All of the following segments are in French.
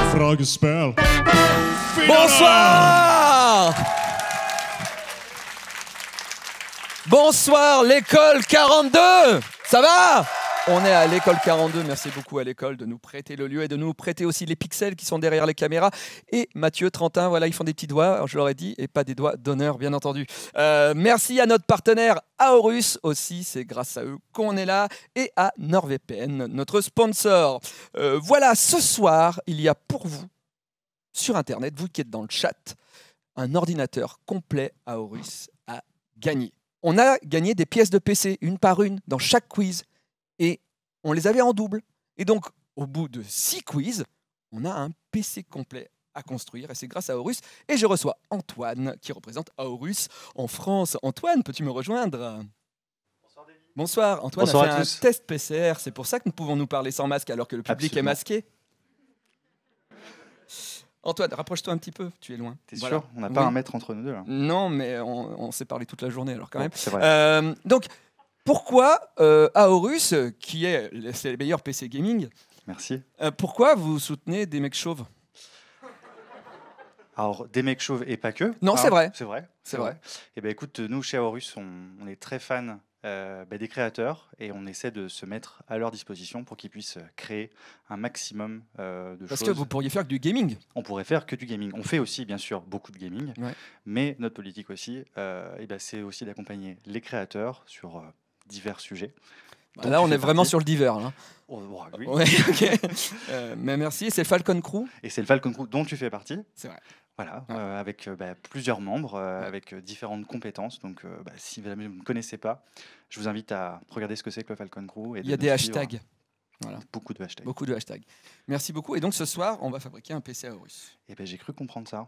Fragespel. Bonsoir. Bonsoir l'école 42. Ça va? On est à l'école 42, merci beaucoup à l'école de nous prêter le lieu et de nous prêter aussi les pixels qui sont derrière les caméras. Et Mathieu, Trentin, voilà, ils font des petits doigts, alors je leur ai dit, et pas des doigts d'honneur, bien entendu. Merci à notre partenaire Aorus aussi, c'est grâce à eux qu'on est là, et à NordVPN, notre sponsor. Voilà, ce soir, il y a pour vous, sur Internet, vous qui êtes dans le chat, un ordinateur complet Aorus à gagner. On a gagné des pièces de PC, une par une, dans chaque quiz. Et on les avait en double. Et donc, au bout de 6 quiz, on a un PC complet à construire. Et c'est grâce à Aorus. Et je reçois Antoine, qui représente Aorus en France. Antoine, peux-tu me rejoindre? Bonsoir, David. Bonsoir. Antoine a fait un test PCR. C'est pour ça que nous pouvons nous parler sans masque, alors que le public est masqué. Antoine, rapproche-toi un petit peu, tu es loin. T'es sûr? On n'a pas un mètre entre nous deux là? Non, mais on s'est parlé toute la journée alors quand même. C'est vrai. Donc, pourquoi Aorus, qui est les meilleurs PC gaming, merci. Pourquoi vous soutenez des mecs chauves? Alors, des mecs chauves et pas que. Non, c'est vrai. C'est vrai. C'est vrai. Et ben écoute, nous chez Aorus, on est très fans des créateurs et on essaie de se mettre à leur disposition pour qu'ils puissent créer un maximum de choses. Parce que vous pourriez faire que du gaming. On pourrait faire que du gaming. On fait aussi, bien sûr, beaucoup de gaming, ouais. Mais notre politique aussi, et ben c'est aussi d'accompagner les créateurs sur divers sujets. Là, on est vraiment sur le divers. Hein. Oh, oui. Ouais, okay. Mais merci. C'est Falcon Crew. Et c'est le Falcon Crew dont tu fais partie. C'est vrai. Voilà, avec plusieurs membres, avec différentes compétences. Donc, si vous ne me connaissez pas, je vous invite à regarder ce que c'est que le Falcon Crew. Et il y a des hashtags. Voilà. Beaucoup de hashtags. Beaucoup de hashtags. Merci beaucoup. Et donc, ce soir, on va fabriquer un PC Aorus. Et ben, j'ai cru comprendre ça.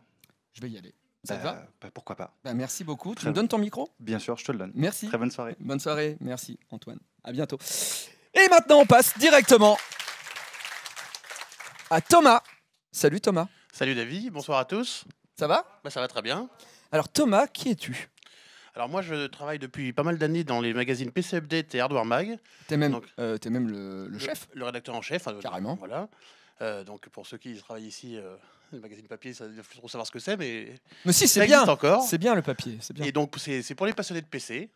Je vais y aller. Ça te va? Pourquoi pas. Merci beaucoup. Tu me donnes ton micro? Bien sûr, je te le donne. Merci. Très bonne soirée. Bonne soirée. Merci, Antoine. À bientôt. Et maintenant, on passe directement à Thomas. Salut, Thomas. Salut, David. Bonsoir à tous. Ça va? Ça va très bien. Alors, Thomas, qui es-tu? Alors, moi, je travaille depuis pas mal d'années dans les magazines PC Update et Hardware Mag. T'es même, même le chef? Le rédacteur en chef. Carrément. Voilà. Donc, pour ceux qui travaillent ici... le magazine papier, ça ne doit plus trop savoir ce que c'est, mais si, c'est bien encore. C'est bien le papier. Bien. Et donc, c'est pour les passionnés de PC.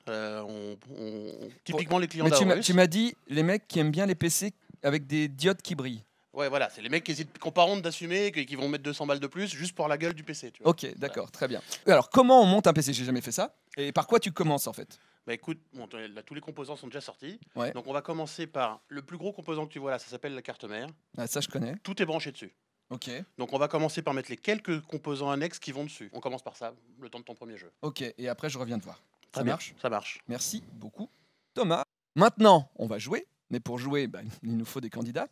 Typiquement, les clients d'Aorus. Tu m'as dit les mecs qui aiment bien les PC avec des diodes qui brillent. Ouais, voilà, c'est les mecs qui n'ont pas honte d'assumer, qui vont mettre 200 balles de plus juste pour la gueule du PC. Tu vois. Ok, d'accord, très bien. Alors, comment on monte un PC? J'ai jamais fait ça. Et par quoi tu commences en fait? Bah écoute, bon, là, tous les composants sont déjà sortis. Ouais. Donc, on va commencer par le plus gros composant que tu vois là, ça s'appelle la carte mère. Ah, ça, je connais. Tout est branché dessus. Ok. Donc on va commencer par mettre les quelques composants annexes qui vont dessus. On commence par ça, le temps de ton premier jeu. Ok, et après je reviens te voir. Ça marche? Ça marche. Merci beaucoup, Thomas. Maintenant, on va jouer, mais pour jouer, il nous faut des candidats.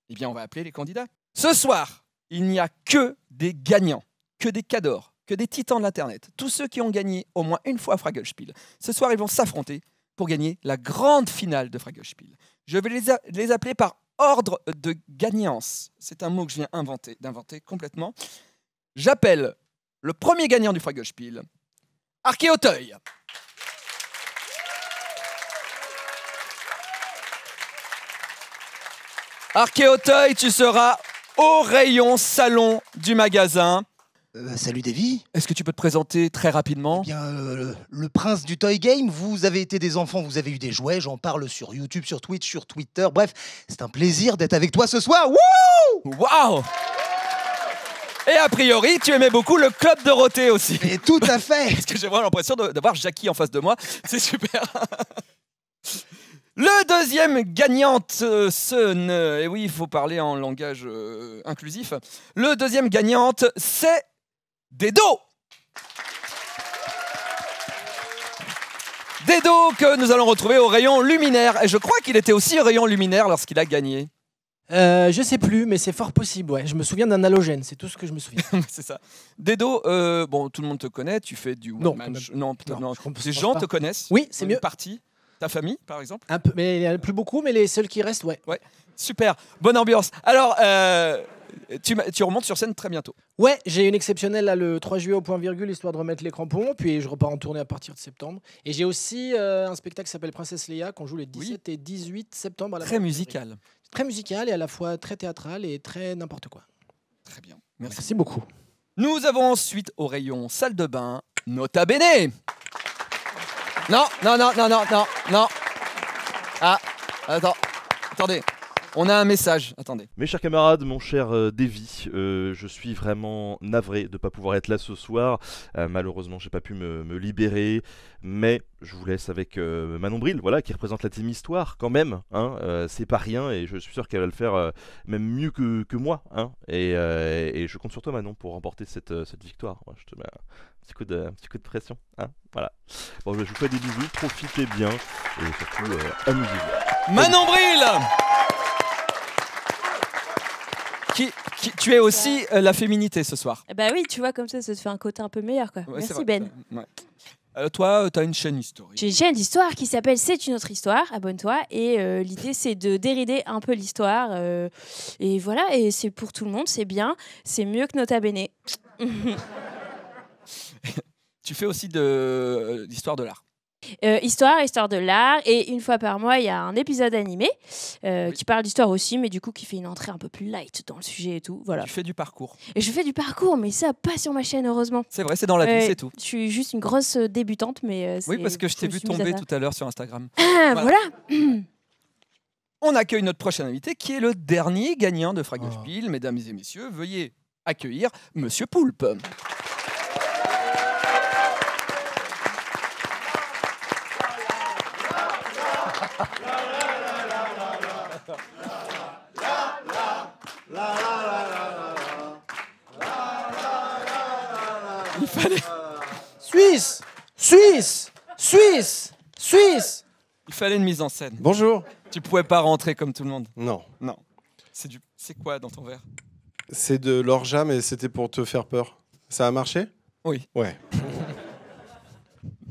Eh bien, on va appeler les candidats. Ce soir, il n'y a que des gagnants, que des cadors, que des titans de l'Internet. Tous ceux qui ont gagné au moins une fois Fragglespiel. Ce soir, ils vont s'affronter pour gagner la grande finale de Fragglespiel. Je vais les appeler par ordre de gagnance. C'est un mot que je viens d'inventer complètement. J'appelle le premier gagnant du Fragglespiel, Archéauteuil. Archéauteuil, tu seras au rayon salon du magasin. Salut Davy. Est-ce que tu peux te présenter très rapidement? Eh bien, le prince du toy game, vous avez été des enfants, vous avez eu des jouets, j'en parle sur YouTube, sur Twitch, sur Twitter, bref, c'est un plaisir d'être avec toi ce soir. Wouh! Waouh! Et a priori, tu aimais beaucoup le Club Dorothée aussi. Et tout à fait. Parce que j'ai vraiment l'impression d'avoir Jackie en face de moi, c'est super. Le deuxième gagnante, et oui, il faut parler en langage inclusif. Le deuxième gagnante, c'est Dedo. Dedo que nous allons retrouver au rayon luminaire. Et je crois qu'il était aussi au rayon luminaire lorsqu'il a gagné. Je sais plus, mais c'est fort possible. Ouais. Je me souviens d'un halogène, c'est tout ce que je me souviens. C'est ça. Dedo, bon, tout le monde te connaît, tu fais du non, non, ces gens te connaissent. Oui, c'est mieux. Partie. Ta famille, par exemple. Un peu, mais il n'y en a plus beaucoup, mais les seuls qui restent, ouais. Ouais, super, bonne ambiance. Alors, tu remontes sur scène très bientôt. Ouais, j'ai une exceptionnelle là, le 3 juillet au point virgule, histoire de remettre les crampons, puis je repars en tournée à partir de septembre. Et j'ai aussi un spectacle qui s'appelle Princesse Leia, qu'on joue les 17 et 18 septembre. À la très musical. Très musical et à la fois très théâtral et très n'importe quoi. Très bien. Merci. Merci beaucoup. Nous avons ensuite au rayon salle de bain, Nota Bene. Non. Ah, attendez. On a un message. Attendez. Mes chers camarades, mon cher Davy, je suis vraiment navré de ne pas pouvoir être là ce soir. Malheureusement, j'ai pas pu me libérer, mais je vous laisse avec Manon Bril, voilà, qui représente la team Histoire quand même. Hein, c'est pas rien et je suis sûr qu'elle va le faire même mieux que moi. Hein, et je compte sur toi, Manon, pour remporter cette victoire. Ouais, je te mets un petit coup de pression. Hein, voilà. Bon, je vous fais des bisous, profitez bien et surtout amusez-vous. Manon Bril. Tu es aussi la féminité ce soir. Bah oui, tu vois, comme ça te fait un côté un peu meilleur, quoi. Ouais, c'est Merci vrai. Ben. Ouais. Toi, tu as une chaîne historique. J'ai une chaîne d'histoire qui s'appelle C'est une autre histoire, abonne-toi. Et l'idée, c'est de dérider un peu l'histoire. Et voilà, et c'est pour tout le monde, c'est bien. C'est mieux que Nota Bene. Tu fais aussi de l'histoire de l'art. Histoire de l'art, et une fois par mois il y a un épisode animé qui parle d'histoire aussi, mais du coup qui fait une entrée un peu plus light dans le sujet et tout, voilà. Tu fais du parcours. Et je fais du parcours, mais ça pas sur ma chaîne, heureusement. C'est vrai, c'est dans la vie, c'est tout. Je suis juste une grosse débutante, mais oui, parce que je t'ai vu tomber tout à l'heure sur Instagram. Ah, voilà. On accueille notre prochain invité qui est le dernier gagnant de Fraggle Spiel. Mesdames et messieurs, veuillez accueillir Monsieur Poulpe. Il fallait... Suisse. Il fallait une mise en scène. Bonjour. Tu pouvais pas rentrer comme tout le monde. Non. C'est quoi dans ton verre? C'est de l'orgeat, mais c'était pour te faire peur. Ça a marché? Oui. Ouais.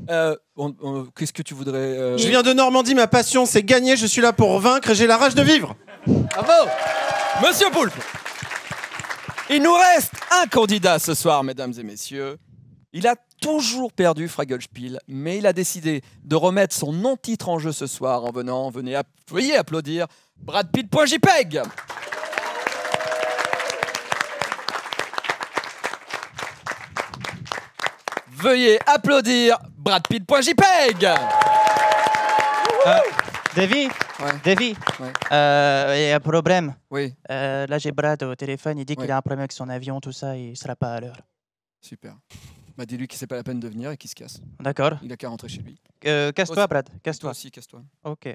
Qu'est-ce que tu voudrais... Je viens de Normandie, ma passion c'est gagner, je suis là pour vaincre et j'ai la rage de vivre. Bravo Monsieur Poulpe. Il nous reste un candidat ce soir, mesdames et messieurs. Il a toujours perdu Fraggle Spiel, mais il a décidé de remettre son non-titre en jeu ce soir en venant. Veuillez applaudir Brad Pitt.jpg. Veuillez applaudir Brad Pitt.jpg. Davy, Ouais. Davy, Ouais. il y a un problème. Oui, Là, j'ai Brad au téléphone, il dit qu'il Ouais. a un problème avec son avion, tout ça, il sera pas à l'heure. super. Bah dis-lui que c'est pas la peine de venir et qu'il se casse. D'accord. Il a qu'à rentrer chez lui. Casse-toi, Brad, Toi casse-toi. aussi, casse-toi. Ok.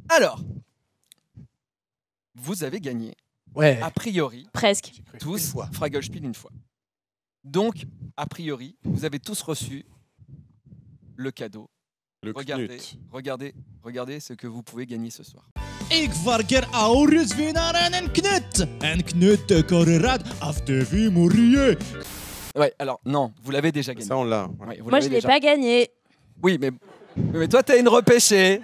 Alors, vous avez gagné, Ouais. a priori, Presque. tous Fraggle Spiel une fois. Donc, a priori, vous avez tous reçu le cadeau. Le Regardez, Knut. regardez ce que vous pouvez gagner ce soir. Ik verker Aurus vinnaren en Knut. En Knut korrad af Davy Mourier. Ouais, alors non, vous l'avez déjà gagné. Ça, on l'a. Ouais, vous Moi, je l'avez l'ai déjà. pas gagné. Oui, mais toi, t'as une repêchée.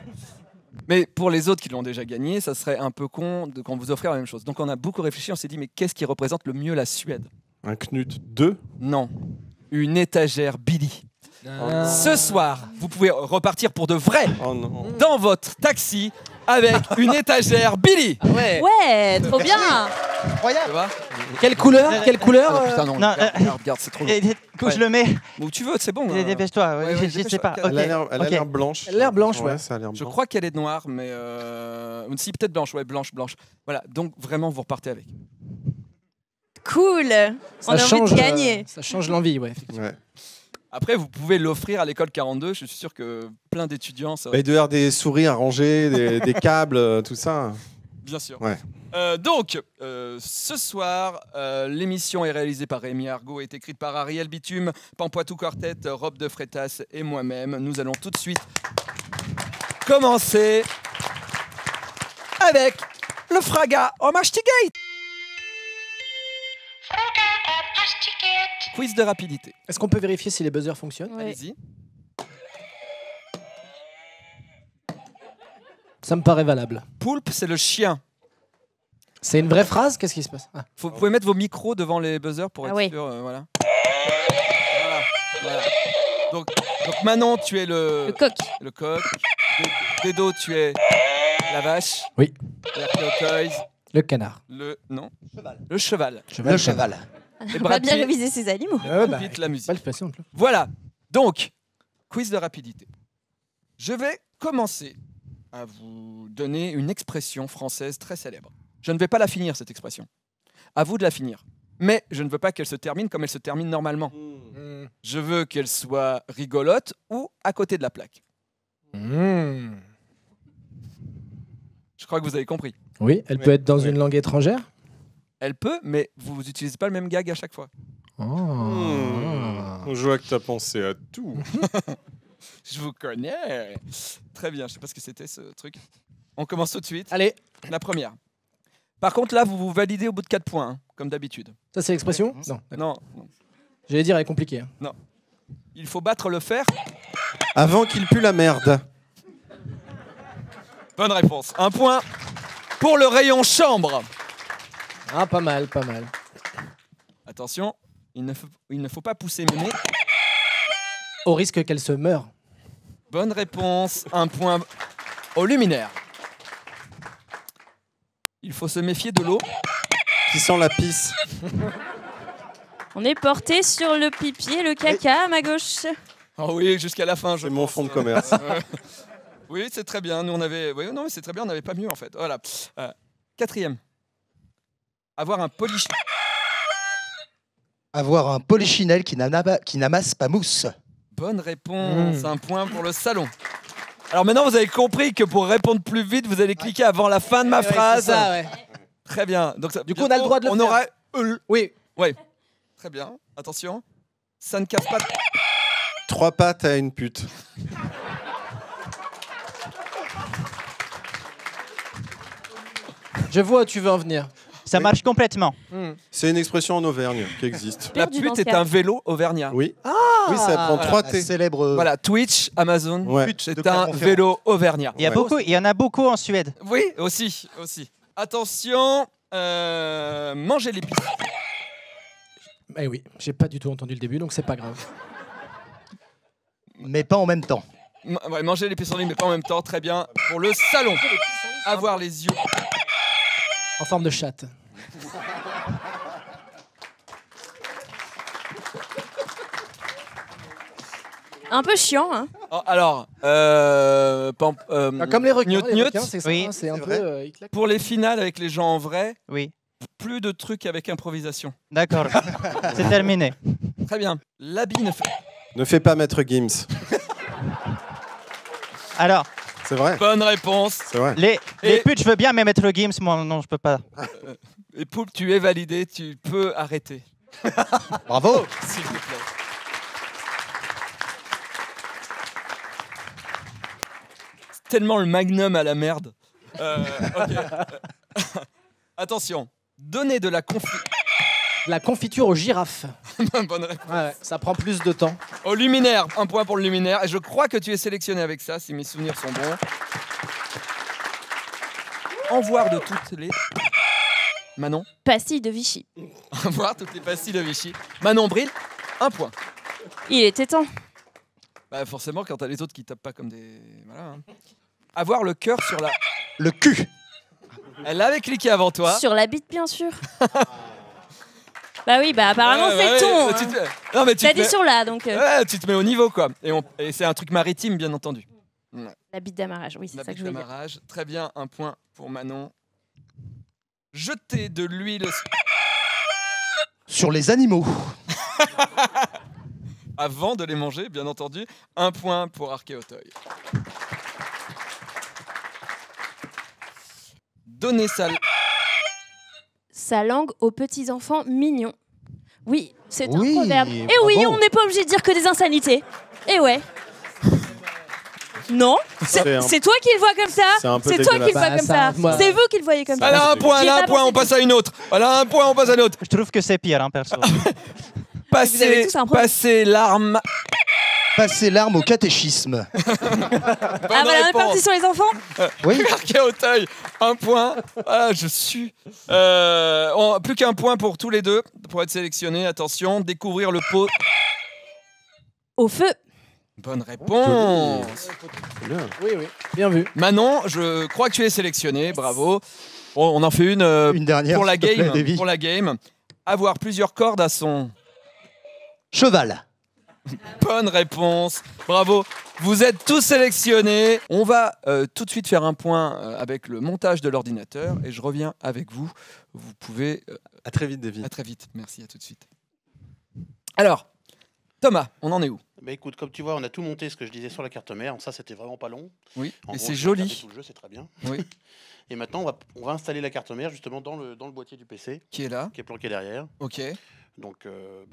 Mais pour les autres qui l'ont déjà gagné, ça serait un peu con de qu'on vous offrir la même chose. Donc on a beaucoup réfléchi, on s'est dit, mais qu'est-ce qui représente le mieux la Suède? Un Knut 2. Non, une étagère Billy. Ce soir, vous pouvez repartir pour de vrai Oh non. dans votre taxi avec une étagère Billy. Ouais. Ouais, trop bien. Tu Incroyable. vois? Quelle couleur Ah non, putain, non, Non, regarde, c'est trop long. Où je le mets? Où tu veux, c'est bon. Dépêche-toi, Ouais, je dépêche-toi. sais pas. Elle Ok. Elle a l'air blanche. Elle a l'air blanche, ouais. Ça a l'air Je blanc. crois qu'elle est noire, mais si peut-être blanche, ouais, blanche. Voilà, donc vraiment vous repartez avec. Cool. On a envie de gagner. Ça change l'envie, ouais. Ouais. Après, vous pouvez l'offrir à l'école 42. Je suis sûr que plein d'étudiants, ça... Bah, il doit y avoir des souris à ranger, des câbles, tout ça. bien sûr. Ouais. Donc, ce soir, l'émission est réalisée par Rémi Argot, est écrite par Ariel Bitume, Pampoitou Quartet, Rob de Freitas et moi-même. Nous allons tout de suite commencer avec le Fraga au Mastigate. Quiz de rapidité. Est-ce qu'on peut vérifier si les buzzers fonctionnent? Ouais. Allez-y. Ça me paraît valable. Poulpe, c'est le chien. C'est une vraie phrase? Qu'est-ce qui se passe? Ah. Vous pouvez mettre vos micros devant les buzzers pour être Ah ouais. sûr. Voilà. Voilà. Donc Manon, tu es Le coq. le coq. Dedo, tu es la vache. Oui. Toys. Le canard. Non. Le cheval. Le cheval. Et On va Brad bien Pitt- réviser ses animaux. Bah, Pitt, la musique. pas le plus simple. Voilà. Donc, quiz de rapidité. Je vais commencer à vous donner une expression française très célèbre. Je ne vais pas la finir, cette expression. À vous de la finir. Mais je ne veux pas qu'elle se termine comme elle se termine normalement. Je veux qu'elle soit rigolote ou à côté de la plaque. Mmh. Je crois que vous avez compris. Oui, elle peut être dans une langue étrangère. Elle peut, mais vous n'utilisez pas le même gag à chaque fois. Je vois que t'as pensé à tout. Je vous connais. Très bien, je sais pas ce que c'était ce truc. On commence tout de suite. Allez, La première. Par contre, là, vous vous validez au bout de 4 points, hein, comme d'habitude. ça c'est l'expression Non. Non, J'allais dire, elle est compliquée. non. Il faut battre le fer. Avant qu'il pue la merde. Bonne réponse. 1 point pour le rayon chambre. Ah, pas mal, pas mal. Attention, il ne faut pas pousser mémé. Au risque qu'elle se meure. Bonne réponse. 1 point au luminaire. Il faut se méfier de l'eau. Qui sent la pisse. On est porté sur le pipi et le caca à ma gauche. Oh oui, jusqu'à la fin. C'est mon fonds de commerce. Oui, c'est très bien. Nous, on avait. Oui, non, mais c'est très bien. On n'avait pas mieux en fait. Voilà. 4e. Avoir un Avoir un polichinelle qui n'amasse pas mousse. Bonne réponse. 1 point pour le salon. Alors maintenant, vous avez compris que pour répondre plus vite, vous allez cliquer avant la fin de ma phrase. C'est ça, ouais. Très bien. Donc, Du coup, on a le droit de le on faire. aura. Oui. Ouais. Très bien. Attention. Ça ne casse pas. 3 pattes à une pute. Je vois où tu veux en venir. Ça marche complètement. C'est une expression en Auvergne qui existe. La Perdu dans pute ce est cas. un vélo auvergnat. Oui. Oui, ça prend 3 La T. célèbre. Voilà, Twitch, Amazon, Ouais. c'est de un Clermont-Ferrand. vélo auvergnat. Il y en a beaucoup en Suède. Oui, aussi. Attention, manger l'épice. Eh oui, j'ai pas du tout entendu le début, donc c'est pas grave. Mais pas en même temps. Ouais, manger les pissenlits, mais pas en même temps. Très bien. Pour le salon, avoir les yeux. En forme de chatte. Un peu chiant, hein. Oh, alors, Comme les requins. Newt, Les Newt. requins, c'est ça, Oui, c'est un c'est peu. vrai. Ils claquent. Pour les finales avec les gens en vrai, Oui, plus de trucs avec improvisation. d'accord. C'est terminé. Très bien. L'habit ne fait... Ne fais pas Maître Gims. Alors, C'est vrai. Bonne réponse. C'est vrai. les Et- putes, je veux bien, mais mettre le Gims, moi, non, je peux pas. Et Poulpe, tu es validé, tu peux arrêter. Bravo. S'il te plaît. C'est tellement le magnum à la merde. Ok. Attention. Donner de la La confiture aux girafes. Bonne réponse. Ouais, ça prend plus de temps. Au luminaire. 1 point pour le luminaire. Et je crois que tu es sélectionné avec ça, si mes souvenirs sont bons. En voir de toutes les... Manon. Pastille de Vichy. En voir toutes les pastilles de Vichy. Manon Bril. 1 point. Il était temps. Bah forcément, quand t'as les autres qui tapent pas comme des... Voilà. Hein. Avoir le cœur sur la... Le cul. Elle avait cliqué avant toi. Sur la bite, bien sûr. Bah oui, bah apparemment Ouais, c'est ouais, ton. ouais, Hein. tu te- Non mais tu T'as te dit mets... sur là, donc Ouais, tu te mets au niveau quoi. Et c'est un truc maritime bien entendu. la bite d'amarrage. Oui, c'est La ça que bite je voulais dire. d'amarrage. Très bien, 1 point pour Manon. Jeter de l'huile Sur les animaux. avant de les manger, bien entendu. 1 point pour Archéauteuil. Donner Sa langue aux petits enfants mignons. Oui, c'est Oui, un proverbe. Et oui, bravo. on n'est pas obligé de dire que des insanités. Et ouais. Non, C'est un- c'est toi qui le vois comme ça. C'est un peu C'est toi qui le dégueulasse. vois comme Bah, ça. ça, moi- C'est vous qui le voyez comme ça. Elle a un point, J'y elle ai a un pas point, on pensé. passe à une autre. Elle a un point, on passe à une autre. Je trouve que c'est pire, hein, perso. Vous avez tous un point. Passer l'arme. Passer l'arme au catéchisme. Ah bah la même réponse. partie sur les enfants. Oui. Archéauteuil, 1 point. Ah, je suis. Plus qu'un point pour tous les deux pour être sélectionnés. Attention, découvrir le pot. Au feu. Bonne réponse. Bien. Oui, oui. Bien vu. Manon, je crois que tu es sélectionné. Bravo. Bon, on en fait une dernière pour la s'il te plaît, game. Davy. Pour la game. Avoir plusieurs cordes à son. Cheval. Bonne réponse. Bravo. Vous êtes tous sélectionnés. On va tout de suite faire un point avec le montage de l'ordinateur et je reviens avec vous. Vous pouvez. À très vite, Davy. À très vite. Merci, à tout de suite. Alors, Thomas, on en est où? Bah écoute, comme tu vois, on a tout monté ce que je disais sur la carte mère. Ça, c'était vraiment pas long. Oui, En et gros, c'est je vais regarder joli. tout le jeu, c'est très bien. Oui. Et maintenant, on va installer la carte mère justement dans le boîtier du PC. Qui est là? Qui est planqué derrière. Ok. Donc,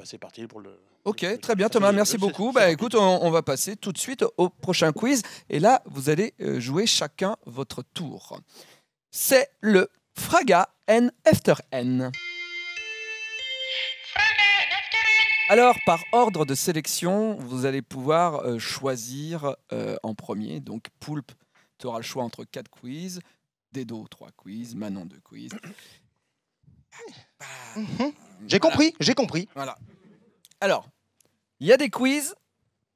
c'est parti pour le. Ok, très bien Thomas, merci beaucoup. Bah écoute, on va passer tout de suite au prochain quiz. Et là, vous allez jouer chacun votre tour. C'est le Fraga N After N. Alors, par ordre de sélection, vous allez pouvoir choisir en premier. Donc, Poulpe, tu auras le choix entre 4 quiz. Dedo, 3 quiz. Manon, 2 quiz. J'ai compris, j'ai compris. Voilà. Alors, il y a des quiz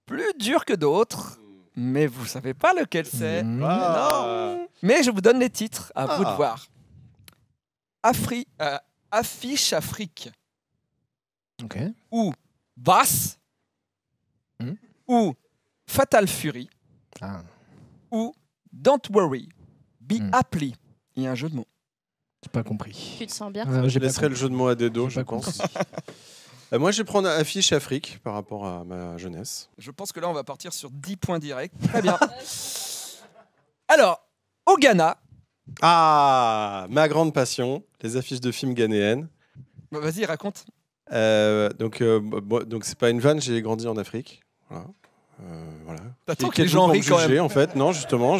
plus durs que d'autres, mais vous savez pas lequel c'est. Non. Mais je vous donne les titres, à vous de voir. Affiche Afrique. Ok. Ou Bass. Ou Fatal Fury. Ou Don't Worry. Be Happy. Il y a un jeu de mots. J'ai pas compris. Tu te sens bien? Je laisserai le jeu de mots à Dedo, je pense. Moi, je vais prendre Affiche Afrique par rapport à ma jeunesse. Je pense que là, on va partir sur 10 points directs. Très bien. Alors, au Ghana. Ah, ma grande passion, les affiches de films ghanéennes. Bah, vas-y, raconte. Donc c'est pas une vanne, j'ai grandi en Afrique. Voilà. T'attends que Qui les gens êtes-vous rient pour me quand juger, même. en fait. Non, justement.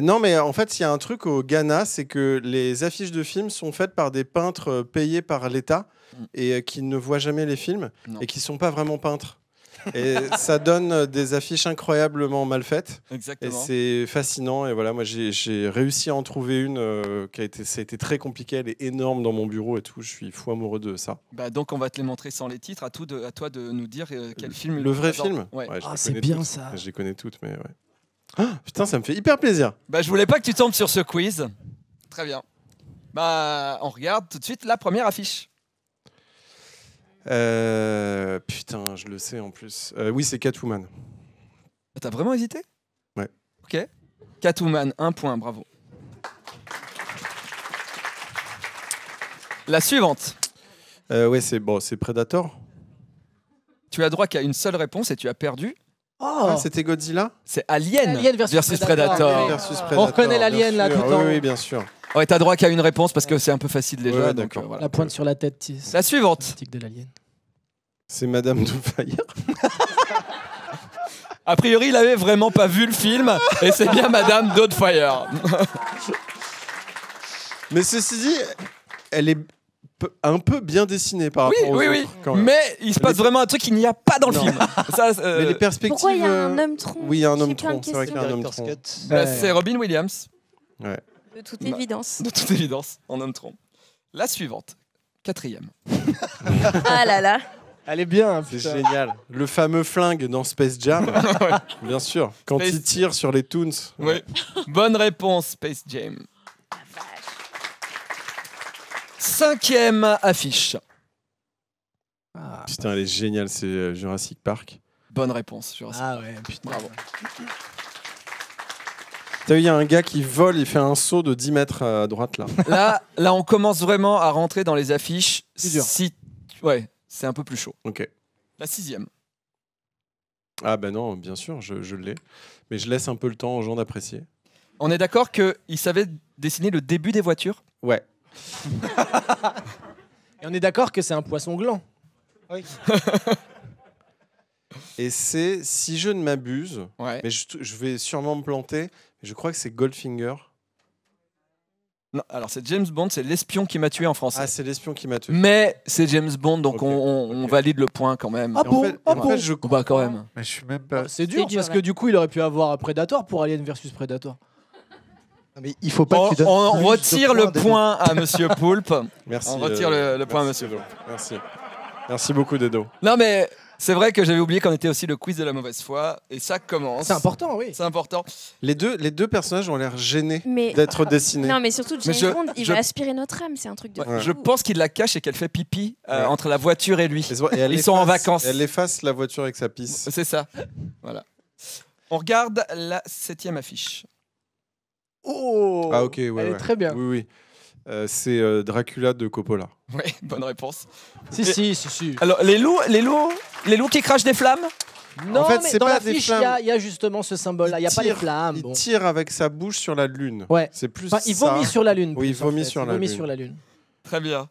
Non, mais en fait, il y a un truc au Ghana, c'est que les affiches de films sont faites par des peintres payés par l'État et qui ne voient jamais les films et qui sont pas vraiment peintres. Et ça donne des affiches incroyablement mal faites. Exactement. Et c'est fascinant. Et voilà, moi, j'ai réussi à en trouver une ça a été très compliqué. Elle est énorme dans mon bureau et tout. Je suis fou amoureux de ça. Bah, donc, on va te les montrer sans les titres. À toi de nous dire quel film. Le vrai film Ouais. Ouais, je les c'est connais bien toutes. ça. Je les connais toutes, mais ouais. Ah, putain, ça me fait hyper plaisir. Bah, je voulais pas que tu tombes sur ce quiz. Très bien. Bah, on regarde tout de suite la première affiche. Putain, je le sais en plus. Oui, c'est Catwoman. T'as vraiment hésité? Ouais. Ok. Catwoman, 1 point, bravo. La suivante. Ouais, c'est Predator. Tu as droit qu'à une seule réponse et tu as perdu. Ah, c'était Godzilla. C'est Alien, Alien versus Predator. Versus On Predator, reconnaît l'alien bien là sûr. tout le temps. Oui, oui, bien sûr. Ouais, t'as droit qu'à une réponse parce que c'est un peu facile déjà. Ouais, donc, d'accord. voilà. La pointe sur la tête. La suivante. Tic de l'alien. C'est Madame Doubtfire. A priori, il avait vraiment pas vu le film et c'est bien Madame Doubtfire. Mais ceci dit, elle est un peu bien dessinée par rapport aux autres, quand même. Mais il se passe vraiment un truc qu'il n'y a pas dans le Non. film. Ça, Mais les perspectives. Pourquoi il y a un homme tronc? Oui, il y a un homme J'ai plein de tronc. C'est vrai qu'il y a un homme Director's tronc. cut. bah, c'est Robin Williams. Ouais. De toute évidence. De toute évidence, en homme tronc. La suivante. 4e. Ah là là. Elle est bien. C'est putain. génial. Le fameux flingue dans Space Jam. Bien sûr. Quand Space- il tire sur les Toons. Oui. Bonne réponse, Space Jam. 5e affiche. Putain, elle est géniale. C'est Jurassic Park. Bonne réponse, Jurassic. Ah ouais, putain. Bravo. T'as vu, il y a un gars qui vole, il fait un saut de 10 mètres à droite là. Là, on commence vraiment à rentrer dans les affiches. Plus dur. Ouais, c'est un peu plus chaud. Ok. La 6e. Ah ben non, bien sûr, je l'ai. Mais je laisse un peu le temps aux gens d'apprécier. On est d'accord qu'il savait dessiner le début des voitures? Ouais. Et on est d'accord que c'est un poisson gland. Et c'est, si je ne m'abuse, Ouais. mais je vais sûrement me planter, mais je crois que c'est Goldfinger. Non, alors c'est James Bond, c'est l'espion qui m'a tué en français. Ah, c'est l'espion qui m'a tué. Mais c'est James Bond, donc Ok, on ok. valide le point quand même. Ah Et bon en fait, je Bah quand même. Mais je suis même pas. C'est dur, dur, parce là. que du coup, il aurait pu avoir Predator pour Alien versus Predator. Non, mais il faut pas que tu donnes On plus de retire le Dedo. point à Monsieur Poulpe. Merci. On retire le point à merci, Monsieur. Dedo. Merci. Merci beaucoup, Dedo. Non mais C'est vrai que j'avais oublié qu'on était aussi le quiz de la mauvaise foi. Et ça commence. C'est important, oui. C'est important. Les deux personnages ont l'air gênés Mais- d'être dessinés. Non, mais surtout, James je- Bond, il je- va aspirer notre âme, c'est un truc de Ouais. fou. Je pense qu'il la cache et qu'elle fait pipi Ouais. entre la voiture et lui. Et elle Ils sont en efface- vacances. Elle efface la voiture avec sa pisse. C'est ça. Voilà. On regarde la 7e affiche. Oh Ah ok, ouais. Elle est ouais. très bien. Oui, oui. C'est Dracula de Coppola. Oui, bonne réponse. Si. Alors, les loups qui crachent des flammes. Non, En fait, mais c'est dans pas la des fiche, flammes. il y a justement ce symbole-là. Il n'y a pas les flammes. Il bon. tire avec sa bouche sur la lune. Ouais. C'est plus Enfin, il ça. vomit sur la lune. Oui, il plus, en vomit fait. sur Il la vomit lune. sur la lune. Très bien.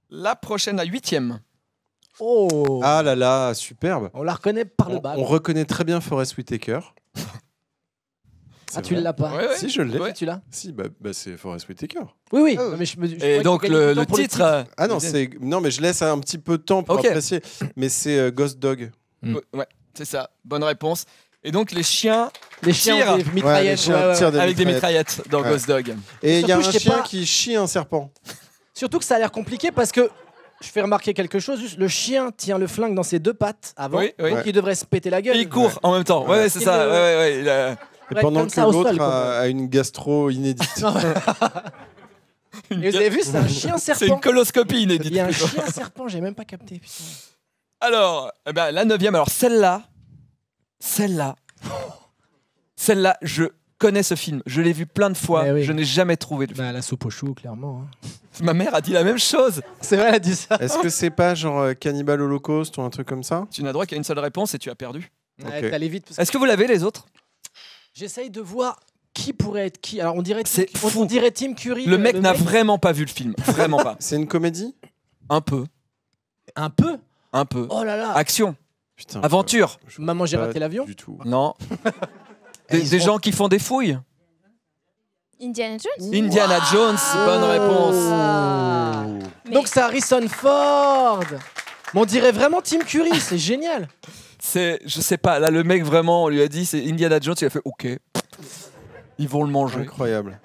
La prochaine, la 8e. Oh Ah là là, superbe. On la reconnaît par le bas. On reconnaît très bien Forest Whitaker. Ah, tu l'as pas. Ouais, ouais. Si, je l'ai. Ouais, tu l'as. Si, bah c'est Forest Whitaker. Oui. Non, mais je me- je croyais Et que donc, tu gagnais du le temps pour titre. Ah non, non, mais je laisse un petit peu de temps pour Ok. apprécier. Mais c'est Ghost Dog. Ouais, c'est ça. Bonne réponse. Et donc, les chiens Les chiens tirent ont des mitraillettes. Ouais, les chiens tirent des avec des mitraillettes. mitraillettes dans Ouais. Ghost Dog. Et il y a surtout, un je sais chien pas- qui chie un serpent. Surtout que ça a l'air compliqué parce que je fais remarquer quelque chose. Juste, le chien tient le flingue dans ses deux pattes avant. Oui, oui. Donc il devrait se péter la gueule. Et il court en même temps. Ouais, ouais, c'est Il ça. le- Ouais, il a- Et Ouais, pendant comme que ça au sol, l'autre quoi. a une gastro inédite. Et vous avez vu, c'est un chien C'est une serpent. coloscopie inédite. Il y a un plutôt. chien serpent, j'ai même pas capté. Putain. Alors, eh ben, la 9e. Alors, celle-là, je connais ce film. Je l'ai vu plein de fois. Eh oui. Je n'ai jamais trouvé le film. Bah, la soupe au chou, clairement. hein. Ma mère a dit la même chose. C'est vrai, elle a dit ça. Est-ce que c'est pas genre Cannibal Holocaust ou un truc comme ça? Tu n'as droit qu'à une seule réponse et tu as perdu. Ouais, Ok. t'allais vite. parce que Est-ce que vous l'avez, les autres? J'essaye de voir qui pourrait être qui. Alors on dirait, C'est fou. on dirait Tim Curry. Le mec n'a vraiment pas vu le film. Vraiment pas. C'est une comédie? Un peu. Un peu. Un peu. Oh là là. Action. Putain. Aventure. Maman, j'ai Pas raté l'avion. Du tout. Non. Et Des gens qui font des fouilles. Indiana Jones. Indiana Jones, bonne réponse. Mais- Donc c'est Harrison Ford. Mais on dirait vraiment Tim Curry, c'est génial. Je sais pas, là le mec vraiment, on lui a dit c'est Indiana Jones, il a fait ok. Ils vont le manger. Incroyable.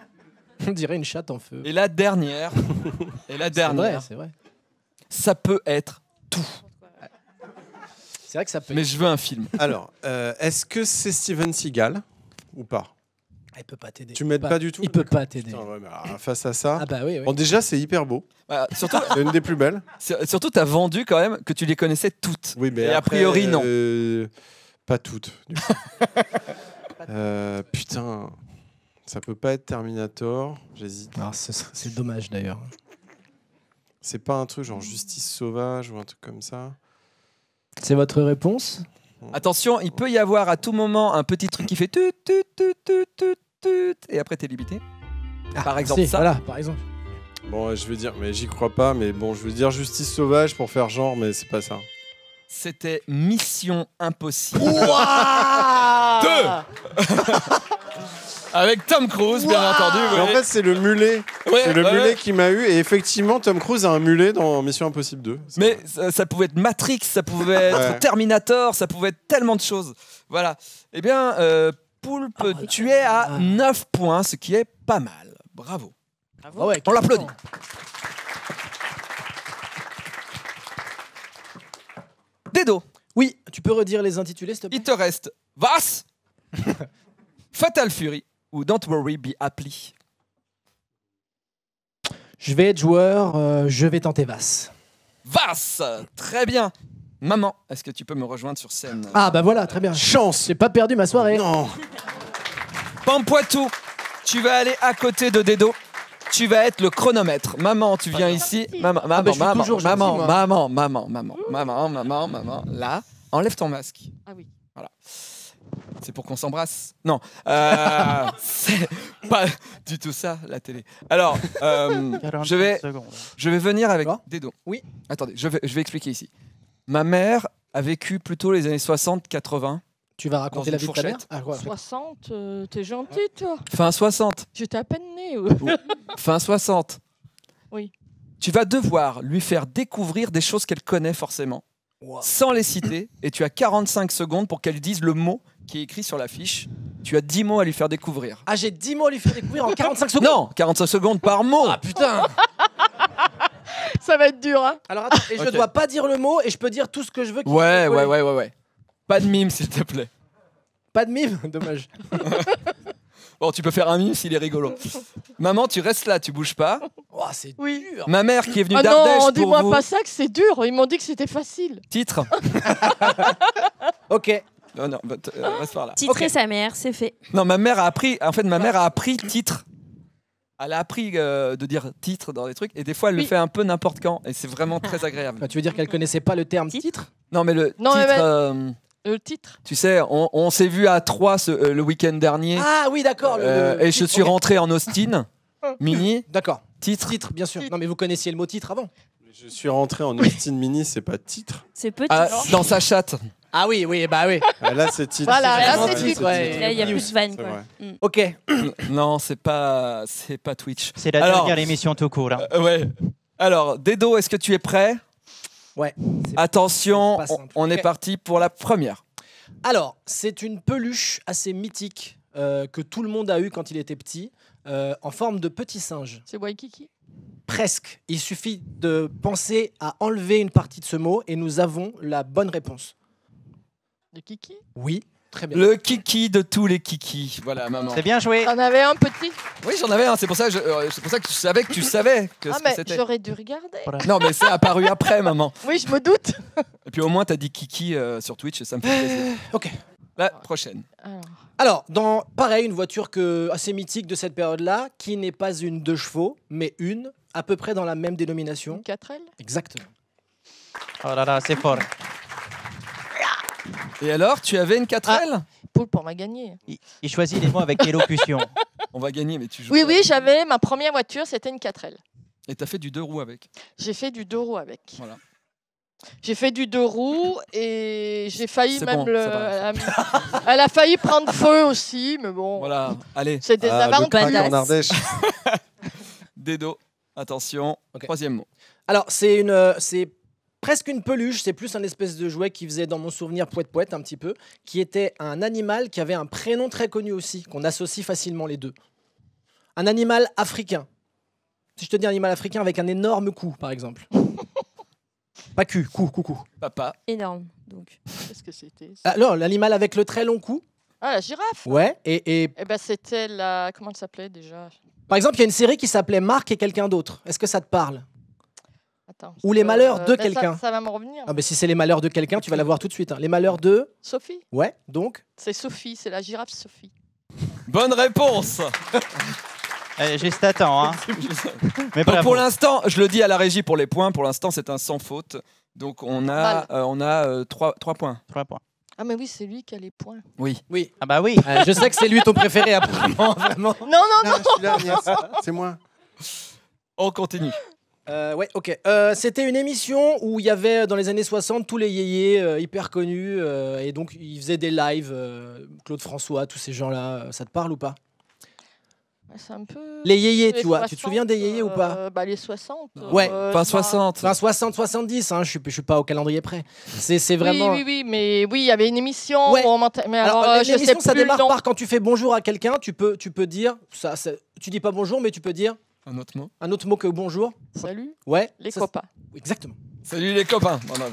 On dirait une chatte en feu. Et la dernière, C'est vrai. ça peut être tout. C'est vrai que ça peut. Mais je veux un film. Alors, est-ce que c'est Steven Seagal ou pas? Il peut pas t'aider. Tu m'aides pas du tout? Il peut pas t'aider. Putain, ouais, mais alors, face à ça. Ah bah oui. Bon, déjà, c'est hyper beau. Voilà, surtout, C'est une des plus belles. surtout t'as vendu quand même que tu les connaissais toutes. Oui, mais Et a après, priori, non. Pas toutes. du coup. Putain, ça peut pas être Terminator. J'hésite. Alors, c'est dommage d'ailleurs. C'est pas un truc genre Justice Sauvage ou un truc comme ça. C'est votre réponse? Attention, il peut y avoir à tout moment un petit truc qui fait tut, tut, tut, tut, tut, tut, et après t'es limité. Par exemple, ça. Voilà, par exemple. Bon, je veux dire, mais j'y crois pas. Mais bon, je veux dire Justice Sauvage pour faire genre, mais c'est pas ça. C'était Mission Impossible. Ouah 2 Avec Tom Cruise, bien entendu. Mais en ouais. fait, c'est le mulet. Ouais, C'est le ouais, mulet ouais. qui m'a eu. Et effectivement, Tom Cruise a un mulet dans Mission Impossible 2. C'est Mais vrai. ça pouvait être Matrix, ça pouvait être Ouais. Terminator, ça pouvait être tellement de choses. Voilà. Eh bien, Poulpe, tu es à 9 points, ce qui est pas mal. Bravo. Ah ouais, On l'applaudit. Dedo, Oui, tu peux redire les intitulés, s'il te plaît? il te reste Vas, Fatal Fury ou Don't Worry Be Happy. Je vais être joueur, je vais tenter Vas. Vas, très bien. Maman, est-ce que tu peux me rejoindre sur scène? Ah bah voilà, très bien. Chance. J'ai pas perdu ma soirée. Non. Pampoitou, tu vas aller à côté de Dedo. Tu vas être le chronomètre. Maman, tu viens ici. Maman, bah, je suis maman, toujours maman, gentil, maman, moi. maman. Là, enlève ton masque. Ah oui. Voilà. C'est pour qu'on s'embrasse. Non, c'est pas du tout ça, la télé. Alors, je vais venir avec Quoi Dedo. Oui. Attendez, je vais expliquer ici. Ma mère a vécu plutôt les années 60-80. Tu vas Dans raconter une la vie de ta mère? fourchette. Ah, quoi. 60, t'es gentil, toi. Fin 60. J'étais à peine née. Fin 60. Oui. Tu vas devoir lui faire découvrir des choses qu'elle connaît forcément, sans les citer, et tu as 45 secondes pour qu'elle dise le mot qui est écrit sur la fiche. Tu as 10 mots à lui faire découvrir. Ah, j'ai 10 mots à lui faire découvrir en 45 secondes. Non, 45 secondes par mot. Ah putain. ça va être dur. Hein. Alors attends, et je Ok. dois pas dire le mot et je peux dire tout ce que je veux. qui Ouais, peut ouais, coller. ouais. Pas de mime, s'il te plaît. Pas de mime, dommage. Bon, tu peux faire un mime s'il est rigolo. Maman, tu restes là, tu bouges pas. Oh, c'est Oui. dur. Ma mère qui est venue Ah d'Ardèche non, pour dis-moi vous. pas ça que c'est dur. Ils m'ont dit que c'était facile. Titre. Ok. Non, non, reste par là. Titrer sa mère, c'est fait. Non, ma mère a appris. En fait, ma mère a appris titre. Elle a appris de dire titre dans des trucs et des fois elle le Oui. fait un peu n'importe quand et c'est vraiment très agréable. Bah, tu veux dire qu'elle connaissait pas le terme titre? Non, mais le Non, mais titre. Le titre. Tu sais, on s'est vu à 3 le week-end dernier. Ah oui, d'accord. Et je suis ok. rentré en Austin. Mini. D'accord. Titre. Titre, bien sûr. Non, mais vous connaissiez le mot titre avant. Je suis rentré en Austin Mini, c'est pas titre. C'est petit. Ah, dans sa chatte. Ah oui, oui, bah oui. Ah, là, c'est titre. Voilà, là, vraiment c'est titre, titre. ouais. Là, il y a News. plus de vannes, C'est quoi. vrai. Ok. Non, c'est pas Twitch. C'est la Alors, dernière émission tout court. Hein. Ouais. Alors, Dedo, est-ce que tu es prêt? Ouais. Attention, pas simple. on est Ok. parti pour la première. Alors, c'est une peluche assez mythique que tout le monde a eu quand il était petit, en forme de petit singe. C'est Waikiki. Presque. Il suffit de penser à enlever une partie de ce mot et nous avons la bonne réponse. De Kiki. Oui, très bien. Le kiki de tous les kikis. Voilà, maman. C'est bien joué. T'en avais un petit. Oui, j'en avais un. C'est pour ça que je savais que tu savais que Ah, ce que mais c'était. j'aurais dû regarder. Non, mais c'est apparu après, maman. Oui, je me doute. Et puis au moins, t'as dit kiki sur Twitch et ça me fait plaisir. Ok. La prochaine. Alors, pareil, une voiture assez mythique de cette période-là, qui n'est pas une 2 chevaux, mais une, à peu près dans la même dénomination. Une 4L. Exactement. Oh là là, c'est fort. Et alors, tu avais une 4L? Poulpe, on va gagner. Il choisit les mots avec élocution. On va gagner, mais tu joues. Oui, pas. oui, j'avais ma première voiture, c'était une 4L. Et t'as fait du 2 roues avec. J'ai fait du 2 roues avec. Voilà. J'ai fait du 2 roues et j'ai failli C'est même bon, ça va, Elle a failli prendre feu aussi, mais bon. Voilà, allez. C'est des Le aventures. crack en Ardèche. Dedo, attention, troisième mot. Alors, c'est presque une peluche, c'est plus un espèce de jouet qui faisait, dans mon souvenir, poète-poète un petit peu, qui était un animal qui avait un prénom très connu aussi, qu'on associe facilement les deux. Un animal africain. Si je te dis un animal africain avec un énorme cou, par exemple. Pas cul, cou. Papa. Énorme, donc. Qu'est-ce que c'était Ah, non, l'animal avec le très long cou. Ah, la girafe. Ouais, et Eh ben, c'était la. Comment elle s'appelait déjà par exemple, il y a une série qui s'appelait Marc et quelqu'un d'autre. Est-ce que ça te parle? Attends. Ou les malheurs de ben, quelqu'un. Ça va me revenir. Ah, ben, si c'est les malheurs de quelqu'un, tu vas la voir tout de suite. Hein. Les malheurs de... Sophie. Ouais, donc C'est Sophie, c'est la girafe Sophie. Bonne réponse. Juste attends. Hein. Mais Donc bravo. pour l'instant, je le dis à la régie pour les points, pour l'instant c'est un sans faute. Donc on a 3 points. 3 points. Ah, mais oui, c'est lui qui a les points. Oui. Oui. Ah bah oui. Je sais que c'est lui ton préféré, apparemment, vraiment. Non, non, non. Je suis là, Agnès. C'est moi. On continue. Ouais, ok. C'était une émission où il y avait, dans les années 60, tous les yéyés hyper connus. Et donc, ils faisaient des lives. Claude François, tous ces gens-là. Ça te parle ou pas? C'est un peu. Les yéyés, les tu vois. Tu te 60, souviens des yéyés ou pas? Bah, les 60. Ouais. Fin 60. Enfin, 60, 70, hein, je suis pas au calendrier près. C'est vraiment... Oui, mais oui, il y avait une émission Ouais. où on montait. Mais alors, je sais l'émission, plus ça démarre le nom. par quand tu fais bonjour à quelqu'un, tu peux dire... Tu dis pas bonjour, mais tu peux dire Un autre mot. un autre mot que bonjour. Salut. Ouais. Les ça, copains. Exactement. Salut les copains. Non.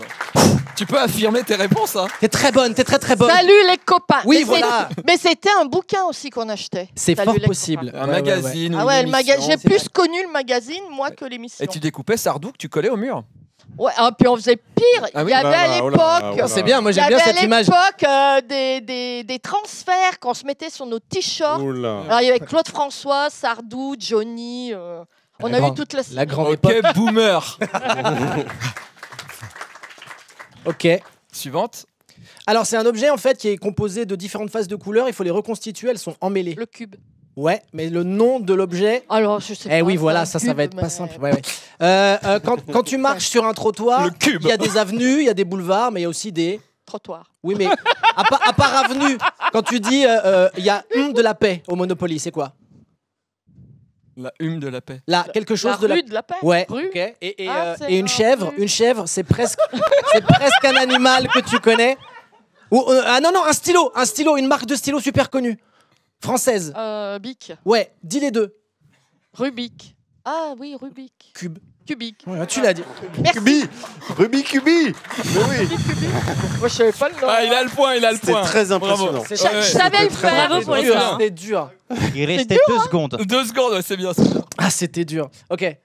Tu peux affirmer tes réponses, hein. T'es très bonne, t'es très bonne. Salut les copains. Oui, Mais voilà. Mais c'était un bouquin aussi qu'on achetait. C'est Salut fort les possible. copains. Un Ouais, ouais, ouais. magazine ou Ah une ouais, émission. j'ai plus connu le magazine, moi, que l'émission. Et tu découpais Sardou que tu collais au mur. Ouais, puis on faisait pire. Ah oui. Il y avait à l'époque. C'est bien, moi Il y j'aime bien avait cette image. à l'époque des transferts qu'on se mettait sur nos t-shirts. Oula. Alors il y avait Claude François, Sardou, Johnny. On a eu toute la. La grande Ok, époque. boomer. Ok. Suivante. Alors c'est un objet en fait qui est composé de différentes phases de couleurs. Il faut les reconstituer. Elles sont emmêlées. Le cube. Ouais, mais le nom de l'objet. Alors je sais pas. Eh oui, voilà, c'est ça un va cube, être pas mais- simple. Ouais, ouais. Quand tu marches sur un trottoir, Le cube. il y a des avenues, il y a des boulevards, mais il y a aussi des. Trottoir. Oui, mais à part avenue, quand tu dis il y a de la paix au Monopoly, c'est quoi? La hume de la paix. Là, quelque chose La de la. rue de la paix. Ouais. Rue. Ok. Et C'est une la chèvre, rue. c'est presque un animal que tu connais. Ou, ah non, un stylo, une marque de stylo super connue, française. Bic. Ouais, dis les deux. Rubik. Ah oui, Rubik. Cubique. Ouais, tu l'as dit. Merci. Rubik Cubi. Mais oui. Moi, je savais pas le nom. Ah, il a le point, il a le C'était point. très impressionnant. Bravo. Je savais le faire. Bravo pour C'était les dur, points. C'était dur. Il restait 2 secondes. 2 secondes, ouais, c'est bien, c'est bien. Ah, c'était dur. Ok.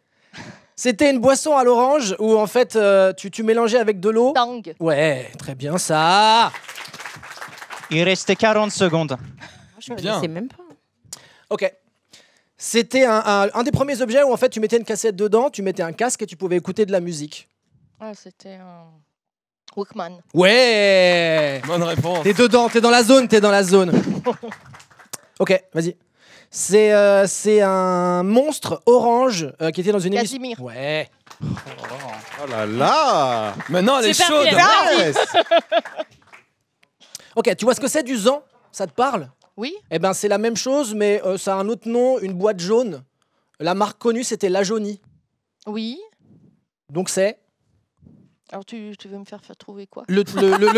C'était une boisson à l'orange où en fait tu mélangeais avec de l'eau. Tang. Ouais, très bien ça. Il restait 40 secondes. Je Bien. sais même pas. Ok. C'était un des premiers objets où en fait tu mettais une cassette dedans, tu mettais un casque et tu pouvais écouter de la musique. Ah, c'était un Walkman. Ouais. Bonne réponse. T'es dedans, t'es dans la zone, t'es dans la zone. Ok, vas-y. C'est un monstre orange qui était dans une émission. Casimir. Ouais. Oh là là. Maintenant, elle est Super chaude. bien. Yes. Ok, tu vois ce que c'est du Zan? Ça te parle? Oui. Eh ben c'est la même chose, mais ça a un autre nom, une boîte jaune. La marque connue, c'était La Jaunie. Oui. Donc c'est Alors, tu veux me faire trouver quoi? le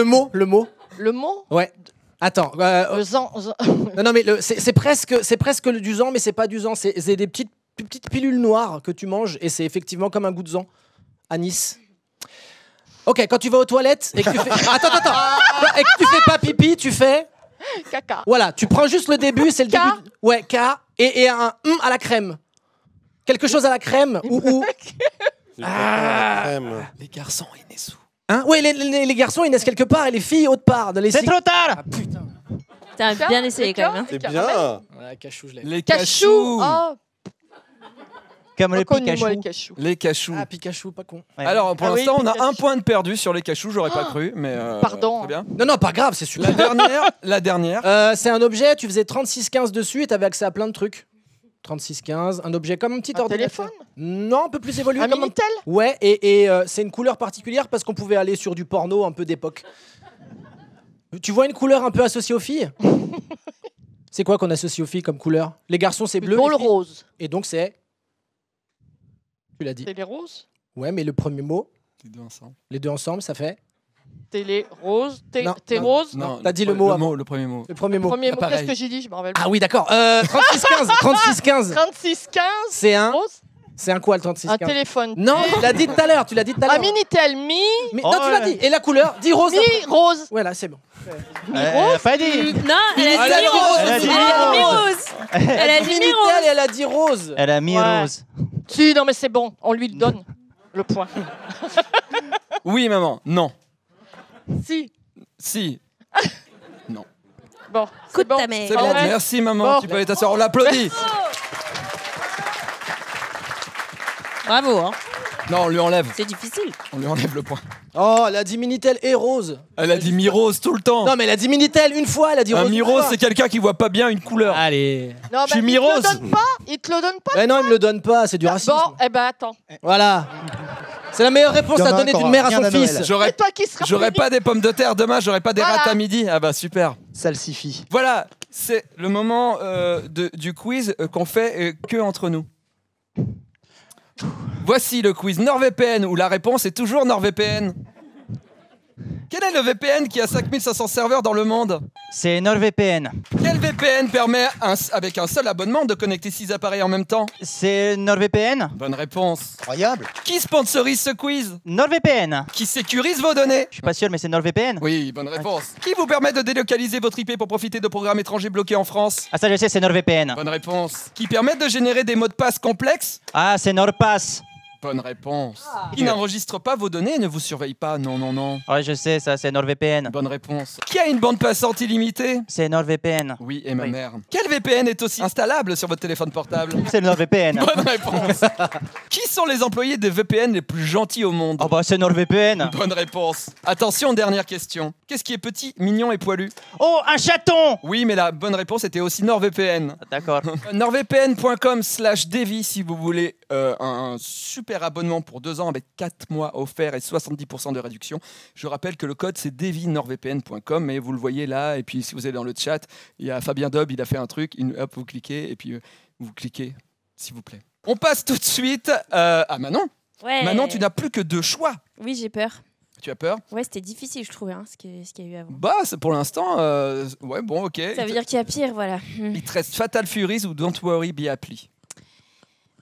mot, le mot. Le mot? Ouais. Attends. Zan. Non, mais c'est presque du Zan, mais c'est pas du Zan. C'est des petites pilules noires que tu manges et c'est effectivement comme un goût de Zan. Anis. Ok, quand tu vas aux toilettes et que tu fais... Attends. Et que tu fais pas pipi, tu fais... Caca. Voilà, tu prends juste le début, c'est le K. début. Ouais, K. Et un à la crème. Quelque chose à la crème ou... Crème. Les garçons, ils naissent où? Hein? Ouais, les garçons, ils naissent quelque part et les filles autre part. C'est trop tard. Ah, putain. T'as bien essayé quand même. hein. C'est bien. Ouais, cachou, je l'ai. Les Cachou. cachous. Ah, Comme le reconnu, moi, Pikachu. les cachous. Les cachous. Ah, Pikachu, pas con. Ouais. Alors, pour Ah oui, l'instant, on a Pikachu. un point de perdu sur les cachous, j'aurais pas cru, mais. Pardon. Très bien. Non, pas grave, c'est super. La dernière. C'est un objet, tu faisais 3615 dessus et t'avais accès à plein de trucs. 3615, un objet comme un petit Un ordinateur. téléphone? Non, un peu plus évolué. Un comme Minitel? Ouais, et c'est une couleur particulière parce qu'on pouvait aller sur du porno un peu d'époque. Tu vois une couleur un peu associée aux filles? C'est quoi qu'on associe aux filles comme couleur? Les garçons, c'est bleu. Bon, les le filles- rose. Et donc, c'est... Tu l'as dit. Télé rose? Ouais, mais le premier mot, Les deux ensemble. les deux ensemble, ça fait... Télé rose? Non, Thé non. rose? Non, t'as dit le mot avant. Le premier mot. Le premier mot. Premier mot, pareil. qu'est-ce que j'ai dit? Je me rappelle Ah oui, d'accord. 3615. 3615. 3615. C'est un... Rose? C'est un quoi, le Un 3615? téléphone. Non, tu l'as dit tout à l'heure. Tu l'as dit tout à Un l'heure. Minitel. Mais, Oh, non, tu l'as ouais. dit. Et la couleur? Dis rose. après. Mi rose. Voilà, c'est bon. Pas dit. Non, elle a dit rose. rose. Elle a dit Elle a dit rose. rose. Elle a dit Minitel, rose. et elle a dit rose. Elle a mis Ouais. rose. Si, non, mais c'est bon. On lui le donne. Le point. Oui, maman. Non. Si. Si. Bon. Coup de bon. ta mère. C'est Ah bon. ouais. Merci, maman. Bon. Tu peux aller t'asseoir. On l'applaudit. Bravo, hein. Non, on lui enlève. C'est difficile. On lui enlève le point. Oh, elle a dit Minitel et rose. Elle a dit mi-rose tout le temps. Non, mais elle a dit Minitel une fois. Elle a dit Un rose. mi-rose, c'est quelqu'un qui voit pas bien une couleur. Allez. Non, Je suis il te mi-rose. le donne pas. Il te le donne pas. Mais non, il me le donne pas. C'est du racisme. Bon, eh ben attends. Voilà. C'est la meilleure réponse Il y en à a donner encore d'une mère à rien son à Noël. fils. C'est J'aurais toi qui seras. J'aurais pas des pommes de terre demain, j'aurais pas des Voilà. rats à midi. Ah bah super. Salsifie. Voilà, c'est le moment du quiz qu'on fait que entre nous. Voici le quiz NordVPN où la réponse est toujours NordVPN. Quel est le VPN qui a 5500 serveurs dans le monde? C'est NordVPN. Quel VPN permet, avec un seul abonnement, de connecter 6 appareils en même temps? C'est NordVPN. Bonne réponse. Incroyable. Qui sponsorise ce quiz? NordVPN. Qui sécurise vos données? Je suis pas sûr, mais c'est NordVPN. Oui, bonne réponse. Qui vous permet de délocaliser votre IP pour profiter de programmes étrangers bloqués en France? Ah ça je sais, c'est NordVPN. Bonne réponse. Qui permet de générer des mots de passe complexes? Ah c'est NordPass. Bonne réponse. Qui n'enregistre pas vos données et ne vous surveille pas? Non, non, non. Ouais je sais, ça c'est NordVPN. Bonne réponse. Qui a une bande passante illimitée? C'est NordVPN. Oui, et ma Oui. mère. Quel VPN est aussi installable sur votre téléphone portable? C'est NordVPN. Bonne réponse. Qui sont les employés des VPN les plus gentils au monde? Oh bah c'est NordVPN. Bonne réponse. Attention, dernière question. Qu'est-ce qui est petit, mignon et poilu? Oh un chaton. Oui, mais la bonne réponse était aussi NordVPN. D'accord. NordVPN.com/Davy si vous voulez un super abonnement pour 2 ans avec 4 mois offerts et 70% de réduction. Je rappelle que le code c'est DavyNordVPN.com, mais vous le voyez là, et puis si vous êtes dans le chat, il y a Fabien Dob, il a fait un truc, hop, vous cliquez, et puis vous cliquez, s'il vous plaît. On passe tout de suite à Manon. Ouais. Manon, tu n'as plus que 2 choix. Oui, j'ai peur. Tu as peur? Ouais, c'était difficile, je trouvais, hein, ce qu'il y a eu avant. Bah, c'est pour l'instant, ouais, bon, ok. Ça veut dire qu'il y a pire, voilà. Il te reste Fatal Furies ou Don't Worry Be Happy.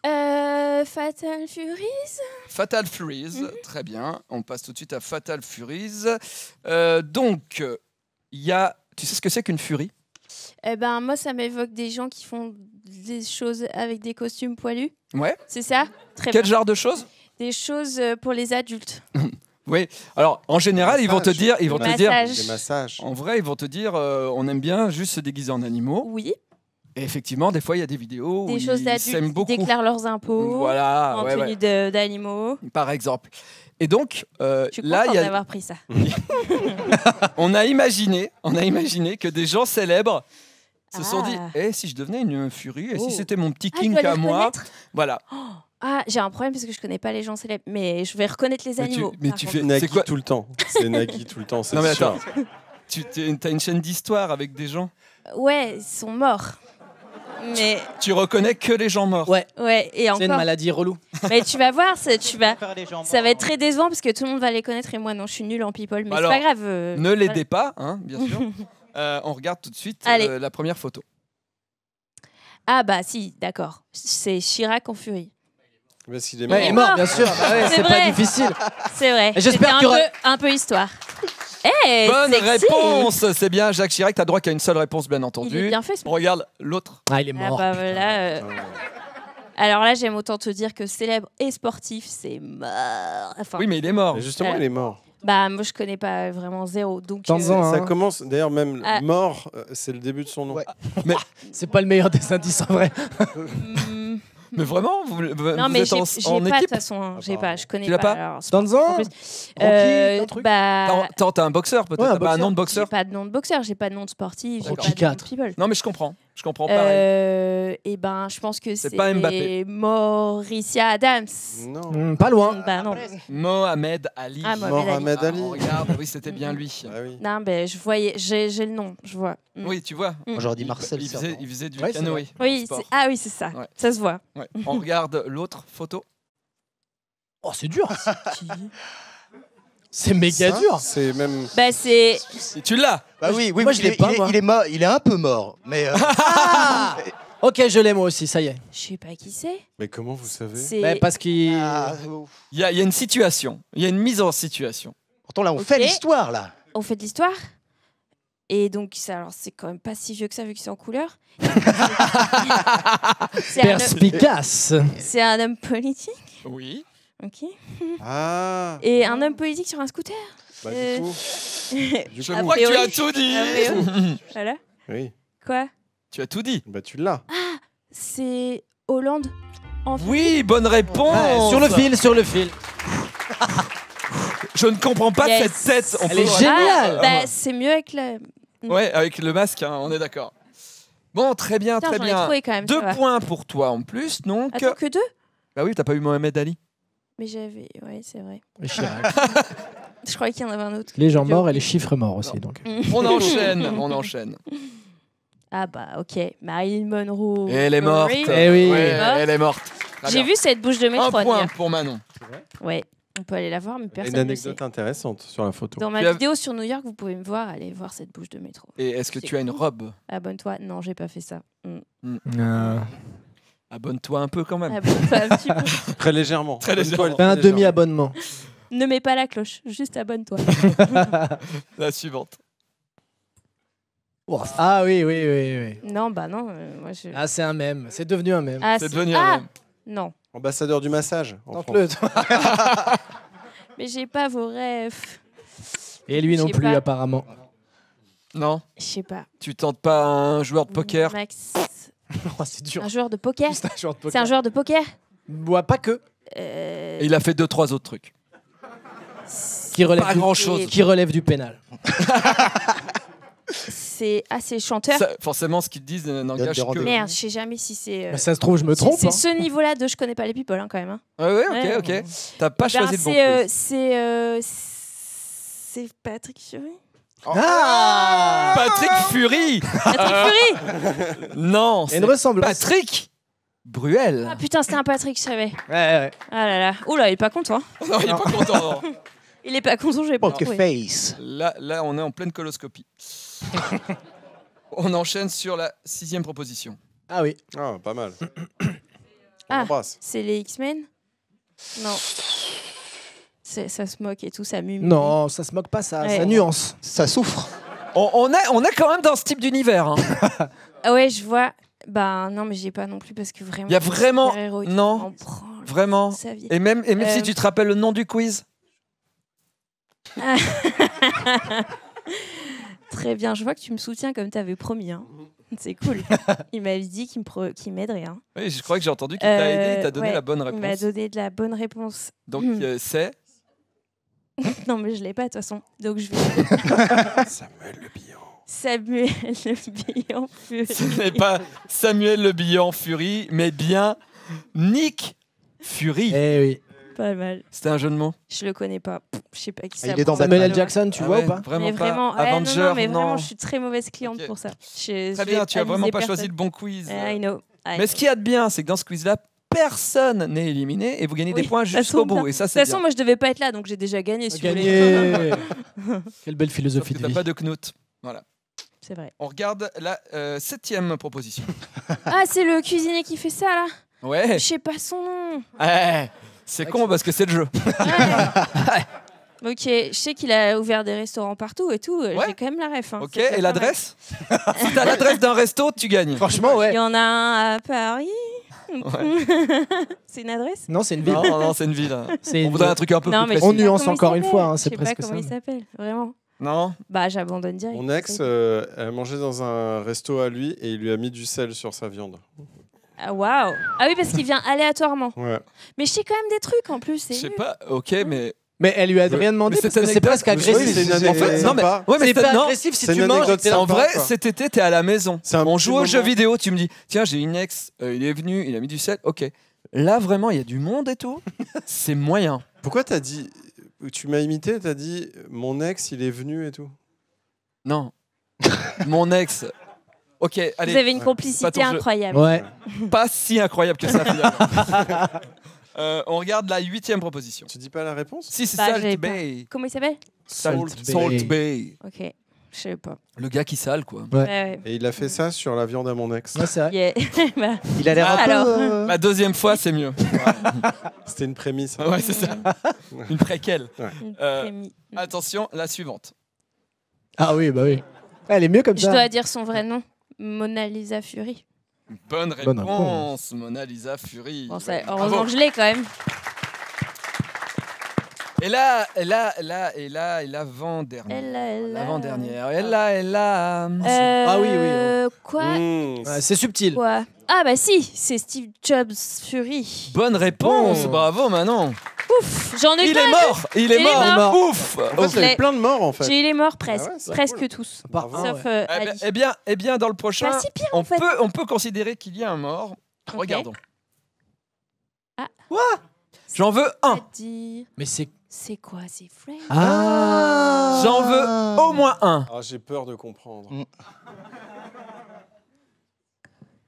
Fatal Furies. Fatal Furies, très bien. On passe tout de suite à Fatal Furies. Donc, il y a... Tu sais ce que c'est qu'une furie? Moi, ça m'évoque des gens qui font des choses avec des costumes poilus. Ouais. C'est ça? Très Quel bien. genre de choses? Des choses pour les adultes. Oui. Alors, en général, ils vont te dire... Des massages. Des massages. En vrai, ils vont te dire, on aime bien juste se déguiser en animaux. Oui. Et effectivement, des fois, il y a des vidéos Des où choses ils d'adultes s'aiment qui beaucoup. déclarent leurs impôts. Voilà, En ouais, tenue d'animaux. par exemple. Et donc, Je suis là, contente il y a... d'avoir pris ça. on a imaginé que des gens célèbres se sont dit, Ah. si je devenais une furie, et Oh. si c'était mon petit Ah, je kink dois les à moi, reconnaître. voilà. Ah, j'ai un problème parce que je connais pas les gens célèbres, mais je vais reconnaître les animaux. mais par tu contre. fais- Nagui c'est quoi tout le temps. C'est Nagui tout le temps, c'est Non mais sûr. attends, tu as une chaîne d'histoire avec des gens. Ouais, ils sont morts. Mais Tu reconnais que les gens morts. Ouais. ouais, et encore. C'est une maladie relou. Mais tu vas voir, ça Faire les gens va morts. être très décevant parce que tout le monde va les connaître et moi non, je suis nulle en people. Mais Alors, c'est pas grave. Ne l'aidez pas, hein, bien sûr. On regarde tout de suite Allez. la première photo. Ah bah si, d'accord. C'est Chirac en furie. Parce qu'il est Ouais, il est mort. mort, bien sûr. Bah ouais, C'est c'est pas vrai. difficile. C'est vrai. Et j'espère C'était qu'il y aura- un peu histoire. Eh, Bonne sexy. réponse, c'est bien Jacques Chirac. T'as droit qu'à une seule réponse, bien Il est entendu. bien fait. Ce... On regarde l'autre. Ah, il est Ah mort. bah voilà. Alors là, j'aime autant te dire que célèbre et sportif, c'est mort. Enfin, Oui, mais il est mort. Et justement, il est mort. bah moi je connais pas vraiment zéro. Donc Temps-en, Ça hein. commence, d'ailleurs, même Ah. mort, c'est le début de son nom. Ouais. C'est pas le meilleur des indices en vrai. hmm, Mais vraiment, vous non vous mais êtes j'ai en pas de toute équipe. façon, hein, j'ai pas, je connais Tu l'as pas alors, Temps-en. en plus. Rocky, un truc. Bah, T'as un boxeur peut-être, Ouais, un t'as pas un boxeur. nom de j'ai boxeur. pas de nom de boxeur, j'ai pas de nom de sportif, j'ai Rocky pas de nom de 4. people. Non mais je comprends pareil. Et ben, je pense que C'est c'est pas Mbappé. Mauricia Adams. Non. Pas loin. Bah non. Mohamed Ali. Ah, Mohamed Mohamed Ali. On regarde, oui c'était bien lui. Ah oui. Non, ben je voyais, j'ai le nom, je vois. Mm. Oui, tu vois. Moi, j'aurais dit Marcel Il Cerdan. faisait du Ouais, c'est canoë. Oui, sport. ah oui, c'est ça. Ouais. Ça se voit. Ouais. On regarde l'autre photo. Oh, c'est dur. C'est méga Ça, dur. C'est même. Bah c'est Et tu l'as. Bah oui, oui, Moi, oui, je l'ai pas, moi. il est mort, il est un peu mort, mais Ok, je l'ai moi aussi, ça y est. je sais pas qui c'est. Mais comment vous savez C'est Bah, parce qu'il. ah, Il y a une situation. Il y a une mise en situation. pourtant là on Ok. fait l'histoire là. on fait de l'histoire. Et donc ça, alors c'est quand même pas si vieux que ça vu que c'est en couleur. Perspicace. C'est un homme politique. Oui. OK. Ah. Et un homme politique sur un scooter. Bah, Euh, du coup. Je A crois que tu priori. as tout dit. A priori. Voilà. Oui. Quoi? Tu as tout dit. Bah tu l'as. C'est Hollande en Oui, bonne réponse. Ouais, sur le fil, sur le fil. Je ne comprends pas Yes. cette tête. On Elle peut- est géniale. Ah, bah, c'est mieux avec le. Ouais, avec le masque, hein, on est d'accord. Bon, très bien, Putain, très j'en ai bien. trouvé quand même, 2 ça va. points pour toi en plus, donc. Attends, que 2? Bah oui, t'as pas eu Mohamed Ali. Mais j'avais. Ouais, c'est vrai. Et Chirac. Je croyais qu'il y en avait un autre. Les gens J'ai morts et les oublié. chiffres morts aussi. Donc. On enchaîne, on enchaîne. Ah bah ok, Marilyn Monroe. Et elle est morte. Sorry. Eh oui. Ouais, Morte. elle est morte. Très J'ai bien. vu cette bouche de métro. Un point Nia. pour Manon. Ouais, on peut aller la voir, mais Une personne ne le sait. anecdote intéressante sur la photo. Dans ma Tu as- vidéo sur New York, vous pouvez me voir, allez voir cette bouche de métro. Et est-ce que C'est tu as une cool. robe? Abonne-toi. Non, j'ai pas fait ça. Abonne-toi un peu quand même. Abonne-toi un petit peu. Très légèrement. Très légèrement. Fais un demi-abonnement. Ne mets pas la cloche, juste abonne-toi. La suivante. Ah oui, oui, oui, oui. Non, bah non, moi je. Ah, c'est un mème. C'est devenu un mème. Ah, C'est si. devenu Ah, un même. non, Ambassadeur du massage. en Tente-le. mais j'ai pas vos rêves. Et lui non Je sais plus, pas. apparemment. Non, Je sais pas. tu tentes pas un joueur de poker? Max. Oh, c'est dur. Un joueur de poker. Juste un joueur de C'est poker. un joueur de poker. Ouais, pas que. Euh, Et il a fait 2-3 autres trucs. Qui relève, Pas du... grand-chose. qui relève du pénal. c'est chanteur. Ça, forcément, ce qu'ils disent n'engage des que. rendez-vous. Merde, je sais jamais si c'est. Mais ça se trouve, je me trompe. C'est hein. ce niveau-là de je connais pas les people hein, quand même. Hein. Ouais, ouais, Ouais. ok, ok. T'as pas Ben, choisi le bon quiz. c'est Patrick Fury. Ah Patrick Fury. Patrick Fury. Non, Il y a c'est une ressemblance. Patrick Bruel. Ah putain, c'était un Patrick, je savais. Ouais, ouais. Ah là là. Oula, il est pas content. Non, il est pas content. non. Il est pas content, j'ai pas Poker trouvé. face. Là, on est en pleine coloscopie. On enchaîne sur la 6e proposition. Ah oui. Ah, pas mal. Ah, l'embrasse. c'est les X-Men? Non. Ça se moque et tout, ça mime. Non, ça se moque pas, ça Ouais. nuance. Ça souffre. On est quand même dans ce type d'univers. Hein. Ah ouais, je vois. Bah non, mais j'ai pas non plus parce que vraiment. Il y a vraiment. super-héros et tout, Non. on prend, Vraiment. vous saviez. Et même si tu te rappelles le nom du quiz. Très bien, je vois que tu me soutiens comme tu avais promis. Hein. C'est cool. Il m'avait dit qu'il m'aiderait. Hein. Oui, je crois que j'ai entendu qu'il t'a aidé, il t'a donné ouais, la bonne Il m'a réponse. donné de la bonne réponse. Donc c'est. Non, mais je l'ai pas de toute façon. Donc je vais. Samuel Le Bihan. Samuel Le Bihan Fury. Ce n'est pas Samuel Le Bihan Fury, mais bien Nick Fury. Eh oui. Pas mal. C'était un jeu de mots. Je le connais pas. Je sais pas qui ça. il est dans Samuel L. Batman. Jackson, tu Ah vois ouais, ou pas? Vraiment Mais pas. vraiment, Avenger, non, mais vraiment, non. je suis très mauvaise cliente Ok. pour ça. Très bien, tu as vraiment pas choisi le bon quiz. I know. Mais ce qu'il y a de bien, c'est que dans ce quiz-là, personne n'est éliminé et vous gagnez des points jusqu'au bout. Et ça, De c'est toute façon, bien. moi, je devais pas être là, donc j'ai déjà gagné. Si vous voulez. Gagné. Quelle belle Sauf philosophie que de t'as vie. pas de Knut. Voilà. C'est vrai. On regarde la 7e proposition. Ah, c'est le cuisinier qui fait ça là. Ouais. Je sais pas son nom. Eh, c'est con parce que c'est le jeu. Ok, je sais qu'il a ouvert des restaurants partout et tout. Ouais. J'ai quand même la ref. Hein. Ok, C'est déjà et pas l'adresse Si t'as l'adresse d'un resto, tu gagnes. Franchement, mal. ouais. Il y en a un à Paris. C'est une adresse? Non, c'est une ville. Non, c'est une ville. hein. C'est On une voudrait ville. un truc un peu Non, plus mais précis. On je sais pas nuance comment il encore une fois, hein, s'appelle. c'est Je sais pas presque comment il ça. s'appelle, vraiment. Non. Bah, j'abandonne direct. Mon ex, elle mangeait dans un resto à lui et il lui a mis du sel sur sa viande. Ah, waouh! Ah oui, parce qu'il vient aléatoirement. Ouais. Mais je sais quand même des trucs en plus. Je C'est sais nul. pas, ok, mais. Mais elle lui a rien demandé Mais parce cette que c'est anecdote- presque Oui, agressif. c'est une En fait, anecdote non, mais. sympa. Ouais, mais C'est pas non, agressif si c'est tu une manges. anecdote t'es là. en vrai, quoi. cet été, t'es à la maison. C'est un On petit joue aux moment. jeux vidéo, tu me dis, tiens, j'ai une ex, il est venu, il a mis du sel, ok. Là, vraiment, il y a du monde et tout. C'est moyen. Pourquoi t'as dit. Tu m'as imité, t'as dit mon ex, il est venu et tout. Non. Mon ex. Ok, allez. Vous avez une Pas complicité ton jeu. incroyable. Ouais. Pas si incroyable que ça, finalement. On regarde la 8e proposition. Tu dis pas la réponse? Si, c'est Bah, Salt j'avais pas. Bay. Comment il s'appelle? Salt Bay. Ok, je sais pas. Le gars qui sale, quoi. Ouais. Ouais, Et il a fait ça sur la viande à mon ex. Ouais, c'est vrai. yeah. Bah, Il a l'air un Alors. peu. La deuxième fois, c'est mieux. C'était une prémisse. Ouais, c'est ça. Une préquelle. une Euh, prémie. Attention, la suivante. Ah oui, bah oui. Elle est mieux comme Je ça. dois dire son vrai nom. Mona Lisa Fury. Bonne Bonne réponse, Mona Lisa Fury. Bon, ça, Bravo. heureusement que je l'ai quand même. Et l'avant-dernière. L'avant-dernière. Ah oui, oui. Quoi? Mmh. Ouais, c'est subtil. Quoi? Ah bah si, c'est Steve Jobs Fury. Bonne réponse, Oh. bravo Manon. Ouf, j'en ai Il plein. est mort, il est Il est mort. mort. Ouf. En fait, il y avait plein de morts en fait. J'ai eu les morts presque, Ah ouais, c'est presque cool. tous. Bravo. Sauf Ouais. Ali. Eh bien, dans le prochain, Pas si pire on en fait. peut considérer qu'il y a un mort. Ok. Regardons. Ah. Quoi? J'en veux un. C'est-à-dire- Mais C'est quoi? C'est Friends? Ah. J'en veux au moins un. Ah, j'ai peur de comprendre. Mm.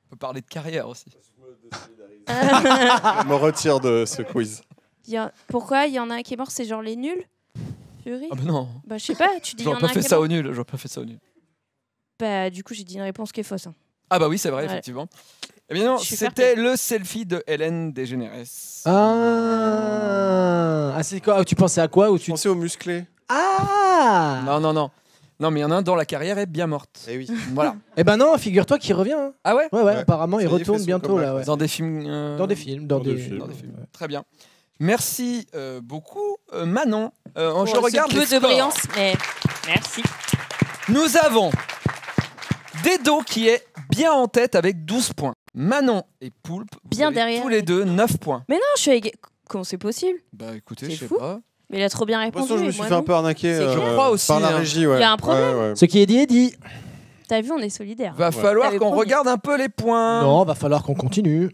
On peut parler de carrière aussi. Je me retire de ce quiz. Pourquoi il y en a un qui est mort? C'est genre les nuls? Fury? Ah bah non. Bah je sais pas, tu dis il y en J'aurais a pas un fait qui est ça mort. au nul. J'aurais pas fait ça au nul. Bah du coup j'ai dit une réponse qui est fausse. Hein. Ah bah oui, c'est vrai, Ouais. effectivement. Eh bien non, Je suis c'était le selfie de Hélène DeGeneres. Ah, c'est quoi? Tu pensais à quoi ou Je tu pensais aux musclés. Ah. Non, mais il y en a un dont la carrière est bien morte. Eh oui. Voilà. Eh ben non, figure-toi qu'il revient. Hein. Ah ouais? Ouais, Ouais. apparemment il Ça y est, retourne fait son bientôt comeback, là. Ouais. Dans des films. Dans des films, Dans des films. Dans des films. Très bien. Merci beaucoup, Manon. Je regarde peu les de scores. brillance, mais merci. Nous avons Dedo qui est bien en tête avec 12 points. Manon et Poulpe, vous Bien avez derrière. tous les deux 9 points. Mais non, je suis comment c'est possible? Bah écoutez, C'est je sais fou. pas. Mais il a trop bien De toute répondu. façon, je me et suis moi fait un non. peu arnaquer C'est clair. Je crois aussi, par la hein. régie. Ouais. Il y a un problème. Ouais, ouais. Ce qui est dit. T'as vu, on est solidaires. Va falloir T'avais qu'on promis. regarde un peu les points. Non, va falloir qu'on continue.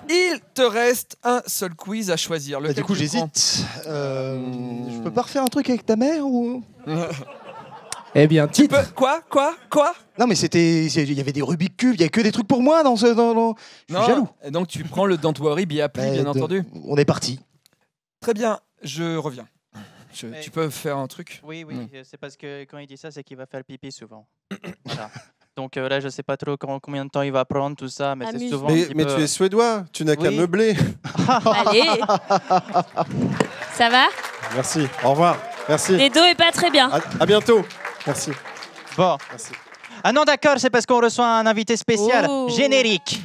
Il te reste un seul quiz à choisir. Bah, Lequel du coup, tu prends j'hésite. Je peux pas refaire un truc avec ta mère ou Eh bien, titre. Quoi Non, mais il y avait des Rubik's Cube. Il y a que des trucs pour moi dans ce. Je suis jaloux. Et donc tu prends le Don't Worry Be Happy, Bah, bien entendu. On est parti. Très bien, je reviens. Mais- Tu peux faire un truc? Oui, c'est parce que quand il dit ça, c'est qu'il va faire le pipi souvent. Voilà. Donc là, je sais pas trop combien de temps il va prendre, tout ça, mais c'est Amuse. souvent. un Mais, petit mais peu- tu es suédois, tu n'as qu'à Oui. meubler. Allez. Ça va? Merci, au revoir. Merci. L'Edo est pas très bien. À bientôt. Merci. Bon. Merci. Ah non, d'accord, c'est parce qu'on reçoit un invité spécial. Oh. Générique.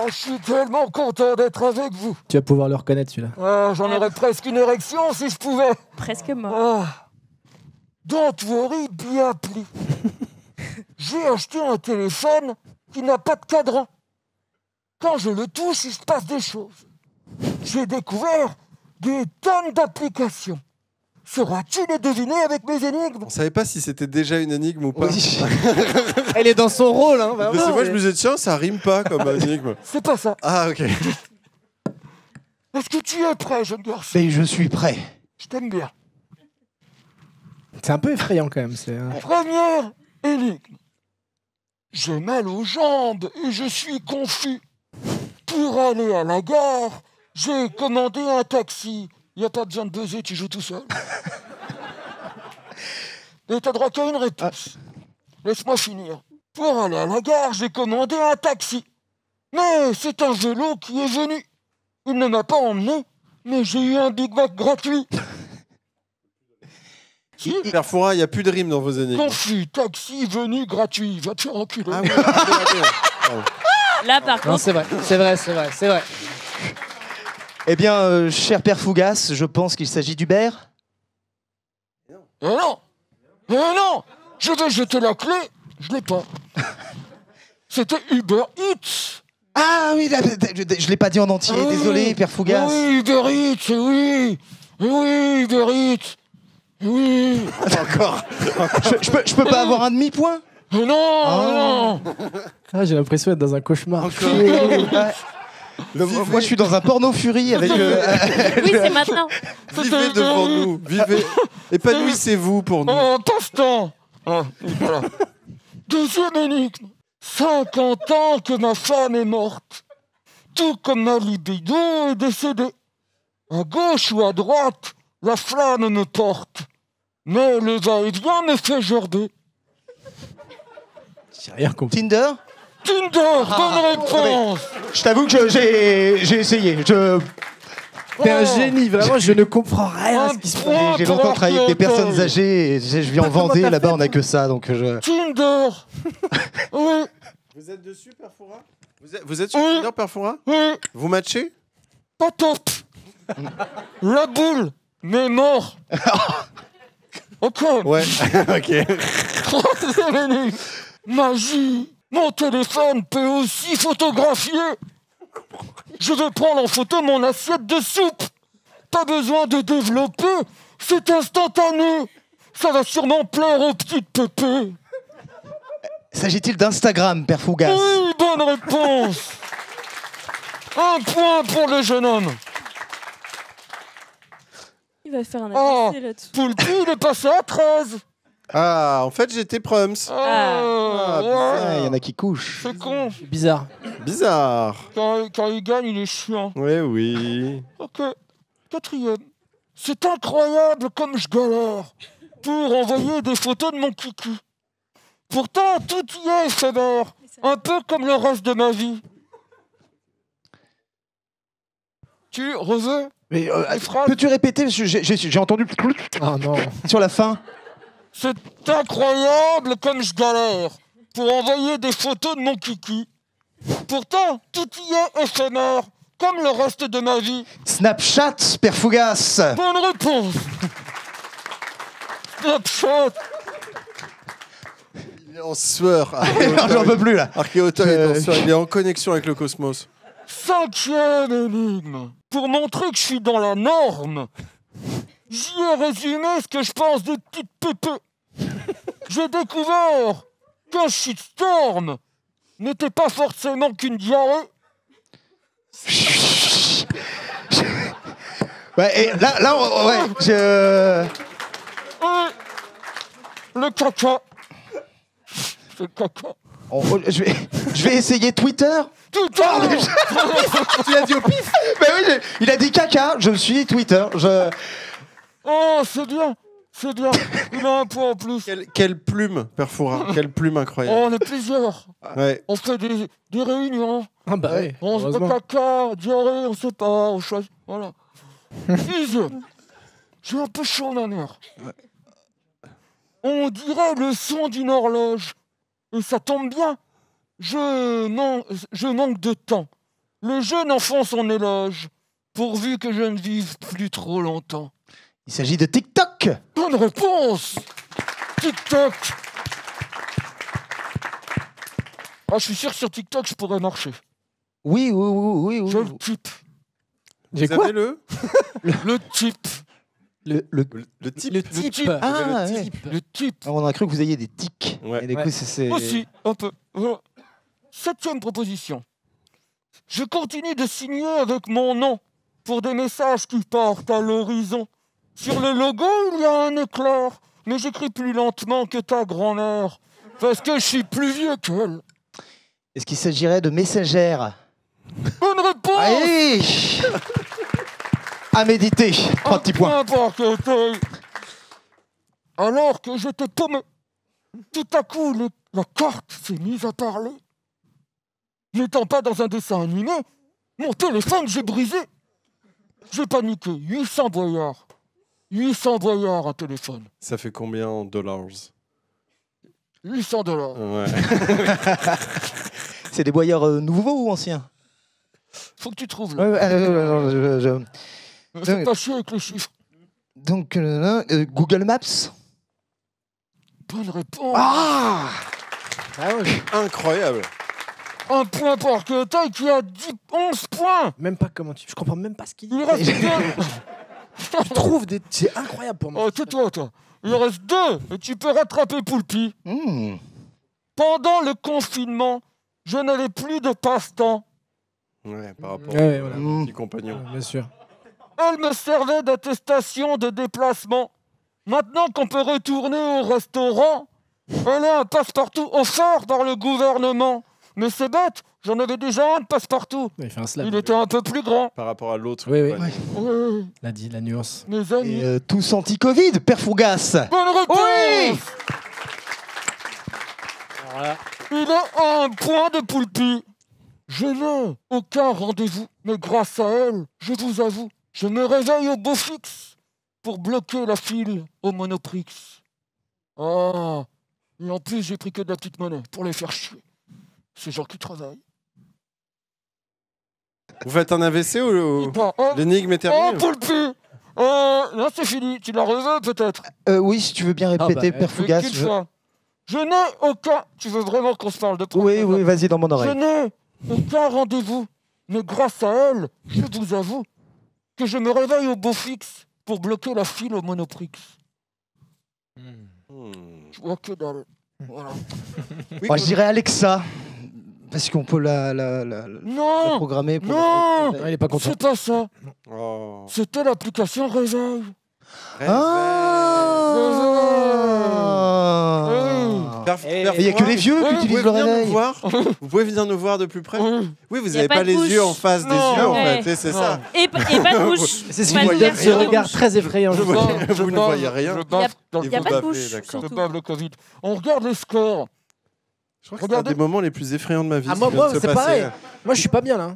Je suis tellement content d'être avec vous. Tu vas pouvoir le reconnaître celui-là. J'en aurais presque une érection si je pouvais. Presque mort. Don't worry, bien pli. J'ai acheté un téléphone qui n'a pas de cadran. Quand je le touche, il se passe des choses. J'ai découvert des tonnes d'applications. Sauras-tu les deviner avec mes énigmes? On savait pas si c'était déjà une énigme ou pas. Elle est dans son rôle, hein, Parce que moi, je me disais, tiens, ça rime pas comme énigme. C'est pas ça. Ah, ok. Est-ce que tu es prêt, jeune garçon? Mais je suis prêt. Je t'aime bien. C'est un peu effrayant quand même. Première énigme. J'ai mal aux jambes et je suis confus. Pour aller à la gare, j'ai commandé un taxi. Il n'y a pas besoin de buzzer, tu joues tout seul. Et t'as droit qu'à une réponse. Laisse-moi finir. Pour aller à la gare, j'ai commandé un taxi. Mais c'est un vélo qui est venu. Il ne m'a pas emmené, mais j'ai eu un Big Mac gratuit. Père Fouras, il n'y a plus de rime dans vos énigmes. Confus, taxi venu gratuit. Va te faire enculer. Ah oui, Là, par Non, contre. c'est vrai, c'est vrai, c'est vrai, c'est vrai. Eh bien, cher Père Fougas, je pense qu'il s'agit d'Hubert. Non non. Je vais jeter la clé. Je l'ai pas. C'était Uber Eats. Ah oui, je l'ai pas dit en entier, Ah oui. désolé, Père Fougas. Oui, Uber Eats, oui. Oui, Uber Eats. Oui. Encore. Je peux pas avoir un demi-point? Non, non. Ah, j'ai l'impression d'être dans un cauchemar. Moi, je suis dans un porno furie avec. Oui, c'est maintenant. Vivez devant nous, vivez. Épanouissez-vous pour nous. Oh, passe-temps. Ah, voilà. Deuxième énigme. 50 ans que ma femme est morte. Tout comme ma libido est décédée. À gauche ou à droite, la flamme me porte. Mais le va-et-vient me fait gerber. J'ai rien compris. Tinder? Tinder, bonne réponse. Je t'avoue que j'ai essayé. T'es un génie, vraiment, je ne comprends rien à ce qui se passe. J'ai longtemps travaillé avec des personnes âgées et je vis en Vendée, là-bas on a que ça, donc je... Tinder. Oui. Vous êtes dessus, Père Fouras Vous êtes sur Tinder, Père Fouras Oui. Vous matchez? Pas top. La boule, mais mort. Ok. Ouais, ok. Troisième énigme. Magie. Mon téléphone peut aussi photographier. Je vais prendre en photo mon assiette de soupe. Pas besoin de développer, c'est instantané. Ça va sûrement plaire aux petites pépées. S'agit-il d'Instagram, Père Fougas? Oui, bonne réponse. Un point pour le jeune homme. Il va faire un Oh, AVC là-dessous. Poulpi, il est passé à 13. Ah, en fait, j'étais Prums. Ah, ouais. Il y en a qui couchent. C'est con. Bizarre. Bizarre. Quand il gagne, il est chiant. Oui, oui. Ok. Quatrième. C'est incroyable comme je galère pour envoyer des photos de mon kiki. Pourtant, tout y est éphémère. Un peu comme le reste de ma vie. Tu reveux? Mais peux-tu répéter? Parce que j'ai entendu Ah non. sur la fin. C'est incroyable comme je galère pour envoyer des photos de mon kiki. Pourtant, tout y est éphémère, comme le reste de ma vie. Snapchat, Père Fougas. Bonne réponse. Snapchat. Il est en sueur. J'en peux plus là. Archéoton est en sueur. Il est en connexion avec le cosmos. Cinquième énigme. Pour montrer que je suis dans la norme, j'y ai résumé ce que je pense des petites pépées. J'ai découvert qu'un shitstorm n'était pas forcément qu'une diarrhée. Ouais, et là, ouais, je... Le caca. C'est le caca. Je vais essayer Twitter. Tout Tu l'as dit au pif. Mais oui, il a dit caca. Je suis Twitter. Oh, c'est bien. C'est bien. Il a un point en plus. Quelle plume, Père Fouras. Quelle plume Oh, incroyable. on est plusieurs. Ouais. On fait des réunions. Ah bah oui, On se heureusement. caca, diarrhée, on sait pas, on choisit. Voilà. Sixième. J'ai un peu chaud, ma mère. On dirait le son d'une horloge. Et ça tombe bien. Je manque de temps. Le jeune enfant son éloge. Pourvu que je ne vive plus trop longtemps. Il s'agit de TikTok. Bonne réponse. TikTok. Ah, je suis sûr que sur TikTok, je pourrais marcher. Oui. J'ai le type. J'ai Vous quoi avez le Le type. type. Le type. Ah, le ouais. type. Le type. On a cru que vous ayez des tics. Ouais. Et du coup, c'est... Aussi, un peu. Voilà. Septième proposition. Je continue de signer avec mon nom pour des messages qui partent à l'horizon. Sur le logo, il y a un éclair, mais j'écris plus lentement que ta grand-mère, parce que je suis plus vieux qu'elle. Est-ce qu'il s'agirait de messagère? Bonne réponse. Allez. À méditer. 3 petits points. Alors que j'étais paumé, tout à coup, la carte s'est mise à parler. N'étant pas dans un dessin animé, mon téléphone, j'ai brisé. J'ai paniqué. 800 boyards. 800 boyards, un téléphone. Ça fait combien en dollars? 800 $. Ouais. C'est des boyards nouveaux ou anciens? Faut que tu trouves Ouais, là. ouais, C'est pas chier avec les chiffres. Donc, Google Maps. Bonne réponse. Ah, Incroyable. Un point pour Archéotaille qui a 11 points. Même pas comment tu... Je comprends même pas ce qu'il dit. Il reste deux. Tu trouves des... C'est incroyable pour moi. Oh, tais-toi, toi. Il reste 2 et tu peux rattraper Poulpi. Pendant le confinement, je n'avais plus de passe-temps. Ouais, par rapport Ouais, à voilà. mon petit compagnon. Bien sûr. Elle me servait d'attestation de déplacement. Maintenant qu'on peut retourner au restaurant, elle a un passe-partout offert par le gouvernement. Mais c'est bête, j'en avais déjà un de passe-partout. Il fait un slap. Il était un peu plus grand. Par rapport à l'autre. Oui. Oui. La nuance. Mes amis. Et tous anti-Covid, Père Fougas. Bonne réponse. Oui. Il a un point de Poulpi. Je n'ai aucun rendez-vous, mais grâce à elle, je vous avoue, je me réveille au beau fixe pour bloquer la file au Monoprix. Ah, et en plus, j'ai pris que de la petite monnaie pour les faire chier. Ces gens qui travaillent. Vous faites un AVC ou l'énigme est terminée? Oh, Poulpi. Là, c'est fini. Tu la reveux, peut-être? Oui, si tu veux bien répéter, Père Fougas. Je n'ai aucun... Tu veux vraiment qu'on se parle de Oui, vas-y, dans mon Je oreille. n'ai aucun rendez-vous, mais grâce à elle, je vous avoue que je me réveille au beau fixe pour bloquer la file au Monoprix. Je vois que dalle. Voilà. Moi, je dirais Alexa. Parce qu'on peut la Non, programmer pour... non, il est pas content. c'est pas ça. Oh. C'était l'application Réveil. Il n'y a que les vieux qui utilisent le réveil. Vous pouvez venir nous voir de plus près? Oui, vous Y a n'avez pas pas de les bouche. yeux en face des Non. yeux, en Ouais. fait. C'est ça. Et pas de bouche. C'est ce Pas qui de me donne ce version regard bouche. très effrayant. Vous Je ne bave, voyez rien. Je bave dans Y le a pas de baffez, bouche, d'accord. Je surtout. bave le Covid. On regarde les scores. Je crois que c'est un des moments les plus effrayants de ma vie. Ah, ce moi, qui vient de se c'est passer. pareil. Moi, je suis pas bien là.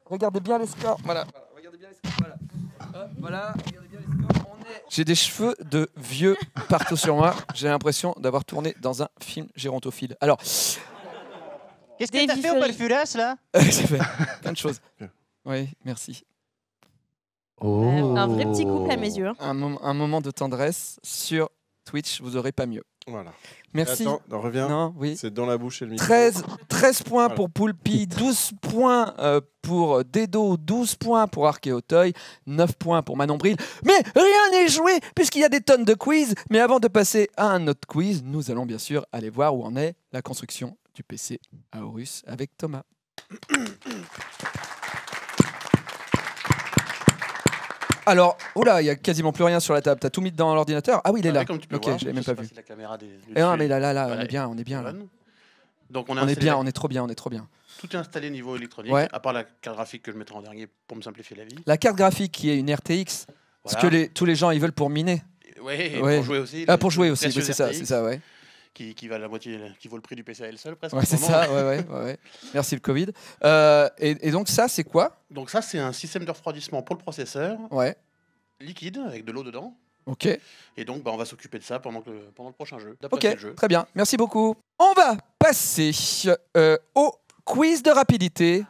Regardez bien les scores. Voilà. Regardez bien les scores. Voilà. Regardez bien les scores. J'ai des cheveux de vieux partout sur moi. J'ai l'impression d'avoir tourné dans un film gérontophile. Alors, Qu'est-ce que t'as fait au Palfuras, là? j'ai fait plein de choses. Oui, merci. Un vrai petit couple à mes yeux. Un moment de tendresse sur Twitch, vous aurez pas mieux. Voilà. Merci. Attends, reviens. Non, oui. C'est dans la bouche et le micro. 13 points pour Poulpi, 12 points pour Dedo, 12 points pour Archéotoy, 9 points pour Manon Bril. Mais rien n'est joué puisqu'il y a des tonnes de quiz. Mais avant de passer à un autre quiz, nous allons bien sûr aller voir où en est la construction du PC à Horus avec Thomas. Alors, oula, il y a quasiment plus rien sur la table. T'as tout mis dans l'ordinateur? Ah oui, il est là. Comme tu peux ok, voir, je l'ai même sais pas vu. si la caméra Eh non, mais là, on est bien là. Donc on est installé bien, on est trop bien, on est trop bien. Tout est installé niveau électronique, Ouais. à part la carte graphique que je mettrai en dernier pour me simplifier la vie. La carte graphique qui est une RTX, ce que tous les gens ils veulent pour miner. Oui, et Ouais. pour jouer aussi. Ah, pour jouer aussi, oui, précieux c'est RTX, ça, ouais. Qui va la moitié, qui vaut le prix du PC à elle seule presque. Ouais, en ce c'est moment. ça, ouais. Merci le Covid. Et donc ça, c'est quoi? Donc ça, c'est un système de refroidissement pour le processeur, Ouais, liquide, avec de l'eau dedans. ok. Et donc, on va s'occuper de ça pendant le prochain jeu. Ok, d'apprécier le jeu. très bien, merci beaucoup. On va passer au quiz de rapidité.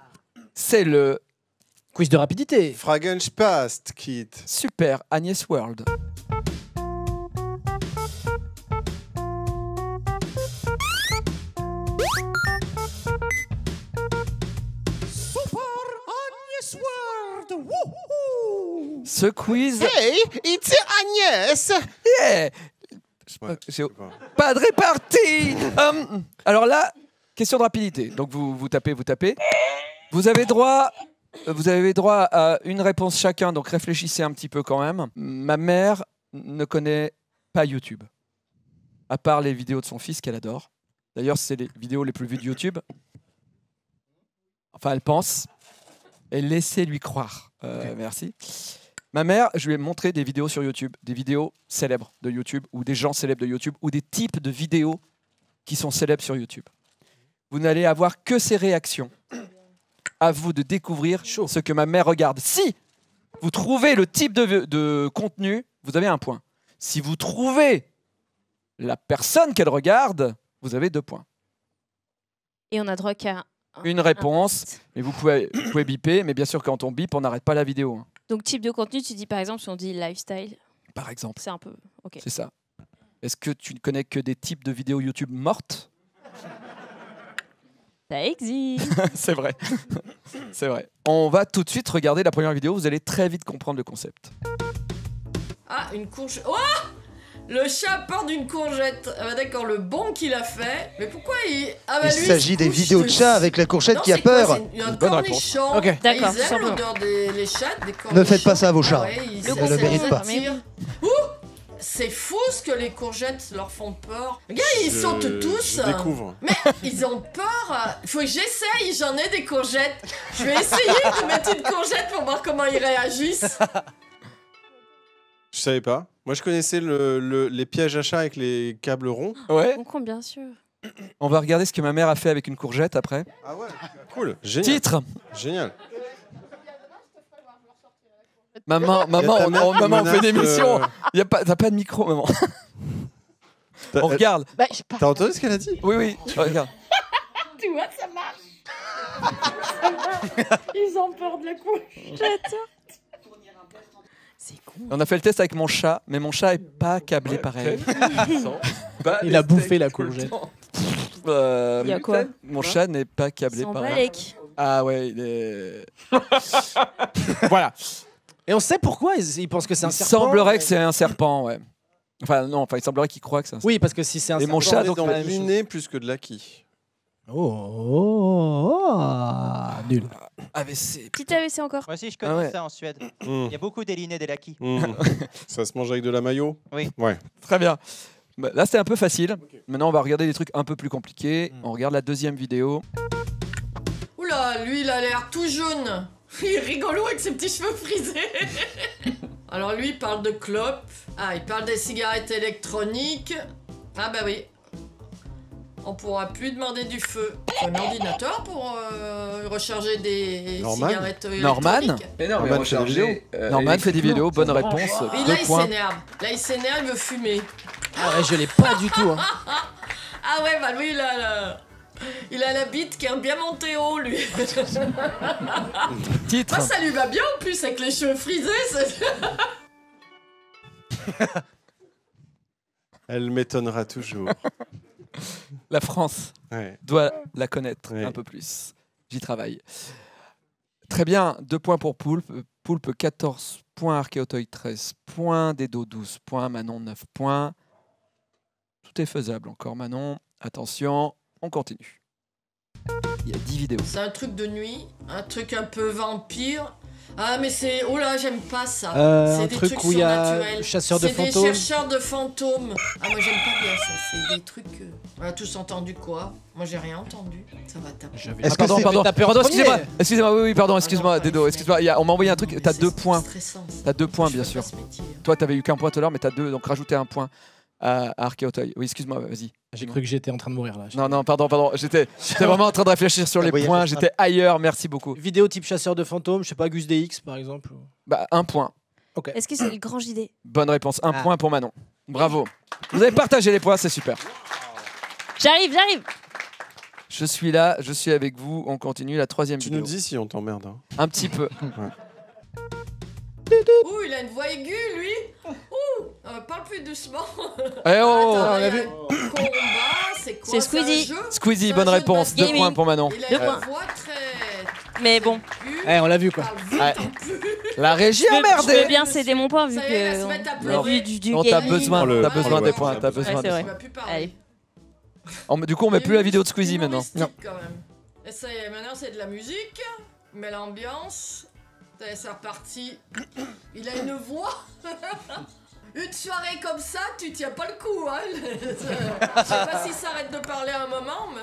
C'est le quiz de rapidité. Fragenspast, Kid. Super Agnès World. Ce quiz. Hey, it's Agnès. Yeah. J'ai pas de répartie. Alors là, question de rapidité. Donc vous tapez. Vous avez droit à une réponse chacun, donc réfléchissez un petit peu quand même. Ma mère ne connaît pas YouTube, à part les vidéos de son fils qu'elle adore. D'ailleurs, c'est les vidéos les plus vues de YouTube. Enfin, elle pense. Et laissez-lui croire. Merci. Ma mère, je lui ai montré des vidéos sur YouTube, des vidéos célèbres de YouTube, ou des gens célèbres de YouTube, ou des types de vidéos qui sont célèbres sur YouTube. Vous n'allez avoir que ses réactions. À vous de découvrir ce que ma mère regarde. Si vous trouvez le type de contenu, vous avez un point. Si vous trouvez la personne qu'elle regarde, vous avez 2 points. Et on a droit qu'à Une réponse, mais vous pouvez biper, mais bien sûr quand on bip, on n'arrête pas la vidéo. Hein. Donc type de contenu, tu dis par exemple si on dit lifestyle. Par exemple. C'est un peu. Ok. C'est ça. Est-ce que tu ne connais que des types de vidéos YouTube mortes? Ça existe. C'est vrai. C'est vrai. On va tout de suite regarder la première vidéo. Vous allez très vite comprendre le concept. Ah, une courgette. Oh, le chat part d'une courgette. Ah bah d'accord, le bon qu'il a fait. Mais pourquoi il... Ah bah Il lui, s'agit se des couche vidéos de chat avec la courgette qui a peur. Il y a un Bonne cornichon. réponse. Ok. D'accord, Ils aiment simplement. l'odeur des chats, des cornichons. Ne faites pas ça à vos chats. Ah ouais, ils Ils ne le méritent pas. Ouh, c'est fou ce que les courgettes leur font peur. Regarde, ils sautent tous. Je découvre. Mais ils ont peur. Il faut que j'essaye, j'en ai des courgettes. Je vais essayer de mettre une courgette pour voir comment ils réagissent. Je savais pas. Moi, je connaissais les pièges à chat avec les câbles ronds. Ouais. Concombre, bien sûr. On va regarder ce que ma mère a fait avec une courgette après. Ah ouais, cool. Génial. Titre. Génial. Maman, on fait une émission. T'as pas de micro, maman. On regarde. Bah, T'as entendu ce qu'elle a dit? Oui, regarde. Tu vois, ça marche. Ils ont peur de la courgette. C'est con. On a fait le test avec mon chat, mais mon chat est pas câblé pareil. Il a bouffé la courgette. Il y a quoi? Mon chat n'est pas câblé Sans pareil. balèque. Ah ouais, il est... Voilà. Et on sait pourquoi ils pensent que c'est un Il serpent. semblerait que c'est un serpent, ouais. Enfin, il semblerait qu'il croit que c'est un serpent. Oui, parce que si c'est un Et serpent. mon chat, On est donc, dans la même du chose. nez plus que de l'acquis. Nul. AVC. Petit AVC encore. Moi aussi, je connais Ah ouais. ça en Suède. Mmh. Il y a beaucoup d'élinés des laki. Mmh. Ça se mange avec de la mayo? Oui. Ouais. Très bien. Bah, là, c'était un peu facile. Maintenant, on va regarder des trucs un peu plus compliqués. On regarde la deuxième vidéo. Oula, lui, il a l'air tout jaune. Il est rigolo avec ses petits cheveux frisés. Alors lui, il parle de clopes. Ah, il parle des cigarettes électroniques. Ah bah oui. On pourra plus demander du feu. Un ordinateur pour recharger des Norman. cigarettes électroniques. Norman. Mais non, Norman fait des vidéos. Norman fait des vidéos, bonne réponse. Et 2 là, il points. s'énerve. Là, il s'énerve, il veut fumer. Ah ouais, je l'ai pas du tout. Hein. Ah ouais, bah lui, il a la bite qui est bien montée haut, lui. Titre. Moi, ça lui va bien en plus avec les cheveux frisés. Elle m'étonnera toujours. La France Ouais. doit la connaître Ouais. un peu plus. J'y travaille. Très bien, 2 points pour Poulpe. Poulpe 14 points, Archéotoy 13 points, Dedo 12 points, Manon 9 points. Tout est faisable encore, Manon. Attention, on continue. Il y a 10 vidéos. C'est un truc de nuit, un truc un peu vampire. Ah mais c'est... Oh là, j'aime pas ça. C'est Un des truc trucs où il y a surnaturels. chasseur de C'est des fantômes. chercheurs de fantômes. Ah moi j'aime pas bien ça, c'est des trucs... On a tous entendu quoi? Moi j'ai rien entendu. Ça va taper. Est-ce que Pardon, c'est- pardon, tapé en pardon, premier. excusez-moi, oui, pardon, excuse-moi, Dedo, excuse-moi, on m'a envoyé un truc, t'as 2 points. T'as 2 points, bien sûr. Toi, t'avais eu qu'un point tout à l'heure, mais t'as 2, donc rajoutez un point à Archéauteuil. Oui, excuse-moi, vas-y. J'ai cru que j'étais en train de mourir là. Non, pardon, j'étais vraiment en train de réfléchir sur les points, j'étais ailleurs, merci beaucoup. Vidéo type chasseur de fantômes, je sais pas, Gus DX par exemple. Bah, 1 point. Ok. Est-ce que c'est le grand JD? Bonne réponse, 1 point pour Manon. Bravo. Vous avez partagé les points, c'est super. J'arrive. Je suis là, je suis avec vous, on continue la 3e Tu vidéo. nous dis si on t'emmerde. Hein. Un petit peu. Ouh, il a une voix aiguë, lui. Ouh, parle plus doucement. Eh oh, Attends, on il y a a vu. un combat, c'est quoi? C'est Squeezie. un jeu Squeezie, C'est un bonne jeu de réponse, basket. 2 points pour Manon. Il a Deux une points. voix très... Mais bon. Eh, on l'a vu quoi. Ouais. La régie a Je veux merdé. bien céder mon point vu Ça y est, elle va que se mettre à on a pleurer. vu du Non, t'as gaming. besoin, le- t'as besoin le- des points, t'as Ouais, besoin c'est des vrai. Il va plus parler. Allez. Du coup, on met plus la vidéo de Squeezie maintenant. Non. Quand même. Et ça y est, maintenant c'est de la musique, mais l'ambiance, c'est reparti. Il a une voix. Une soirée comme ça, tu tiens pas le coup, hein. Je sais pas s'il s'arrête de parler à un moment, mais...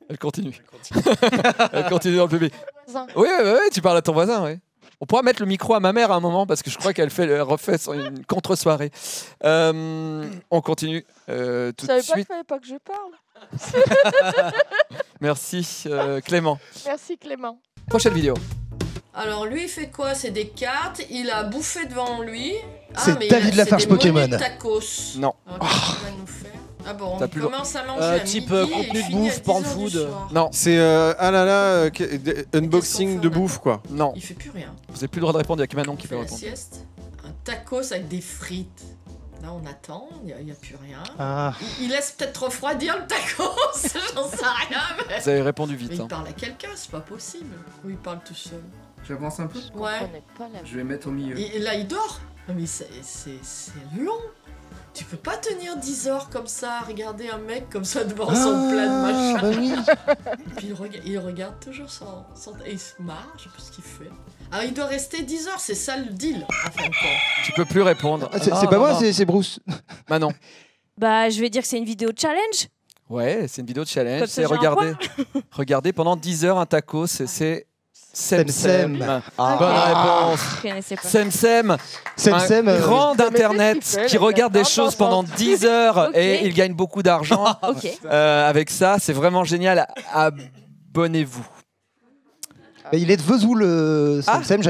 Elle continue. Elle continue dans le public. Oui, tu parles à ton voisin, oui. On pourra mettre le micro à ma mère à un moment parce que je crois qu'elle refait une contre-soirée. On continue tout de Je savais pas qu'il suite. fallait pas que je parle. Merci Clément. Merci Clément. Prochaine vidéo. Alors lui, il fait quoi? C'est des cartes, il a bouffé devant lui. C'est mais David c'est Lafarge des Pokémon. menus tacos. Non. Alors, qu'est-ce qu'il va nous faire? Ah bon, T'as on plus commence à manger à Type midi et contenu de finit à bouffe, 10 porn heures du food. soir. Non, C'est unboxing de bouffe quoi. non. Il fait plus rien. Vous n'avez plus le droit de répondre, il n'y a que Manon qui Il peut fait la répondre. sieste. Un tacos avec des frites. Là, on attend, il n'y a plus rien. Ah. Il laisse peut-être refroidir le tacos, j'en sais rien. Mais... Vous avez répondu Mais vite. il hein. parle à quelqu'un, c'est pas possible. Ou il parle tout seul. J'avance un peu. Ouais. Je vais mettre au milieu. Et là, il dort. Non, mais c'est long. Tu peux pas tenir 10 heures comme ça, regarder un mec comme ça devant son plat de machin. Bah oui. Et puis il regarde toujours et il se marre, je sais pas ce qu'il fait. Alors il doit rester 10 heures, c'est ça le deal, en fin de compte. Tu peux plus répondre. Ah, c'est Ah, pas non, moi, non. c'est Bruce. Manon. Bah, je vais dire que c'est une vidéo challenge. Ouais, c'est une vidéo de challenge. Comme ça, C'est j'ai un regarder pendant 10 heures un taco. C'est Sem Sem. Sem. Ah. Bonne réponse. Je connaissais pas. Sem Sem. Sem un Sem, grand Mais qu'est-ce d'internet qu'il fait, qui le regarde des gars choses pendant 10 heures Ok. et il gagne beaucoup d'argent. Ok. Avec ça, c'est vraiment génial. Abonnez-vous. Bah, il est de Vesoul, Sem Ah. Sem.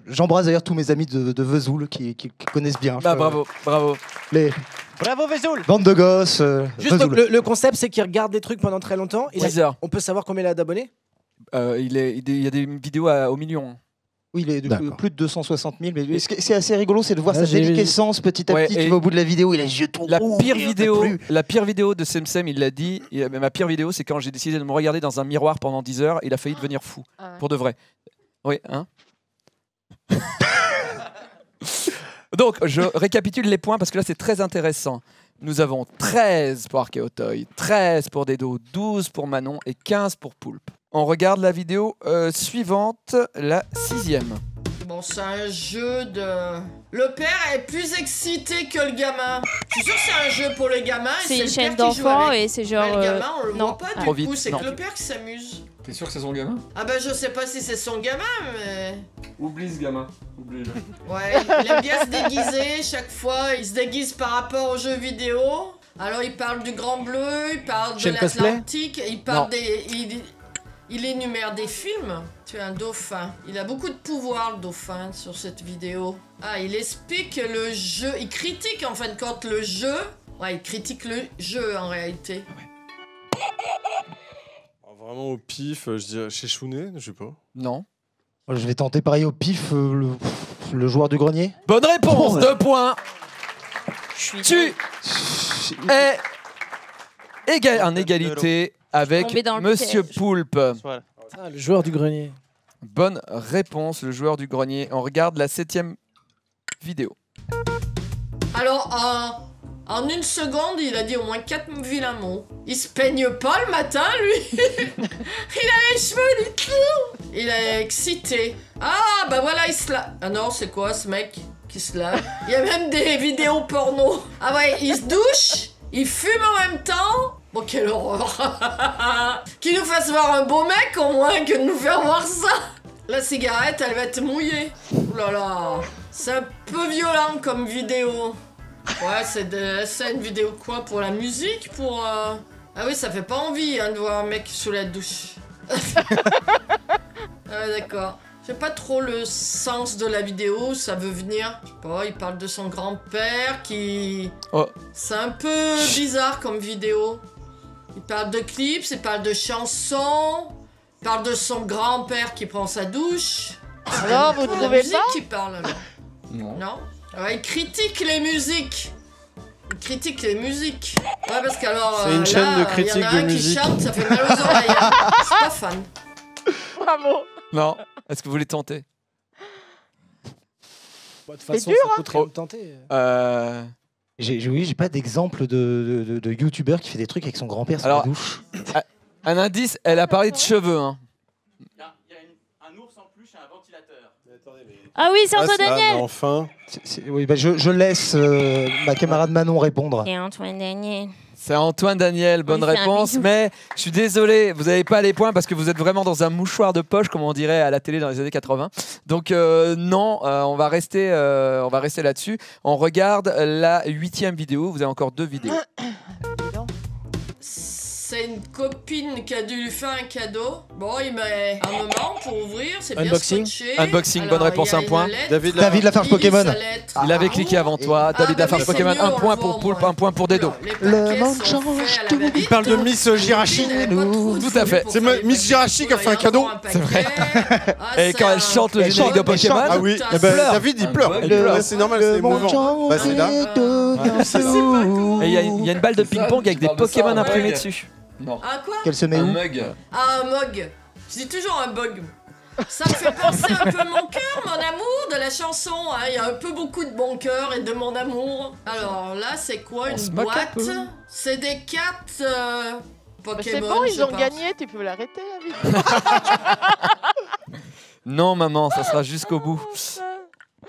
J'embrasse d'ailleurs tous mes amis de Vesoul qui connaissent bien. Bah, bravo, bravo. Les Bravo Vesoul. bandes de gosses. Juste Vesoul. le concept, c'est qu'il regarde des trucs pendant très longtemps. 10 heures. On peut savoir combien il a d'abonnés? Il y a des vidéos au million. Oui, il est de D'accord. plus de 260 000. Mais ce qui est assez rigolo, c'est de voir Ah, sa j'ai- déliquescence petit à Ouais, petit. et Tu vas au bout de la vidéo, il a les yeux tout La rouges, pire il en peut vidéo, plus. la pire vidéo de Sem Sem, il l'a dit. Ma pire vidéo, c'est quand j'ai décidé de me regarder dans un miroir pendant 10 heures. Il a failli devenir fou, Ah ouais. pour de vrai. Oui, hein. Donc, je récapitule les points parce que là, c'est très intéressant. Nous avons 13 pour Archéauteuil, 13 pour Dedo, 12 pour Manon et 15 pour Poulpe. On regarde la vidéo suivante, la 6e. Bon, c'est un jeu de... Le père est plus excité que le gamin. Je suis sûr que c'est un jeu pour le gamin et C'est une le chaîne père qui joue d'enfants avec. et c'est genre. Mais le gamin, on le non. voit pas Ah. du Trop coup, vite, c'est non. que le père qui s'amuse. T'es sûr que c'est son gamin? Ah bah je sais pas si c'est son gamin, mais... Oublie ce gamin. Oublie-le. Ouais, il aime bien se déguiser, chaque fois, il se déguise par rapport aux jeux vidéo. Alors il parle du Grand Bleu, il parle de Chaîne cosplay? l'Atlantique, il parle Non. des... Il énumère des films. Tu es un dauphin. Il a beaucoup de pouvoir, le dauphin, sur cette vidéo. Ah, il explique le jeu, il critique en fin de compte le jeu. Ouais, il critique le jeu en réalité. Vraiment au pif, je dirais chez Chounet, je sais pas. Non. Je vais tenter pareil au pif, le joueur du grenier. Bonne réponse, Oh, 2 points. Tu es en égalité avec Tombé dans le Monsieur piège. Poulpe. Ah, le joueur du grenier. Bonne réponse, le joueur du grenier. On regarde la 7e vidéo. Alors, en une seconde, il a dit au moins 4 vilains mots. Il se peigne pas le matin, lui. Il a les cheveux du cul. Il est excité. Ah, bah voilà, il se la... Ah non, c'est quoi ce mec? qui se lave. Il y a même des vidéos porno. Ah ouais, il se douche, il fume en même temps. Bon, quelle horreur. Qu'il nous fasse voir un beau mec au moins que de nous faire voir ça. La cigarette, elle va être mouillée. Ouh là là. C'est un peu violent comme vidéo. Ouais, c'est une vidéo quoi? Pour la musique? Pour... Ah oui, ça fait pas envie hein, de voir un mec sous la douche. Ah d'accord. Je sais pas trop le sens de la vidéo, ça veut venir. Je sais pas, il parle de son grand-père qui... Oh. C'est un peu bizarre comme vidéo. Il parle de clips, il parle de chansons, il parle de son grand-père qui prend sa douche. Alors, vous C'est la trouvez musique pas qui parle alors. Non. Ouais, il critique les musiques. Il critique les musiques. Ouais, parce qu'alors. C'est une chaîne de critique y en a de un musique. qui chante, ça fait mal aux oreilles. Hein. C'est pas fan. Bravo. Non. Est-ce que vous voulez tenter? De toute façon, dur, ça coûte rien de tenter. J'ai pas d'exemple de youtubeur qui fait des trucs avec son grand-père sous la Alors, douche. un indice, elle a parlé de cheveux. Hein. Il y a un ours en peluche et un ventilateur. Ah oui, c'est Antoine Daniel. Enfin. Oui, bah, je laisse ma camarade Manon répondre. Et Antoine Daniel. C'est Antoine Daniel, bonne Oui, c'est un réponse, bisou. mais je suis désolé, vous n'avez pas les points parce que vous êtes vraiment dans un mouchoir de poche, comme on dirait à la télé dans les années 80. Donc non, on va rester là-dessus. On regarde la 8e vidéo, vous avez encore 2 vidéos. C'est une copine qui a dû lui faire un cadeau. Bon, il met un moment pour ouvrir, c'est bien Unboxing. scotché. Unboxing, bonne Alors, réponse, il y a un point. une lettre. David Lafarge Pokémon. Sa lettre. Il avait cliqué avant toi, David bah Lafarge oui, c'est Pokémon, mieux, un on point le pour voit, Poulpe, moi. un point pour Dedo. Le monde change tout. Il parle de Miss Jirachi. Tout à fait. C'est Miss Jirachi qui a fait un cadeau. C'est vrai. Et quand elle chante le générique de Pokémon, Ah oui, eh ben, David il pleure. Ouais, c'est normal, c'est émouvant. Bah, c'est là. et il y a une balle de ping-pong avec des Pokémon imprimés dessus. Non. Ah quoi? Qu'elle se met où? Ah, un mug. Je dis toujours un bug. Ça me fait penser un peu mon cœur, mon amour, de la chanson. Hein. Il y a un peu beaucoup de mon cœur et de mon amour. Alors là, c'est quoi On se une moque un boîte? peu. C'est des cartes Pokémon. C'est bon, ils je ont pense. gagné, tu peux l'arrêter la vidéo. Non maman, ça sera jusqu'au bout.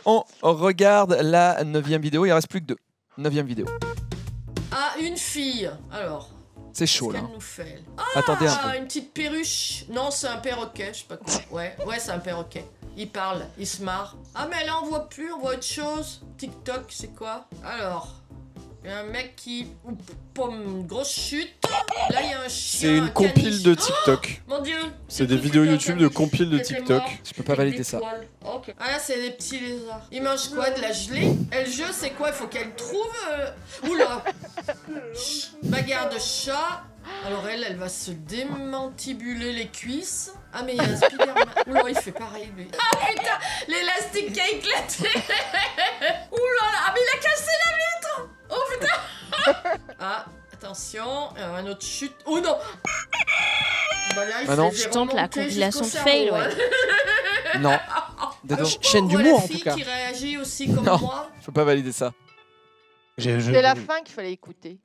On regarde la 9e vidéo, il en reste plus que 2. 9e vidéo. Ah, une fille. Alors. C'est chaud Qu'est-ce là. qu'elle nous fait? Attendez un peu. Une petite perruche. Non, c'est un perroquet, je sais pas quoi. Ouais, c'est un perroquet. Il parle, il se marre. Ah, mais là, on voit plus, on voit autre chose. TikTok, c'est quoi? Alors, il y a un mec qui... Une grosse chute. Là, il y a un chien. C'est une un compile caniche. de TikTok. Mon Dieu. C'est des vidéos YouTube de compiles de TikTok. Je peux pas valider ça. Ok. Ah là, c'est des petits lézards. Ils mangent quoi? De la gelée? Et le jeu, c'est quoi? Il faut qu'elle trouve... Oula. Bagarre de chat. Alors elle va se démantibuler les cuisses. Ah mais il y a un Spider-Man. Oula, il fait pareil lui. Ah putain, l'élastique qui a éclaté. Oula, ah mais il a cassé la vitre. Oh putain. Ah, attention, un autre chute. Oh non. Bah là, il Manon. fait Je tente la remonter compilation de jusqu'au fail, cerveau, ouais. hein. Non. Dedo. Chaîne On voit d'humour la en tout fille cas. qui réagit aussi comme Non, moi. je peux pas valider ça. C'est la fin qu'il fallait écouter.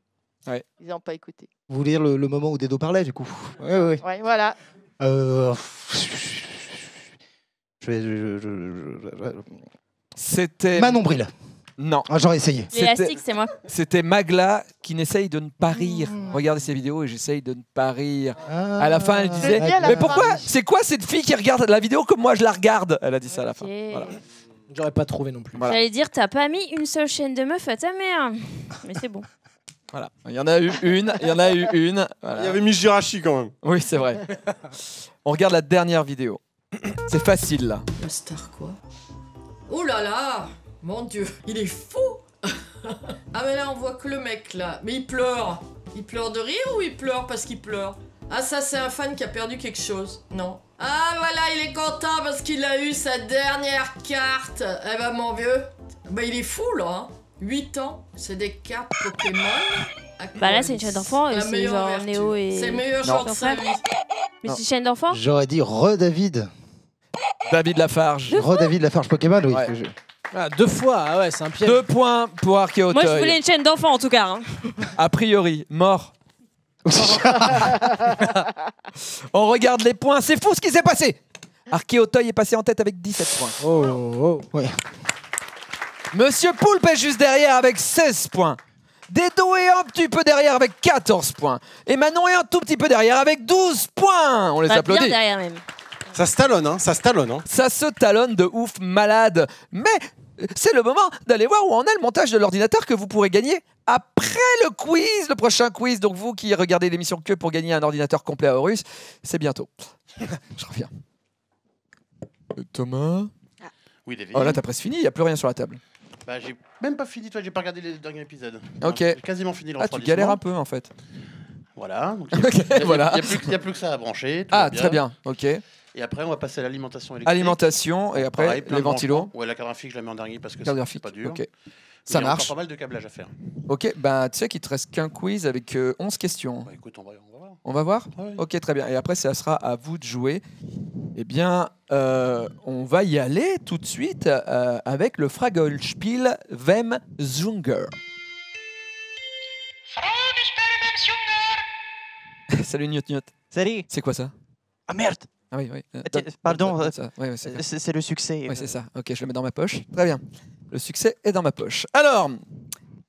Ouais. Ils n'ont pas écouté. Vous voulez le moment où Dedo parlait du coup? Ouais, ouais. Ouais, voilà. C'était... Manon Bril. Non. Ah, j'aurais essayé. L'élastique, c'est moi. C'était Magla qui n'essaye de ne pas rire. Regardez ces vidéos et j'essaye de ne pas rire. À la fin, elle disait C'est bien, la mais fin. pourquoi? C'est quoi cette fille qui regarde la vidéo comme moi je la regarde? Elle a dit ça à la fin. Ok. Voilà. J'aurais pas trouvé non plus. Voilà. J'allais dire, t'as pas mis une seule chaîne de meuf à ta mère. Mais c'est bon. Voilà. Il y en a eu une. Il y en a eu une. Voilà. Il y avait Miss Jirachi quand même. Oui, c'est vrai. On regarde la dernière vidéo. C'est facile là. La star quoi? Oh là là. Mon Dieu, il est fou. Ah mais là on voit que le mec là. Mais il pleure. Il pleure de rire ou il pleure parce qu'il pleure? Ah ça c'est un fan qui a perdu quelque chose. Non. Ah voilà, il est content parce qu'il a eu sa dernière carte. Eh ben mon vieux. Bah il est fou là. Hein. 8 ans. C'est des cartes Pokémon. Bah là, c'est une chaîne d'enfants et La c'est meilleure genre vertu. Néo et. C'est le meilleur Non. genre de sa vie. Mais c'est une chaîne d'enfants? J'aurais dit David. David Lafarge. David Lafarge Pokémon, oui. Ouais. Ah, 2 fois, ah ouais, c'est un piège. 2 points pour Archéauteuil. Moi, je voulais une chaîne d'enfants en tout cas. Hein. A priori, mort. On regarde les points, c'est fou ce qui s'est passé. Archéauteuil est passé en tête avec 17 points. Oh, ouais. Monsieur Poulpe est juste derrière avec 16 points. Dedo est un petit peu derrière avec 14 points. Et Manon est un tout petit peu derrière avec 12 points. On les applaudit. Bien derrière même. Ça se talonne, hein, ça se talonne. Hein. Ça se talonne de ouf malade. Mais c'est le moment d'aller voir où en est le montage de l'ordinateur que vous pourrez gagner après le quiz, le prochain quiz. Donc vous qui regardez l'émission que pour gagner un ordinateur complet à Horus, c'est bientôt. Je reviens. Thomas. Oui, David. Oh là, t'as presque fini, il n'y a plus rien sur la table. Bah, j'ai même pas fini, toi, j'ai pas regardé les derniers épisodes. Ok. J'ai quasiment fini le Ah, tu galères un peu en fait. Voilà. Donc Voilà. Il n'y a plus que ça à brancher. Ah, très bien, ok. Et après, on va passer à l'alimentation électrique. Alimentation, et après, Pareil, plein les de ventilos. branchements. Ouais, la carte graphique, je la mets en dernier parce que Carte c'est graphique, pas dur. ok. Et Ça il y a marche. encore pas mal de câblage à faire. Ok, bah tu sais qu'il te reste qu'un quiz avec 11 questions. Bah, écoute, on va voir. On va voir Ouais. Ok, très bien. Et après, ça sera à vous de jouer. Eh bien, on va y aller tout de suite avec le Fragelspiel Wem Zunger. Salut Newt Newt. Salut. C'est quoi ça? Ah merde. Ah oui, oui. Pardon, c'est le succès. Oui, c'est ça. Ok, je le mets dans ma poche. Très bien. Le succès est dans ma poche. Alors,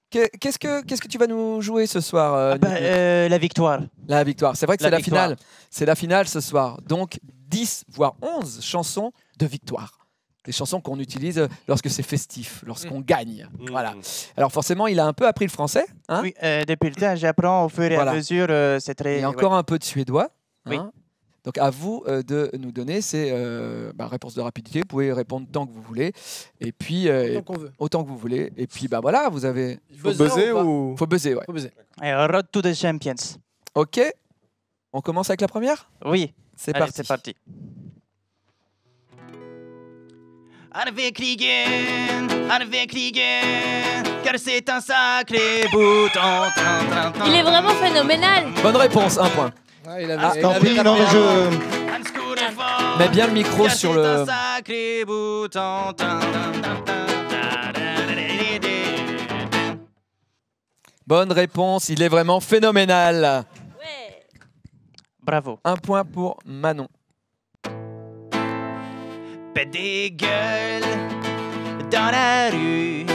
qu'est-ce que tu vas nous jouer ce soir Newt Newt La victoire. La victoire. C'est vrai que La c'est la victoire. finale. C'est la finale ce soir. Donc 10, voire 11 chansons de victoire. Des chansons qu'on utilise lorsque c'est festif, lorsqu'on gagne. Voilà. Alors forcément, il a un peu appris le français. Hein, Oui, depuis le temps, j'apprends au fur et Voilà. à mesure. C'est très. et encore un peu de suédois. Oui. Hein. Donc à vous de nous donner ces réponses de rapidité. Vous pouvez répondre tant que vous voulez. Et puis qu'on veut. autant que vous voulez. Et puis bah voilà, vous avez. Faut buzzer ou Faut buzzer, ouais. Faut buzzer. Road to the Champions. Ok. On commence avec la première. Oui. C'est Allez, parti. c'est parti. Avec Ligen, car c'est un sacré bouton. Il est vraiment phénoménal. Bonne réponse, un point. Ah, il avait, Ah, il Tant avait pis, tapé non, mais un- je. Mets bien le micro sur le. un sacré bouton. Bonne réponse, il est vraiment phénoménal. Bravo. Un point pour Manon. Pète des gueules dans la rue.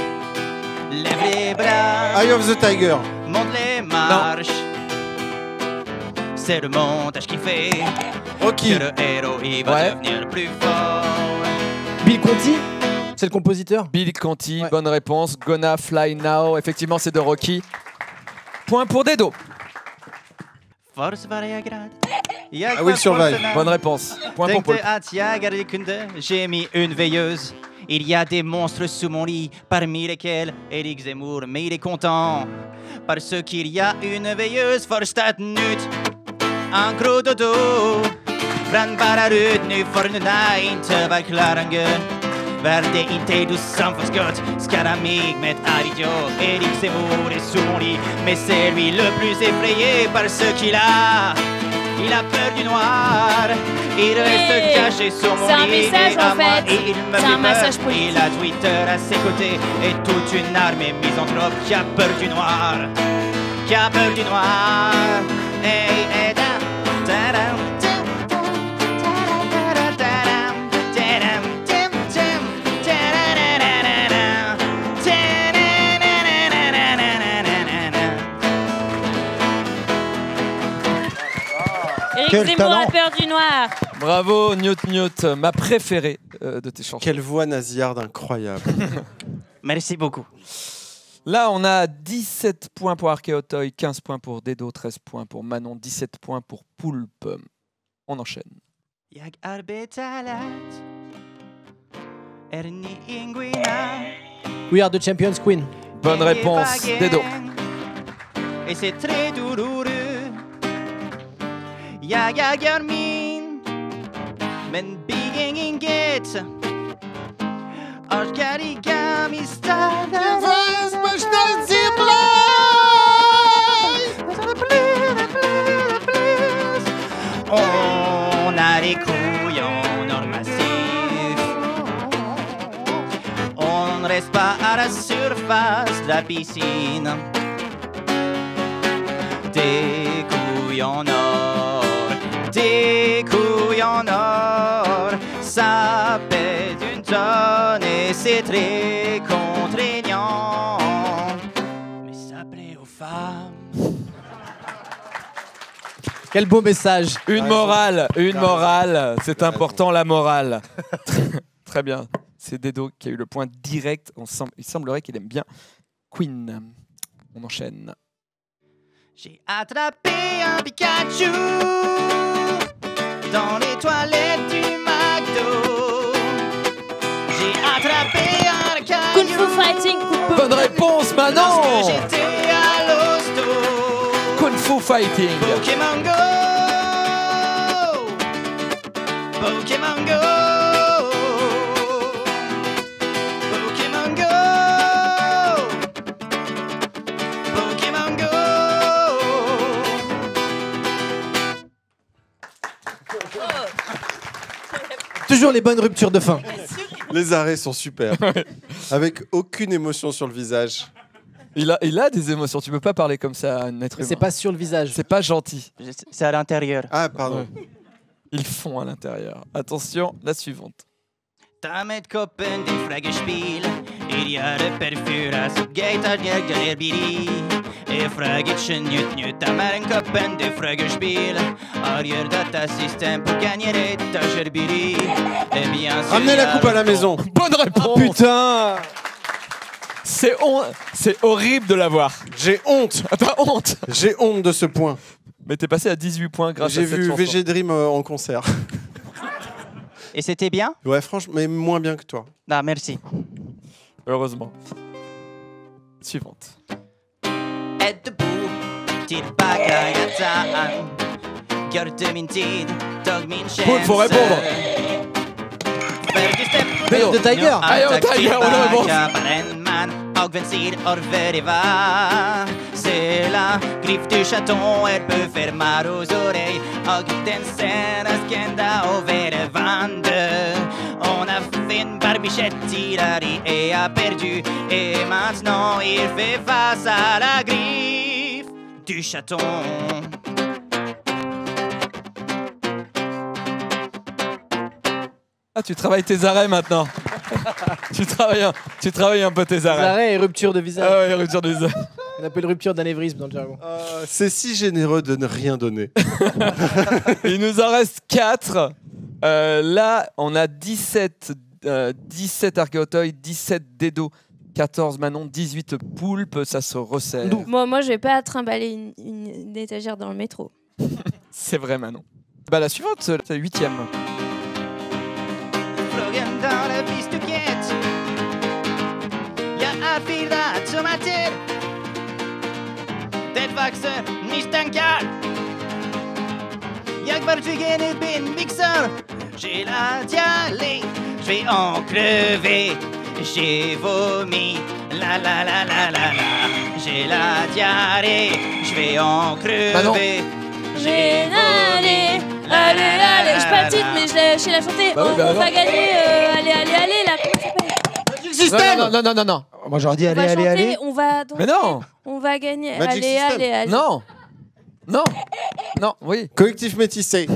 Lève les bras. Eye of the Tiger. Monte les marches. C'est le montage qui fait Rocky. que le héros il va devenir plus fort. Bill Conti, c'est le compositeur. Bill Conti, bonne réponse. Gonna Fly Now, effectivement c'est de Rocky. Point pour Dedo. Force variagrad. Ah oui, Survive. Bonne réponse. Point pour Paul. J'ai mis une veilleuse. Il y a des monstres sous mon lit, parmi lesquels Éric Zemmour, mais il est content parce qu'il y a une veilleuse. Forstad Nut, un gros dodo. Brandbararut nu fornuna inte verklarangen. Värde inte du samförskott. Skaramig med idiot. Éric Zemmour est sous mon lit, mais c'est lui le plus effrayé parce qu'il a peur du noir. Il reste caché sur mon lit. C'est un message, et à en moi, fait. et il me C'est fait un peur. message politique. Il a Twitter à ses côtés et toute une armée misanthrope qui a peur du noir. Qui a peur du noir. Hey, hey, da, da, da, Éric Quel Zemmour talent. a peur du noir. Bravo Newt Newt, ma préférée de tes chansons. Quelle voix nasillarde incroyable. Merci beaucoup. Là on a 17 points pour Arkeotoy, 15 points pour Dedo, 13 points pour Manon, 17 points pour Poulpe. On enchaîne. Jag arbetar lätt. Är ni inguina? We are the champions, Queen. Bonne réponse, Dedo. Et c'est très douloureux. Jag gör min. Men being inget. Orkar misstaden. On a des couilles en or massif. On reste pas à la surface de la piscine. Des couilles en or, des couilles en or. Ça pète une monotones et c'est très contraignant. Mais ça plaît aux femmes. Quel beau message. Une morale, c'est important la morale. Très bien, c'est Dedo qui a eu le point direct. Il semblerait qu'il aime bien Queen. On enchaîne. J'ai attrapé un Pikachu dans les toilettes du McDo. J'ai attrapé un Caillou. Kung Fu Fighting. Bonne réponse, Manon. Lorsque j'étais à l'hosto. Kung Fu Fighting. Pokémon Go. Pokémon Go. Pokémon Go. Pokémon Go. Toujours les bonnes ruptures de fin. Les arrêts sont super. Avec aucune émotion sur le visage. Il a des émotions, tu peux pas parler comme ça à un être humain. C'est pas sur le visage. C'est pas gentil. C'est à l'intérieur. Ah, pardon. Ouais. Ils font à l'intérieur. Attention, la suivante. Damit koppen die Fragespiel. Idiare perfura så gejtar jag galerbiri. Fragitchen njut njut amaren koppen de Fragespiel. Arier datasystem pour gagner les tagerbiri. Eh bien sûr. Ramenez la coupe à la maison. Bonne réponse. Oh, putain. C'est horrible de l'avoir. J'ai honte. T'as honte. J'ai honte de ce point. Mais t'es passé à 18 points grâce à J'ai cette vu chanson. VG Dream en concert. Et c'était bien? Ouais, franchement, mais moins bien que toi. Ah, merci. Heureusement. Suivante. Ett bo tillbaka i datan. Gjorde min tid, tog min chans. Paul, faut répondre. Day de Tiger. Allez, au Tiger, on a réponse. Och ventil orveriva. C'est la griffe du chaton, elle peut faire mal aux oreilles. Och den senaste kända och värvande. On a fait une barbichette, Tirari et a perdu. Et maintenant il fait face à la griffe du chaton. Ah, tu travailles tes arrêts maintenant. tu travailles un peu tes arrêts. Arrêt et rupture de visage. Ah ouais, rupture de visage. On appelle rupture d'anévrisme dans le jargon. C'est si généreux de ne rien donner. Il nous en reste 4. Là, on a 17 Archéotoïdes, 17 Dedo, 14 Manon, 18 Poulpe. Ça se resserre. Moi, je vais pas trimballer une étagère dans le métro. C'est vrai, Manon. Bah, la suivante, c'est la 8e. Frågan dans la pistoquette. Jag är firad som atter. Det växer misstankar. Jag var tvungen ut min mixer. J'ai la diarrhée, je vais en crever. J'ai vomi, la la la la la la. J'ai la diarrhée, je vais en crever. J'ai allez, allez, je suis pas petite, mais je sais la chanter. Bah oui, bah on alors. va gagner, allez, là, comment ça s'appelle? Non. Moi j'aurais dit On va allez, chanter, allez. on va danser. Mais non. On va gagner, Magic allez, System. allez. Non, oui. Collectif métissé.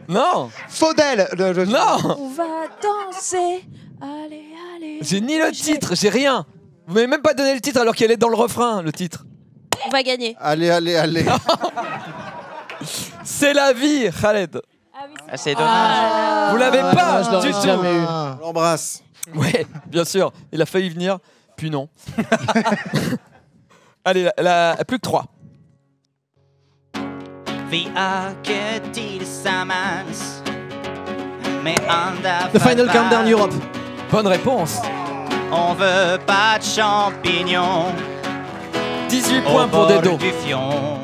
Non. Faudel. Non. On va danser, allez. J'ai ni le titre, j'ai rien. Vous m'avez même pas donné le titre alors qu'elle est dans le refrain, le titre. On va gagner. Allez. C'est la vie, Khaled. Ah, c'est dommage. Vous l'avez pas je l'aurais du tout. jamais eu. On l'embrasse. Ouais, bien sûr. Il a failli venir, puis non. Allez, plus que 3. Vi åker tillsammans med andra The Final farfar. Countdown Europe. Bonne réponse. On veut pas de champignons 18 au points pour bord Dedo. du fion.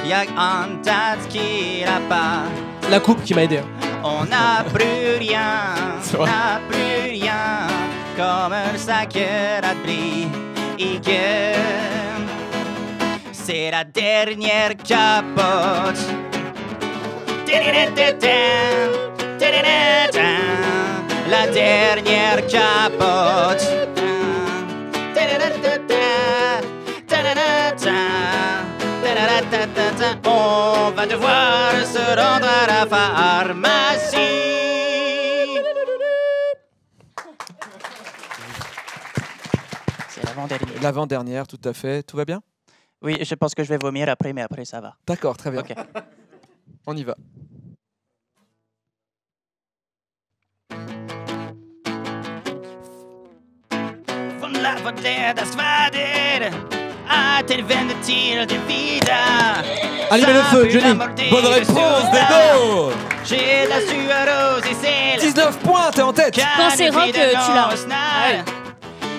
Jag antar qu'il a pas. La coupe qui m'a aidé. On n'a plus rien, C'est on vrai. n'a plus rien. Kommer säkert att bli igen. C'est la dernière capote. La dernière capote. matin, on va devoir se rendre à la pharmacie. C'est l'avant-dernière. L'avant-dernière, tout à fait. Tout va bien? Oui, je pense que je vais vomir après, mais après ça va. D'accord, très bien. Ok. On y va. Von Lavardère, das war der. A-t-elle vende-t-il des vidas? Allumez le feu, Johnny. Bonne réponse, Dedo. J'ai la sueur rose et c'est 19 points, t'es en tête. Quand c'est rock, tu l'as.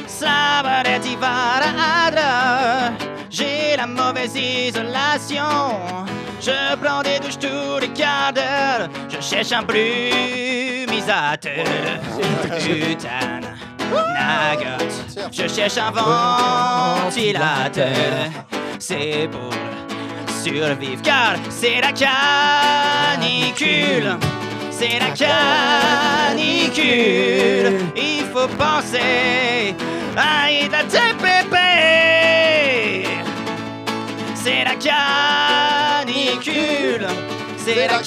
Sabaret di Varadra. J'ai la mauvaise isolation. Je prends des douches tous les quarts d'heure. Je cherche un brumisateur. Putain, nagot. Je cherche un ventilateur. C'est pour survivre car c'est la canicule. C'est la canicule. Il faut penser à la TPP. C'est la canicule. C'est la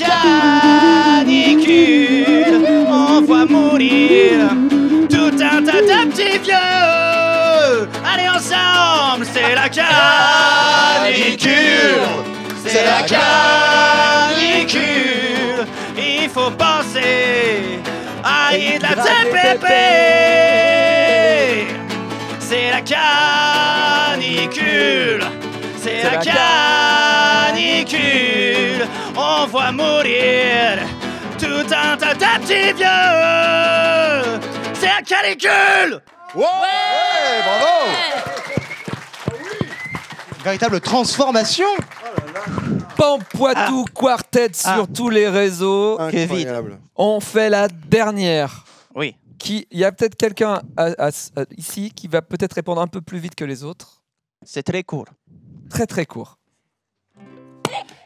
canicule. On voit mourir tout un tas de petits vieux. Allez ensemble, c'est la canicule. C'est la canicule. Il faut penser à la TPP. C'est la canicule. C'est la canicule. On voit mourir tout un tas de petits vieux. C'est la canicule. Ouais, bravo. Véritable transformation. Pampoitou Quartet sur tous les réseaux. Incroyable. On fait la dernière. Oui. Il y a peut-être quelqu'un ici qui va peut-être répondre un peu plus vite que les autres. C'est très court. Très très court.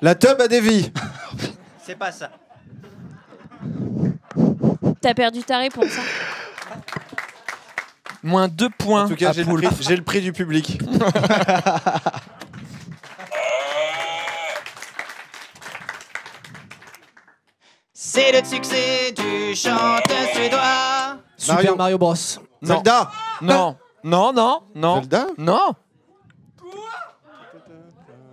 La tub a des vies. C'est pas ça. T'as perdu ta réponse. Hein. Moins 2 points. En tout cas, à j'ai Poulpe. le prix du public. C'est le succès du chanteur suédois. Super Mario Bros. Non. Zelda. Non. Non, non, non. Zelda. Non.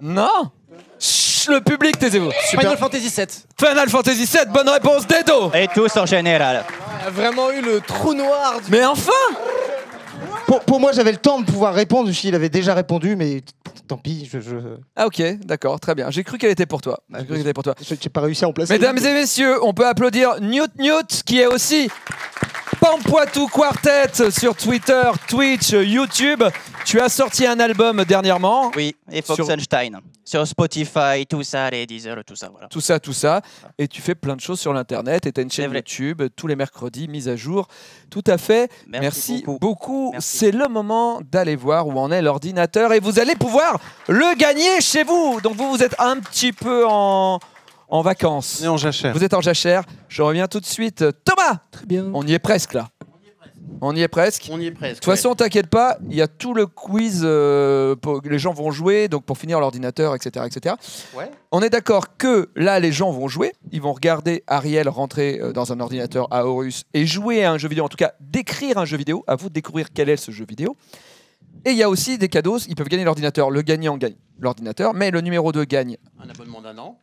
Non. Chut, le public, taisez-vous. Final Fantasy VII. Final Fantasy VII, bonne réponse, Dedo. Et tous en général. Il a vraiment eu le trou noir. Mais enfin. Pour moi, j'avais le temps de pouvoir répondre. Il avait déjà répondu, mais tant pis. Ah ok, d'accord, très bien. J'ai cru qu'elle était pour toi. J'ai cru qu'elle était pour toi. J'ai pas réussi à en placer. Mesdames et messieurs, on peut applaudir Newt Newt, qui est aussi Pampoitou Quartet sur Twitter, Twitch, YouTube. Tu as sorti un album dernièrement. Oui, et Foxenstein. Sur Spotify, tout ça, les Deezer, tout ça, voilà. Tout ça. Et tu fais plein de choses sur l'Internet. Et tu as une chaîne YouTube tous les mercredis, mise à jour. Tout à fait. Merci beaucoup. Merci. C'est le moment d'aller voir où en est l'ordinateur. Et vous allez pouvoir le gagner chez vous. Donc vous êtes un petit peu en vacances. Et en jachère. Vous êtes en jachère. Je reviens tout de suite. Thomas. Très bien. On y est presque là. On y est presque. On y est presque. De toute façon, t'inquiète pas, il y a tout le quiz, les gens vont jouer, donc pour finir l'ordinateur, etc., etc. Ouais. On est d'accord que là, les gens vont jouer, ils vont regarder Ariel rentrer dans un ordinateur à Horus et jouer à un jeu vidéo, en tout cas décrire un jeu vidéo, à vous de découvrir quel est ce jeu vidéo. Et il y a aussi des cadeaux, ils peuvent gagner l'ordinateur, le gagnant gagne l'ordinateur, mais le numéro 2 gagne Un abonnement d'un an.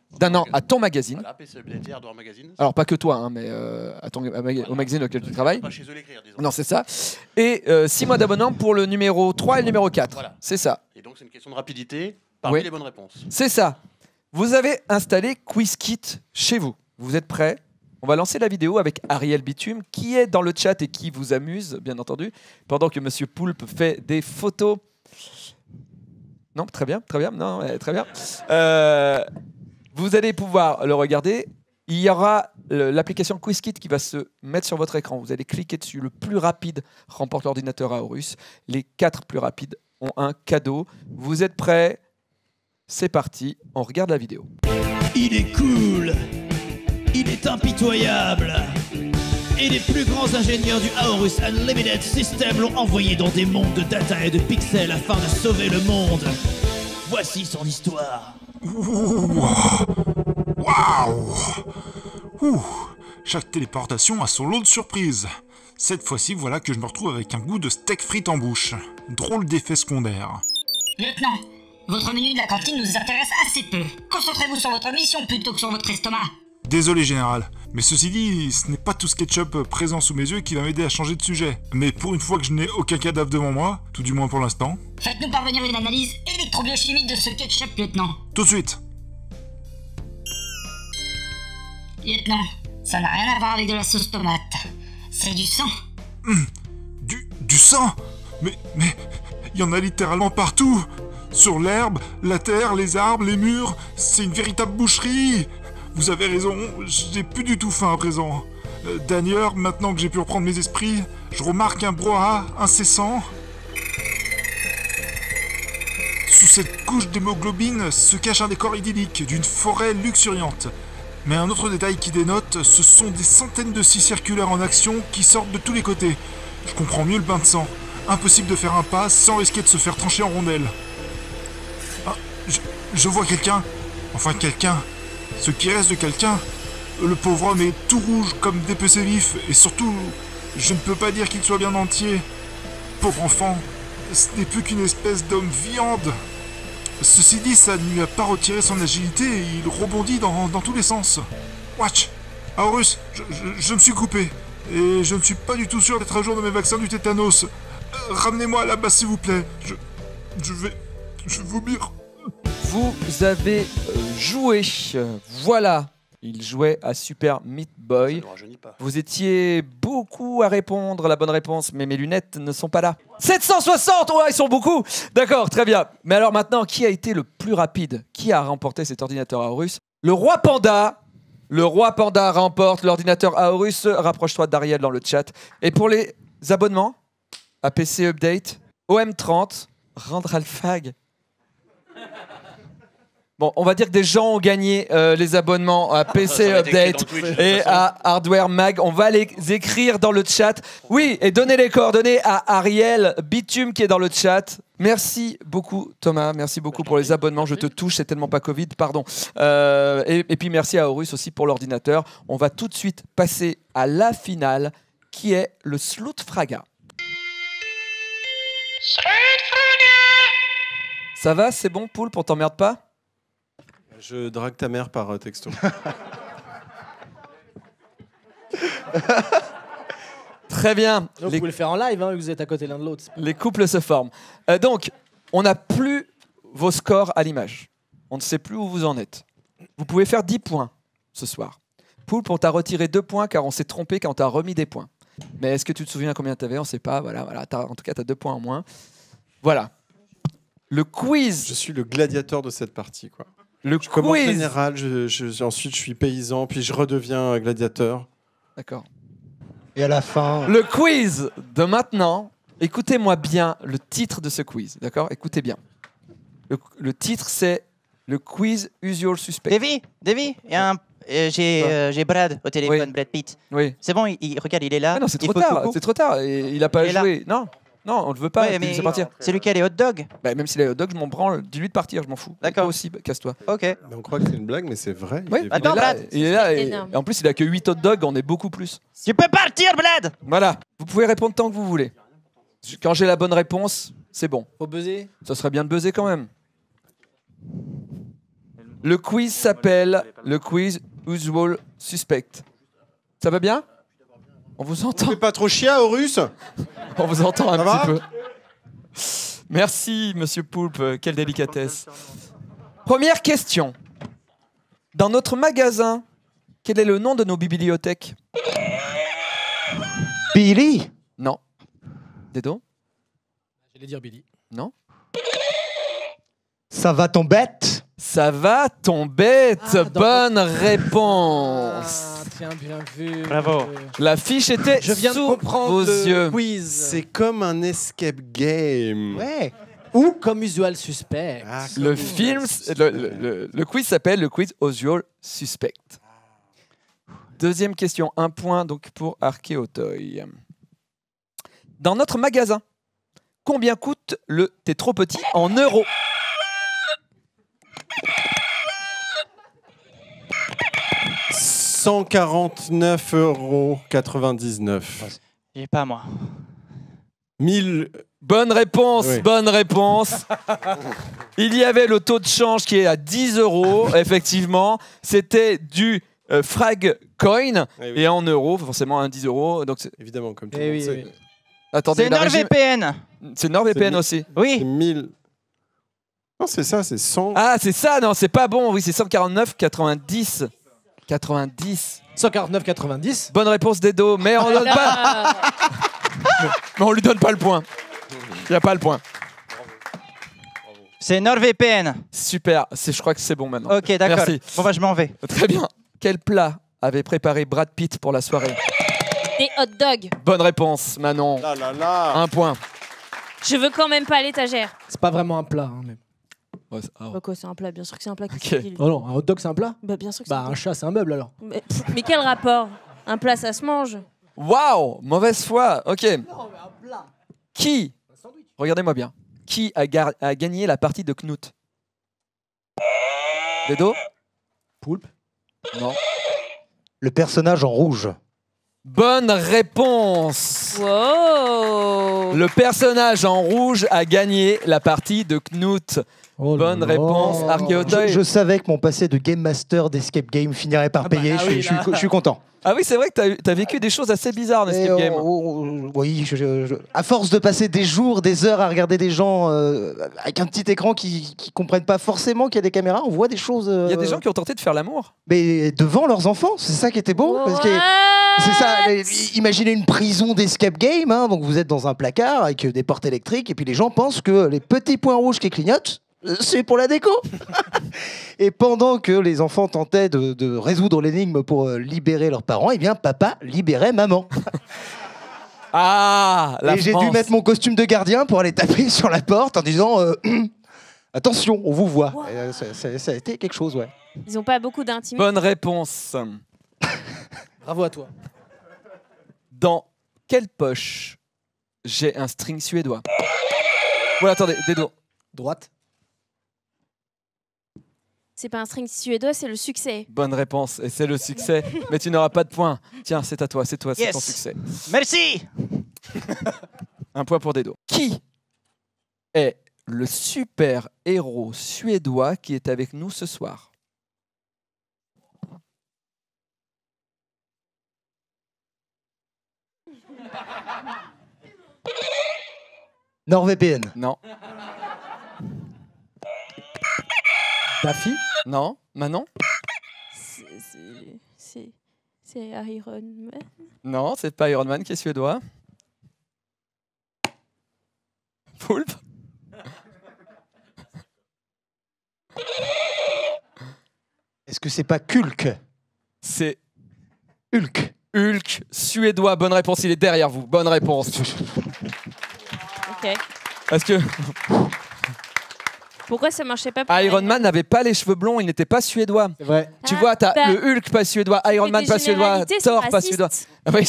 à ton magazine. Voilà, PC Blizzard, Door Magazine. Alors pas que toi, hein, mais au magazine auquel tu travailles. Pas chez eux l'écrire, disons. Non, c'est ça. Et 6 mois d'abonnement pour le numéro 3 et le numéro 4. Voilà. C'est ça. Et donc c'est une question de rapidité parmi Oui. les bonnes réponses. C'est ça. Vous avez installé QuizKit chez vous. Vous êtes prêts? On va lancer la vidéo avec Ariel Bitume qui est dans le chat et qui vous amuse, bien entendu, pendant que Monsieur Poulpe fait des photos. Non, très bien, non, très bien. Vous allez pouvoir le regarder. Il y aura l'application QuizKit qui va se mettre sur votre écran. Vous allez cliquer dessus. Le plus rapide remporte l'ordinateur à Horus. Les 4 plus rapides ont un cadeau. Vous êtes prêts? C'est parti, on regarde la vidéo. Il est cool, il est impitoyable. Et les plus grands ingénieurs du Aorus Unlimited System l'ont envoyé dans des mondes de data et de pixels afin de sauver le monde. Voici son histoire. Waouh! Ouh. Chaque téléportation a son lot de surprises. Cette fois-ci, voilà que je me retrouve avec un goût de steak frites en bouche. Drôle d'effet secondaire. Lieutenant, votre menu de la cantine nous intéresse assez peu. Concentrez-vous sur votre mission plutôt que sur votre estomac. Désolé général, mais ceci dit, ce n'est pas tout ce ketchup présent sous mes yeux qui va m'aider à changer de sujet. Mais pour une fois que je n'ai aucun cadavre devant moi, tout du moins pour l'instant... Faites-nous parvenir une analyse électrobiochimique de ce ketchup, lieutenant. Tout de suite. Lieutenant, ça n'a rien à voir avec de la sauce tomate. C'est du sang. Du sang? Mais, il y en a littéralement partout. Sur l'herbe, la terre, les arbres, les murs, c'est une véritable boucherie. Vous avez raison, j'ai plus du tout faim à présent. D'ailleurs, maintenant que j'ai pu reprendre mes esprits, je remarque un brouhaha incessant. Sous cette couche d'hémoglobine se cache un décor idyllique d'une forêt luxuriante. Mais un autre détail qui dénote, ce sont des centaines de scies circulaires en action qui sortent de tous les côtés. Je comprends mieux le bain de sang. Impossible de faire un pas sans risquer de se faire trancher en rondelles. Ah, je vois quelqu'un. Enfin quelqu'un. Ce qui reste de quelqu'un. Le pauvre homme est tout rouge comme dépecé vif. Et surtout, je ne peux pas dire qu'il soit bien entier. Pauvre enfant. Ce n'est plus qu'une espèce d'homme viande. Ceci dit, ça ne lui a pas retiré son agilité et il rebondit dans tous les sens. Watch! Aorus, je me suis coupé. Et je ne suis pas du tout sûr d'être à jour de mes vaccins du tétanos. Ramenez-moi à la base s'il vous plaît. Je vais vomir. Vous avez joué. Voilà. Il jouait à Super Meat Boy. Ça ne rajeunit pas. Vous étiez beaucoup à répondre la bonne réponse, mais mes lunettes ne sont pas là. 760! Ouais, ils sont beaucoup! D'accord, très bien. Mais alors maintenant, qui a été le plus rapide? Qui a remporté cet ordinateur Aorus? Le roi Panda! Le roi Panda remporte l'ordinateur Aorus. Rapproche-toi d'Ariel dans le chat. Et pour les abonnements à PC Update, OM30, rendre Alphag. Bon, on va dire que des gens ont gagné les abonnements à PC Update et à Hardware Mag. On va les écrire dans le chat. Oui, et donnez les coordonnées à Ariel Bitume qui est dans le chat. Merci beaucoup Thomas, merci beaucoup pour les abonnements. Je te touche, c'est tellement pas Covid, pardon. Et puis merci à Horus aussi pour l'ordinateur. On va tout de suite passer à la finale qui est le Slootfraga. Ça va, c'est bon Poulpe, on t'emmerde pas? Je drague ta mère par texto. Très bien. Vous pouvez le faire en live, hein, vous êtes à côté l'un de l'autre. Les couples se forment. Donc, on n'a plus vos scores à l'image. On ne sait plus où vous en êtes. Vous pouvez faire 10 points ce soir. Poulpe, on t'a retiré 2 points car on s'est trompé quand on t'a remis des points. Mais est-ce que tu te souviens combien tu avais? On ne sait pas. Voilà. En tout cas, tu as 2 points en moins. Voilà. Le quiz. Je suis le gladiateur de cette partie, quoi. Je commence général, ensuite je suis paysan, puis je redeviens gladiateur. D'accord. Et à la fin... Le quiz de maintenant, écoutez-moi bien le titre de ce quiz, d'accord? Écoutez bien. Le titre, c'est le quiz Usual Suspect. Davy, j'ai Brad au téléphone, Brad Pitt. Oui. C'est bon, regarde, il est là. Ah non, c'est trop tard, il n'a pas joué. Non, on ne le veut pas, mais c'est partir. C'est lui qui a les hot dogs. Bah, même s'il a les hot dogs, je m'en branle. Dis-lui de partir, je m'en fous. D'accord. Toi aussi, casse-toi. Ok. Mais on croit que c'est une blague, mais c'est vrai. Oui, il est là. Et en plus, il a que 8 hot dogs, on est beaucoup plus. Tu peux partir, Blad. Voilà. Vous pouvez répondre tant que vous voulez. Quand j'ai la bonne réponse, c'est bon. Faut buzzer. Ça serait bien de buzzer quand même. Le quiz s'appelle le quiz Usual Suspect. Ça va bien? On vous entend? C'est pas trop chiant, Horus? On vous entend un Ça petit va peu. Merci, monsieur Poulpe. Quelle délicatesse. Première question. Dans notre magasin, quel est le nom de nos bibliothèques? Billy? Non. Dedo? J'allais dire Billy. Non. Ça va ton bête? Ça va ton bête. Bonne réponse. Tiens, bien vu. Bravo. La fiche était Je viens de sous comprendre vos le yeux. quiz. C'est comme un escape game. Ouais. Ou comme Usual Suspect. Ah, Le film, le quiz s'appelle le quiz Usual Suspect. Deuxième question, 1 point donc pour Archéotoy. Dans notre magasin, combien coûte le T'es trop petit en euros? 149,99 €. J'ai pas moi. 1000. Bonne réponse, Oui. bonne réponse. Il y avait le taux de change qui est à 10 €, effectivement. C'était du frag coin et en euros, forcément un 10 €. Donc évidemment, comme tout Eh le monde oui, sait. oui. Attendez, C'est la régie- NordVPN. C'est NordVPN aussi. Oui. C'est 1000. Non, c'est ça, c'est 100. Ah, c'est ça, non, c'est pas bon. Oui, c'est 149,90. 90. 149,90. Bonne réponse d'Edo, mais on donne pas. Mais on lui donne pas le point. Il n'y a pas le point. C'est NordVPN. Super, je crois que c'est bon maintenant. Ok, d'accord. Merci. Bon, bah, je m'en vais. Très bien. Quel plat avait préparé Brad Pitt pour la soirée? Des hot dogs. Bonne réponse, Manon. Là, là, là. Un point. Je veux quand même pas l'étagère. C'est pas vraiment un plat. Hein, mais... Ouais, Bah quoi, c'est un plat, bien sûr que c'est un plat qui Ok. s'appelle. Oh non, un hot dog c'est un plat? Bah bien sûr que c'est Bah un un plat. chat c'est un meuble alors. Mais quel rapport? Un plat, ça se mange. Waouh, mauvaise foi. Ok. Qui, regardez-moi bien, qui a gagné la partie de Knut? Dedo? Poulpe? Non. Le personnage en rouge. Bonne réponse. Wow. Le personnage en rouge a gagné la partie de Knut. Bonne réponse, Archéotoy. Je savais que mon passé de Game Master d'Escape Game finirait par payer. Je suis content. Ah oui, c'est vrai que t'as vécu des choses assez bizarres en Escape Game. Oui, à force de passer des jours, des heures à regarder des gens avec un petit écran qui comprennent pas forcément qu'il y a des caméras, on voit des choses. Il y a des gens qui ont tenté de faire l'amour. Mais devant leurs enfants, c'est ça qui était beau. Parce que c'est ça. Imaginez une prison d'Escape Game. Hein, donc vous êtes dans un placard avec des portes électriques et puis les gens pensent que les petits points rouges qui clignotent, c'est pour la déco. Et pendant que les enfants tentaient de résoudre l'énigme pour libérer leurs parents, eh bien papa libérait maman. Ah, la Et j'ai dû France. mettre mon costume de gardien pour aller taper sur la porte en disant attention, on vous voit. Et, ça a été quelque chose, ouais. Ils ont pas beaucoup d'intimité. Bonne réponse. Bravo à toi. Dans quelle poche j'ai un string suédois? Voilà, attendez, Dedo. Droite. C'est pas un string suédois, c'est le succès. Bonne réponse, et c'est le succès, mais tu n'auras pas de points. Tiens, c'est à toi, c'est toi, c'est Yes. ton succès. Merci. Un point pour Dedo. Qui est le super héros suédois qui est avec nous ce soir? NordVPN. Non. Daffy? Non. Manon? C'est Iron Man. Non, c'est pas Iron Man qui est suédois. Poulpe? Est-ce que c'est pas Kulk? C'est Hulk. Hulk, suédois. Bonne réponse, il est derrière vous. Bonne réponse. Ok. Est-ce que Pourquoi ça marchait pas pour Iron Man n'avait pas les cheveux blonds, il n'était pas suédois. C'est vrai. Tu vois, t'as bah, le Hulk pas suédois, Iron Man des pas suédois, généralités, c'est Thor pas raciste. suédois. Ah ouais,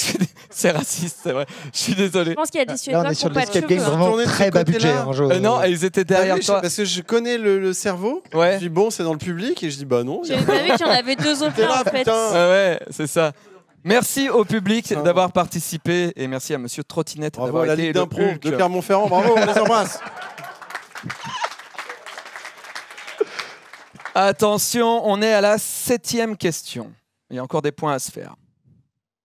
c'est raciste, c'est vrai. Je suis désolé. Je pense qu'il y a des Là, Suédois on est qui sur ont pas de l'Escape cheveux. Game hein. vraiment Tourner de très ce bas côté-là. budget. Non, et ils étaient derrière Ah oui, toi. parce que je connais le cerveau. Ouais. Je dis bon, c'est dans le public et je dis bah non. J'avais pas vu qu'il y en avait deux autres T'es là là, en fait. putain. Ah ouais, c'est ça. Merci au public d'avoir participé et merci à Monsieur Trottinette Bravo d'avoir à la été Ligue le d'impro Hulk. de Clermont-Ferrand. Bravo, on les embrasse. Attention, on est à la 7e question. Il y a encore des points à se faire.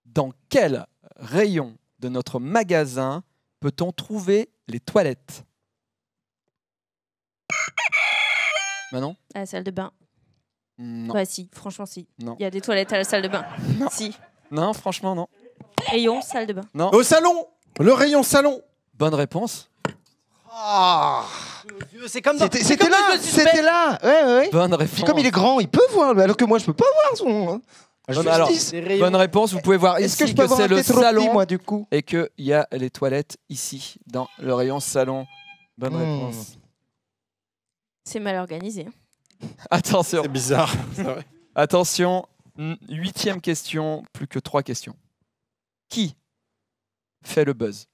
Dans quel rayon de notre magasin peut-on trouver les toilettes? Manon? À la salle de bain. Non. Bah si, franchement si. Non. Il y a des toilettes à la salle de bain. Non. Si. Non, franchement, non. Rayon, salle de bain. Non. Au salon. Le rayon salon. Bonne réponse. C'est comme C'était là, c'était là. Ouais. Bonne Puis réponse. comme il est grand, il peut voir, alors que moi je peux pas voir son. Bonne, alors, bonne réponse, vous pouvez voir Est-ce que ici je peux que avoir c'est un le tétropi, salon moi, du coup et qu'il y a les toilettes ici, dans le rayon salon. Bonne réponse. C'est mal organisé. Attention. C'est bizarre. C'est vrai. Attention, 8e question, plus que 3 questions. Qui fait le buzz?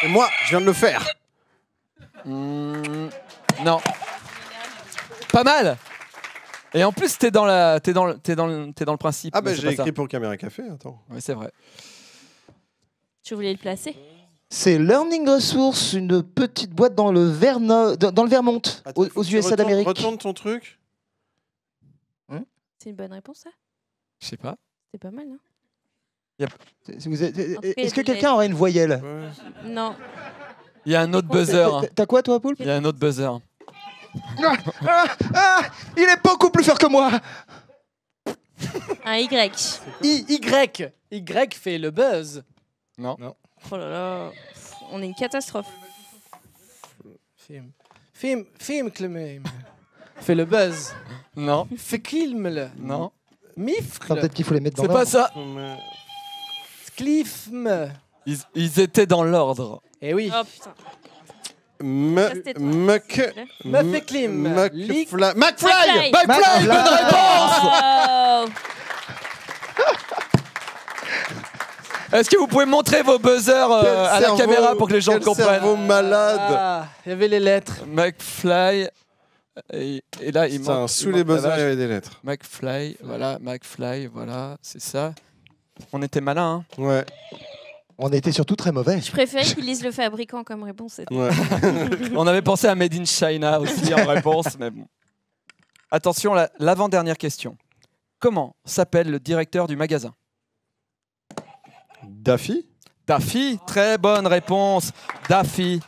Et moi, je viens de le faire. Non. Pas mal. Et en plus, t'es dans le principe. Ah bah mais c'est j'ai pas écrit ça. pour Caméra Café, attends. Oui, c'est vrai. Tu voulais le placer? C'est Learning Resource, une petite boîte dans le Vermont, aux USA d'Amérique. Retourne ton truc. C'est une bonne réponse, ça? Je sais pas. C'est pas mal, hein? Est-ce que quelqu'un aurait une voyelle? Non. Il y a un autre buzzer. T'as quoi, toi, Poulpe? Il y a un autre buzzer. Il est beaucoup plus fort que moi. Un Y. Y fait le buzz. Non. Oh là là. On est une catastrophe. Film, Clément. Fait le buzz. Non. Fait Kilmle. Non. Mifre. Peut-être qu'il faut les mettre dans C'est pas ça. Cliffme. Ils étaient dans l'ordre. Eh oui. Oh putain. McFly. McFly. Bonne réponse. Oh. Est-ce que vous pouvez montrer vos buzzers à la caméra pour que les gens comprennent? Cerveau malade. Ah, il y avait les lettres. McFly. Et là, il manque. Sous les buzzers, il y avait des lettres. McFly, voilà, c'est ça. On était malin, hein? Ouais. On était surtout très mauvais. Je préférais qu'ils lisent le fabricant comme réponse. Ouais. On avait pensé à Made in China aussi en réponse, mais bon. Attention, l'avant-dernière question. Comment s'appelle le directeur du magasin? Daffy? Daffy, très bonne réponse. Daffy.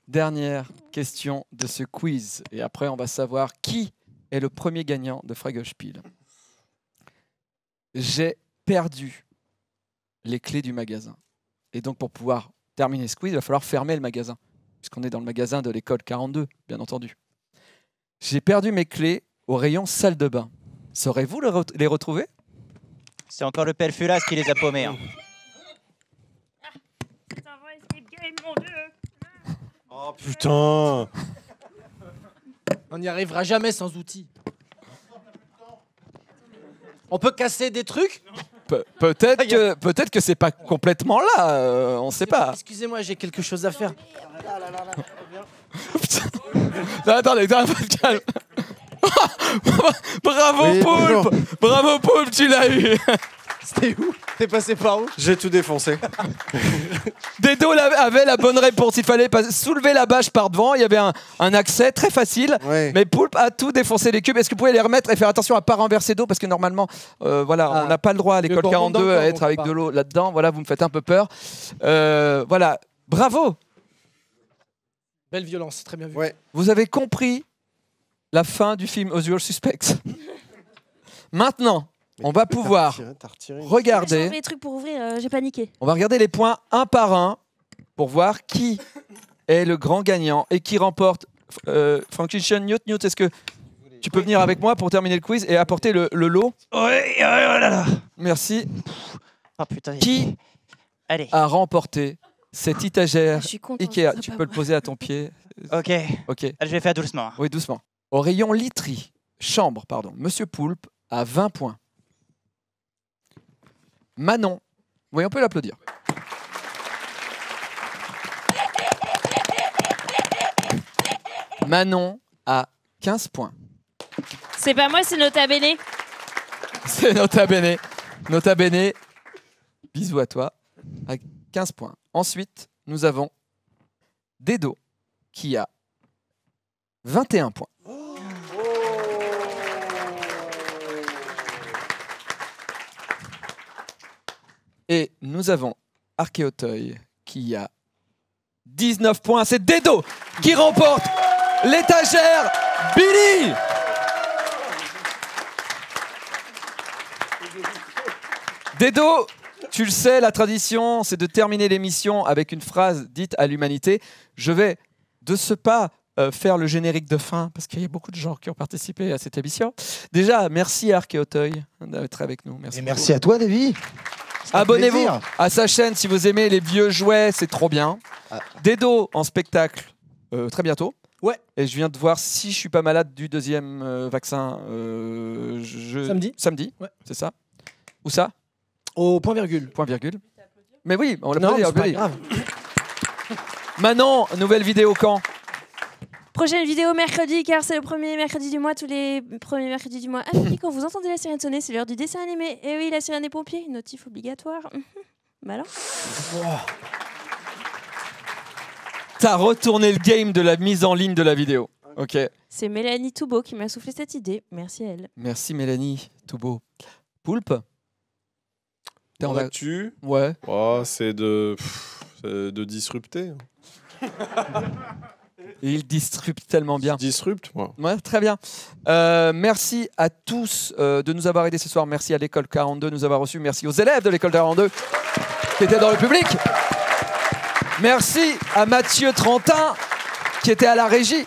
Dernière question de ce quiz. Et après, on va savoir qui est le premier gagnant de Fragelspiel. J'ai perdu les clés du magasin. Et donc, pour pouvoir terminer ce quiz, il va falloir fermer le magasin. Puisqu'on est dans le magasin de l'école 42, bien entendu. J'ai perdu mes clés au rayon salle de bain. Saurez-vous les retrouver? C'est encore le père Furas qui les a paumés. Hein. Oh putain! On n'y arrivera jamais sans outils. On peut casser des trucs? Peut-être que c'est pas complètement là, on ne sait pas. Excusez-moi, j'ai quelque chose à faire. Non, attendez, calme. Bravo, Oui, bonjour. Poulpe! Bravo, Poulpe, tu l'as eu! C'était où? T'es passé par où? J'ai tout défoncé. Dedo avait la bonne réponse. Il fallait soulever la bâche par devant. Il y avait un accès très facile. Ouais. Mais Poulpe a tout défoncé les cubes. Est-ce que vous pouvez les remettre et faire attention à ne pas renverser d'eau? Parce que normalement, voilà, on n'a pas le droit à l'école 42 à être avec de l'eau là-dedans. Voilà, vous me faites un peu peur. Voilà, bravo! Belle violence, très bien vu. Ouais. Vous avez compris la fin du film Usual Suspects. Maintenant, on va pouvoir regarder. J'ai les trucs pour ouvrir, j'ai paniqué. On va regarder les points un par un pour voir qui est le grand gagnant et qui remporte. Franklin Newt, est-ce que tu peux venir avec moi pour terminer le quiz et apporter le lot? Oui, oh là là. Merci. Oh putain. Qui a remporté cette étagère Je suis contente, Ikea? c'est Tu pas peux le poser à ton pied. Ok. Ok. Allez, je vais faire doucement. Oui, doucement. Au rayon literie, chambre, pardon, Monsieur Poulpe a 20 points. Manon, oui, on peut l'applaudir. Manon a 15 points. C'est pas moi, c'est Nota Bene. C'est Nota Bene. Nota Bene, bisous à toi, à 15 points. Ensuite, nous avons Dedo, qui a 21 points. Et nous avons Archéauteuil, qui a 19 points. C'est Dedo qui remporte l'étagère Billy. Dedo, tu le sais, la tradition, c'est de terminer l'émission avec une phrase dite à l'humanité. Je vais de ce pas faire le générique de fin, parce qu'il y a beaucoup de gens qui ont participé à cette émission. Déjà, merci à Archéauteuil d'être avec nous. Merci, merci à toi, Davy. Abonnez-vous à sa chaîne si vous aimez les vieux jouets, c'est trop bien. Dedo en spectacle très bientôt. Ouais. Et je viens de voir si je suis pas malade du deuxième vaccin. Samedi, ouais. C'est ça. Où ça? Au point virgule. Point virgule. Mais oui, on l'a Non, pas dit. c'est pas grave. Manon, nouvelle vidéo quand? Prochaine vidéo mercredi, car c'est le premier mercredi du mois, tous les premiers mercredis du mois. À midi, quand vous entendez la sirène sonner, c'est l'heure du dessin animé. Et oui, la sirène des pompiers, notif obligatoire. Bah alors. T'as retourné le game de la mise en ligne de la vidéo. Ok. C'est Mélanie Toubeau qui m'a soufflé cette idée. Merci à elle. Merci Mélanie Toubeau. Poulpe. T'es en actu. Ouais. Oh, c'est de disrupter. Il disrupte tellement bien. Disrupte, moi. Ouais, très bien. Merci à tous de nous avoir aidés ce soir. Merci à l'école 42 de nous avoir reçus. Merci aux élèves de l'école 42 qui étaient dans le public. Merci à Mathieu Trentin qui était à la régie.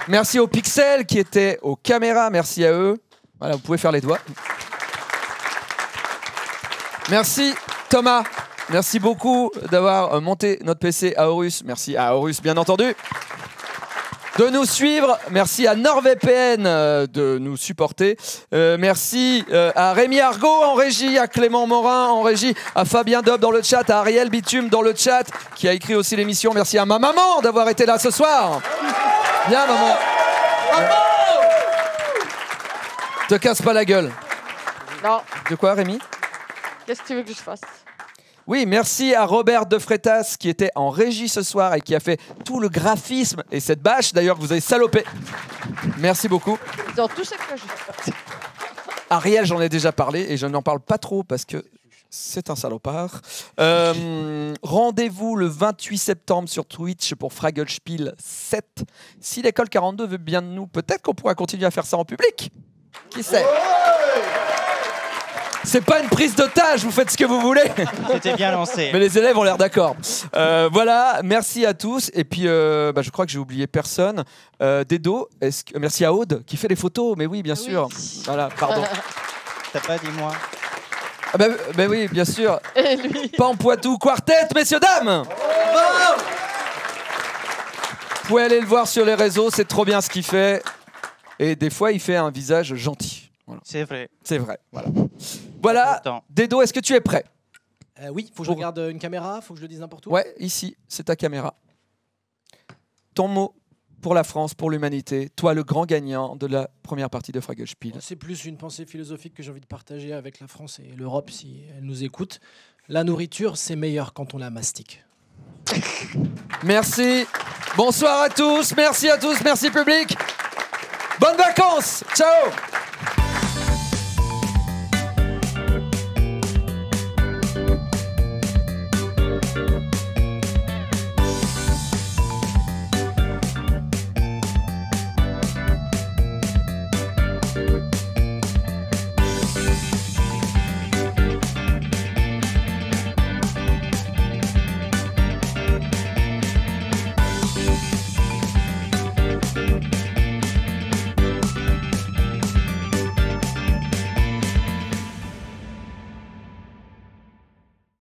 Merci aux Pixels qui étaient aux caméras. Merci à eux. Voilà, vous pouvez faire les doigts. Merci Thomas. Merci beaucoup d'avoir monté notre PC à Horus. Merci à Horus, bien entendu, de nous suivre. Merci à NordVPN de nous supporter. Merci à Rémi Argot en régie, à Clément Morin en régie, à Fabien Dob dans le chat, à Ariel Bitume dans le chat qui a écrit aussi l'émission. Merci à ma maman d'avoir été là ce soir. Bien maman. Te casse pas la gueule. Non. De quoi Rémi? Qu'est-ce que tu veux que je fasse? Oui, merci à Robert De Freitas qui était en régie ce soir et qui a fait tout le graphisme et cette bâche d'ailleurs que vous avez salopé. Merci beaucoup. Dans tout ce que je fais. Ariel, j'en ai déjà parlé et je n'en parle pas trop parce que c'est un salopard. Rendez-vous le 28 septembre sur Twitch pour Fragglespiel 7. Si l'école 42 veut bien de nous, peut-être qu'on pourra continuer à faire ça en public. Qui sait? C'est pas une prise d'otage, vous faites ce que vous voulez. C'était bien lancé. Mais les élèves ont l'air d'accord. Voilà, merci à tous. Et puis, je crois que j'ai oublié personne. Dedo, merci à Aude qui fait les photos. Mais oui, bien sûr. Voilà, pardon. T'as pas dit moi. Ah bah oui, bien sûr. Et lui. Pampoitou Quartet, messieurs, dames. Vous pouvez aller le voir sur les réseaux, c'est trop bien ce qu'il fait. Et des fois, il fait un visage gentil. Voilà. C'est vrai. C'est vrai, voilà. Voilà, Dedo, est-ce que tu es prêt? Oui, faut que je regarde une caméra, faut que je le dise n'importe où. Ouais, ici, c'est ta caméra. Ton mot pour la France, pour l'humanité, toi le grand gagnant de la première partie de Fragglespiel. C'est plus une pensée philosophique que j'ai envie de partager avec la France et l'Europe si elle nous écoute. La nourriture, c'est meilleur quand on la mastique. Merci. Bonsoir à tous, merci public. Bonnes vacances. Ciao.